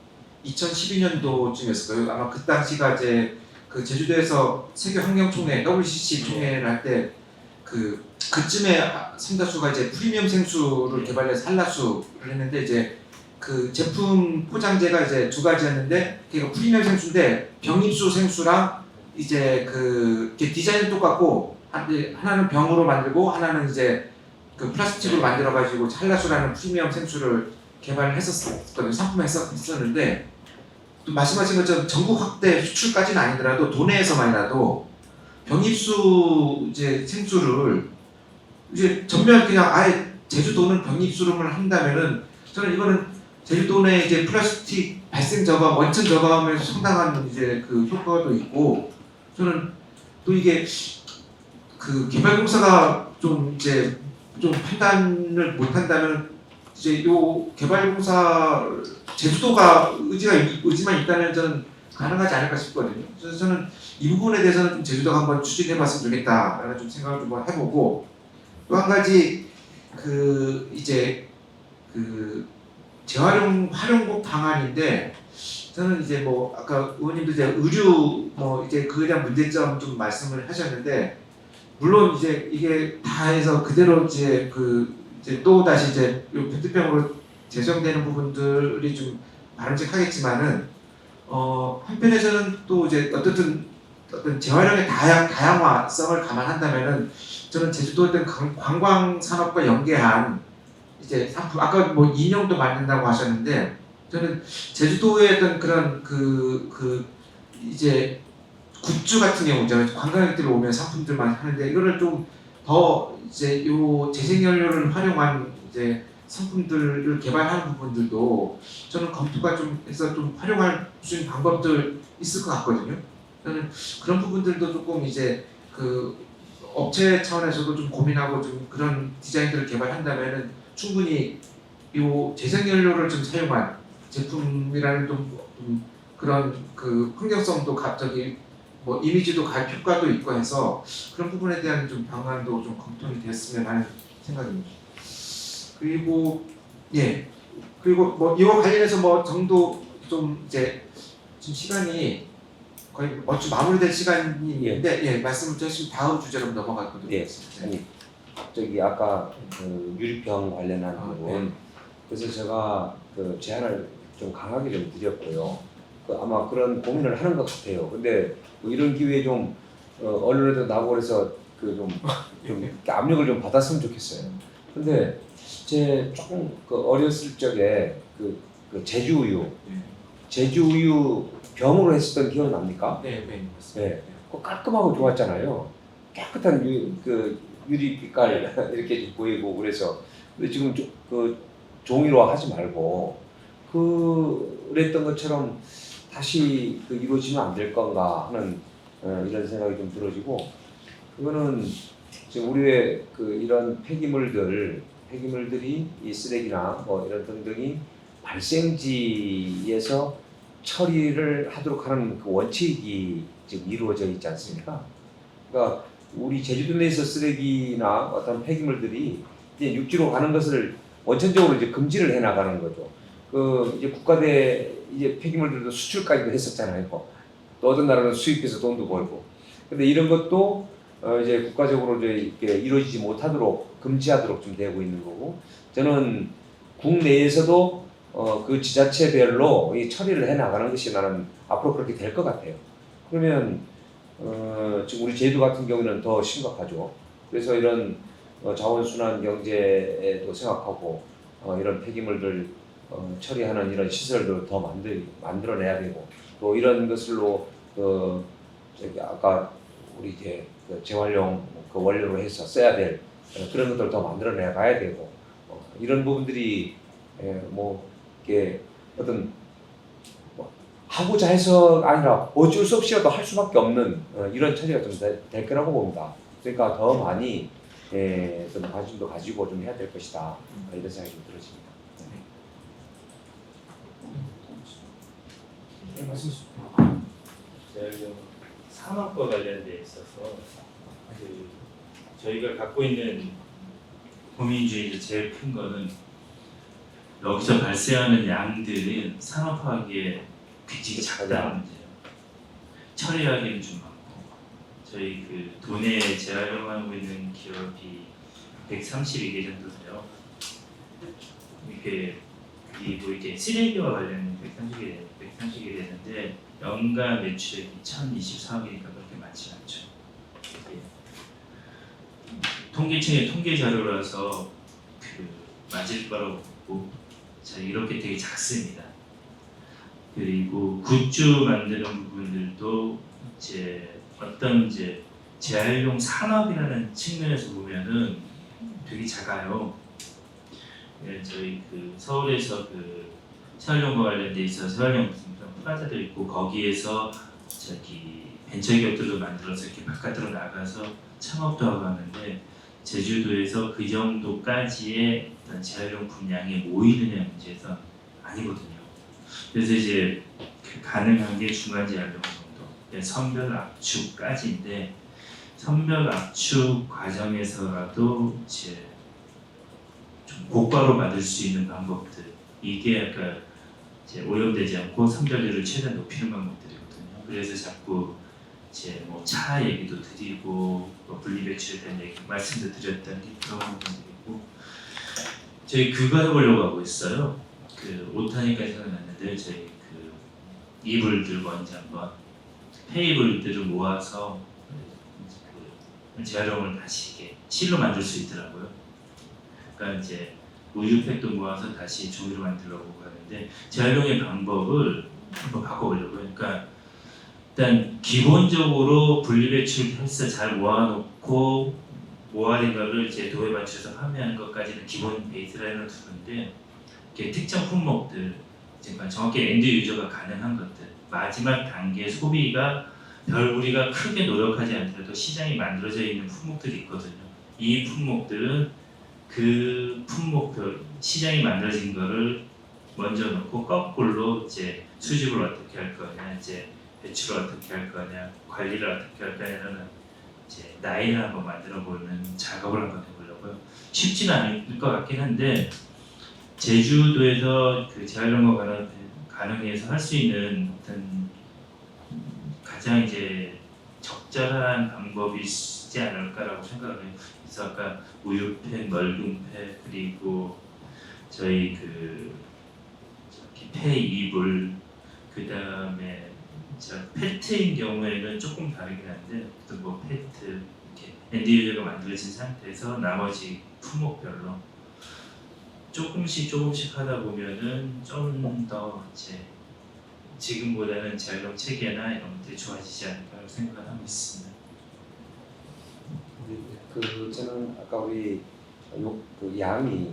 Speaker 1: 2012년도쯤이었을 거예요. 아마 그 당시가 이제 그 제주도에서 세계 환경총회 WCC 총회를 할 때 그쯤에 삼다수가 이제 프리미엄 생수를 개발해서 한라수를 했는데 이제 그 제품 포장재가 이제 두 가지였는데 그게 프리미엄 생수인데 병입수 생수랑 이제 그 디자인은 똑같고 하나는 병으로 만들고 하나는 이제 그 플라스틱으로 만들어 가지고 한라수라는 프리미엄 생수를 개발했었거든요. 상품했었는데 또 말씀하신 것처럼 전국 확대 수출까지는 아니더라도 도내에서만이라도 병입수 이제 생수를 이제 전면 그냥 아예 제주도는 병입수를 한다면은 저는 이거는 제주도 내 이제 플라스틱 발생 저감, 원천 저감에 상당한 이제 그 효과도 있고 저는 또 이게 그 개발공사가 좀 이제 좀 판단을 못한다면 이제 요 개발공사 제주도가 의지만 있다면 저는 가능하지 않을까 싶거든요. 그래서 저는 이 부분에 대해서는 좀 제주도가 한번 추진해봤으면 좋겠다라는 좀 생각을 좀 해보고 또 한 가지 그 이제 그 재활용 활용법 방안인데 저는 이제 뭐 아까 의원님도 이제 의류 뭐 이제 그에 대한 문제점 좀 말씀을 하셨는데 물론 이제 이게 다 해서 그대로 이제 그 이제 또 다시 이제 요 페트병으로 재사용되는 부분들이 좀 바람직하겠지만은 한편에서는 또 이제 어떤 재활용의 다양화성을 감안한다면은 저는 제주도에 어떤 관광 산업과 연계한 이제 상품 아까 뭐 인형도 만든다고 하셨는데 저는 제주도의 어떤 그런 이제 굿즈 같은 경우 있잖아요. 관광객들이 오면 상품들만 하는데 이거를 좀 더 이제 요 재생연료를 활용한 이제 상품들을 개발하는 부분들도 저는 검토가 좀 해서 좀 활용할 수 있는 방법들 있을 것 같거든요. 저는 그런 부분들도 조금 이제 그 업체 차원에서도 좀 고민하고 좀 그런 디자인들을 개발한다면은 충분히 요 재생연료를 좀 사용한 제품이라는 좀 그런 그 환경성도 갑자기 뭐 이미지도 효과도 있고 해서 그런 부분에 대한 좀 방안도 좀 검토가 됐으면 하는 생각입니다. 그리고 그리고 이와 관련해서 뭐 정도 좀 이제 지금 시간이 거의 얼추 마무리될 시간인데 말씀을 드렸으면 다음 주제로 넘어가도록 하겠습니다.
Speaker 3: 아니 저기 아까 그 유리병 관련한 부분 그래서 제가 그 제안을 좀 강하게 좀 드렸고요. 아마 그런 고민을 하는 것 같아요. 근데 뭐 이런 기회에 좀 언론에도 나오고 그래서 그 좀 압력을 좀 받았으면 좋겠어요. 근데 제 조금 어렸을 적에 그 제주우유 병으로 했었던 기억 납니까?
Speaker 1: 네, 맞습니다.
Speaker 3: 네. 깔끔하고 좋았잖아요. 깨끗한 유리 빛깔 이렇게 보이고 그래서 근데 지금 그 종이로 하지 말고 그랬던 것처럼 다시 이루어지면 안 될 건가 하는 이런 생각이 좀 들어지고 그거는 지금 우리의 이런 폐기물들이 이 쓰레기나 뭐 이런 등등이 발생지에서 처리를 하도록 하는 그 원칙이 지금 이루어져 있지 않습니까? 그러니까 우리 제주도 내에서 쓰레기나 어떤 폐기물들이 이제 육지로 가는 것을 원천적으로 이제 금지를 해 나가는 거죠. 이제 국가대 이제 폐기물들도 수출까지도 했었잖아요. 또 어떤 나라는 수입해서 돈도 벌고. 근데 이런 것도 이제 국가적으로 이제 이렇게 이루어지지 못하도록 금지하도록 좀 되고 있는 거고. 저는 국내에서도 그 지자체별로 이 처리를 해 나가는 것이 나는 앞으로 그렇게 될 것 같아요. 그러면 지금 우리 제주 같은 경우는 더 심각하죠. 그래서 이런 자원순환 경제에도 생각하고 이런 폐기물들 처리하는 이런 시설도 더 만들어내야 되고 또 이런 것으로 저기 아까 우리 이제 재활용 원료로 해서 써야 될 그런 것들 더 만들어내 가야 되고 이런 부분들이 뭐 이게 어떤 하고자 해서 아니라 어쩔 수 없이라도 할 수밖에 없는 이런 처리가 좀 될 거라고 봅니다. 그러니까 더 많이 좀 관심도 가지고 좀 해야 될 것이다 이런 생각이 좀 들어집니다.
Speaker 5: 재활용 산업과 관련돼 있어서 저희가 갖고 있는 고민 중에서 제일 큰 거는 여기서 발생하는 양들은 산업화하기에 굉장히 작다는 문제예요. 처리하기는 좀 많고 저희 도내에 재활용하고 있는 기업이 132개 정도 돼요. 이게 쓰레기와 관련 130개 되는데 연간 매출액이 1,024억이니까 그렇게 많지 않죠. 통계청의 통계 자료라서 맞을 거라고 보고 이렇게 되게 작습니다. 그리고 굿즈 만드는 부분들도 어떤 재활용 산업이라는 측면에서 보면은 되게 작아요. 저희 서울에서 재활용과 관련돼 있어서 재활용 프라자도 있고 거기에서 벤처기업들도 만들어서 이렇게 바깥으로 나가서 창업도 하고 하는데 제주도에서 그 정도까지의 어떤 재활용 분량이 모이느냐 문제에서 아니거든요. 그래서 이제 가능한 게 중간 재활용 정도, 선별 압축까지인데 선별 압축 과정에서라도 좀 곧바로 받을 수 있는 방법들 이게 아까 오염되지 않고 선별률을 최대한 높이는 방법들이거든요. 그래서 자꾸 차 얘기도 드리고 분리배출에 대한 얘기 말씀도 드렸던 게 그런 부분들이고
Speaker 2: 저희 그거 해보려고 하고 있어요. 그 오타니까 생각났는데 저희 그 이불들 먼저 한번 페이블들을 모아서 그 재활용을 다시 이게 실로 만들 수 있더라고요. 그러니까 이제 우유팩도 모아서 다시 종이로 만들려고 하는데 재활용의 방법을 한번 바꿔보려고요. 그러니까 일단 기본적으로 분리배출해서 잘 모아놓고 모아낸 거를 이제 도에 맞춰서 판매하는 것까지는 기본 베이스라인을 두는데 이렇게 특정 품목들, 그러니까 정확히 엔드 유저가 가능한 것들, 마지막 단계 소비가 별 우리가 크게 노력하지 않더라도 시장이 만들어져 있는 품목들이 있거든요. 이 품목들은 그 품목별 시장이 만들어진 거를 먼저 놓고 거꾸로 이제 수집을 어떻게 할 거냐, 이제 배출을 어떻게 할 거냐, 관리를 어떻게 할 거냐는 이제 라인을 한번 만들어 보는 작업을 한번 해보려고요. 쉽지는 않을 것 같긴 한데 제주도에서 그 재활용과 가능해서 할 수 있는 어떤 가장 이제 적절한 방법이지 않을까라고 생각을 해요. 그래서 아까 우유팩, 멀금팩 그리고 저희 그 폐 이불 그 다음에 페트인 경우에는 조금 다르긴 한데 또 뭐 페트 이렇게 엔드 유저가 만들어진 상태에서 나머지 품목별로 조금씩 하다 보면은 좀 더 이제 지금보다는 재활용 체계나 이런 것들이 좋아지지 않을까 생각을 하고 있습니다.
Speaker 3: 그 저는 아까 우리 그 양이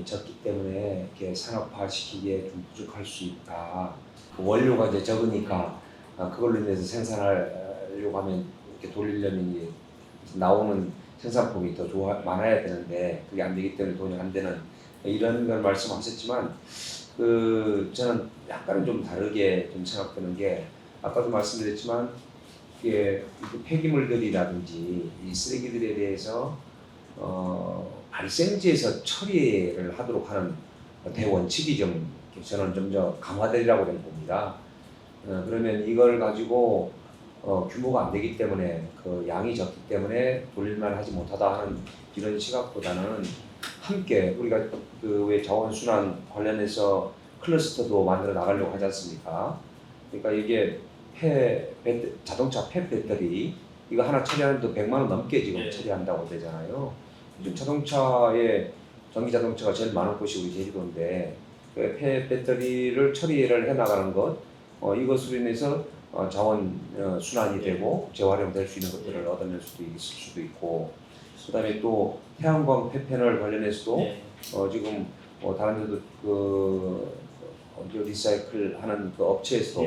Speaker 3: 적기 때문에 이렇게 산업화 시키기에 좀 부족할 수 있다. 그 원료가 이제 적으니까 그걸로 인해서 생산하려고 하면 이렇게 돌리려면 이제 나오는 생산품이 더 많아야 되는데 그게 안 되기 때문에 돈이 안 되는 이런 걸 말씀하셨지만 그 저는 약간은 좀 다르게 좀 생각되는 게 아까도 말씀드렸지만 이게 폐기물들이라든지 이 쓰레기들에 대해서 발생지에서 처리를 하도록 하는 대원칙이 좀 저는 좀 더 강화되리라고 저는 봅니다. 그러면 이걸 가지고 규모가 안 되기 때문에 그 양이 적기 때문에 돌릴만 하지 못하다 하는 이런 시각보다는 함께 우리가 그 왜 자원순환 관련해서 클러스터도 만들어 나가려고 하지 않습니까? 그러니까 이게 자동차 폐 배터리 이거 하나 처리하는데 100만 원 넘게 지금 처리한다고 되잖아요. 요즘 전기 자동차가 제일 많은 곳이 우리 제주도인데 그 폐 배터리를 처리를 해 나가는 것 이것으로 인해서 자원 순환이 되고 재활용될 수 있는 것들을 얻어낼 수도 있을 수도 있고 그다음에 또 태양광 폐패널 관련해서도 지금 다른 데도 그 리사이클 하는 그 업체에서도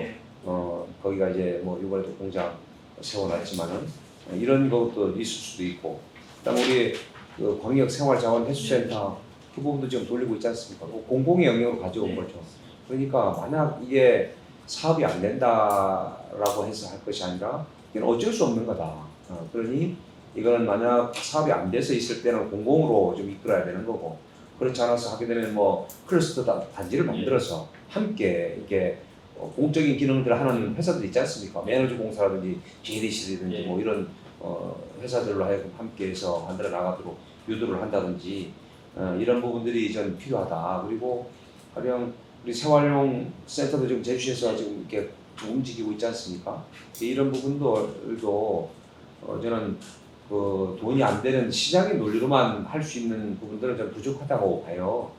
Speaker 3: 거기가 이제 뭐 이번에도 공장 세워놨지만은 이런 것도 있을 수도 있고 그다음 우리 그 광역생활자원회수센터 그 부분도 지금 돌리고 있지 않습니까? 공공의 영역으로 가져온 거죠. 그러니까 만약 이게 사업이 안 된다라고 해서 할 것이 아니라 이건 어쩔 수 없는 거다. 그러니 이거는 만약 사업이 안 돼서 있을 때는 공공으로 좀 이끌어야 되는 거고 그렇지 않아서 하게 되면 뭐 클러스터 단지를 만들어서 함께 이렇게 공적인 기능들을 하는 회사들 있지 않습니까? 매너지 공사라든지 JDC라든지 뭐 이런 회사들로 하여금 함께해서 만들어 나가도록 유도를 한다든지 이런 부분들이 전 필요하다. 그리고 가령 우리 생활용 센터도 지금 제주시에서 지금 이렇게 좀 움직이고 있지 않습니까? 이런 부분들도 저는 그 돈이 안 되는 시장의 논리로만 할 수 있는 부분들은 좀 부족하다고 봐요.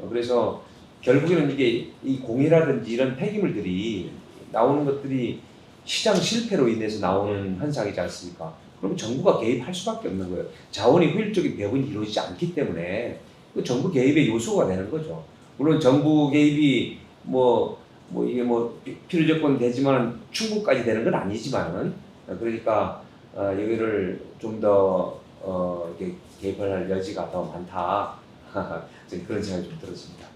Speaker 3: 그래서 결국에는 이게 이 공해라든지 이런 폐기물들이 나오는 것들이 시장 실패로 인해서 나오는 현상이지 않습니까? 그럼 정부가 개입할 수밖에 없는 거예요. 자원이 효율적인 배분이 이루어지지 않기 때문에 그 정부 개입의 요소가 되는 거죠. 물론 정부 개입이 이게 필요 조건 되지만 충분까지 되는 건 아니지만은 그러니까 여기를 좀 더 개입할 여지가 더 많다. 그런 생각이 좀 들었습니다.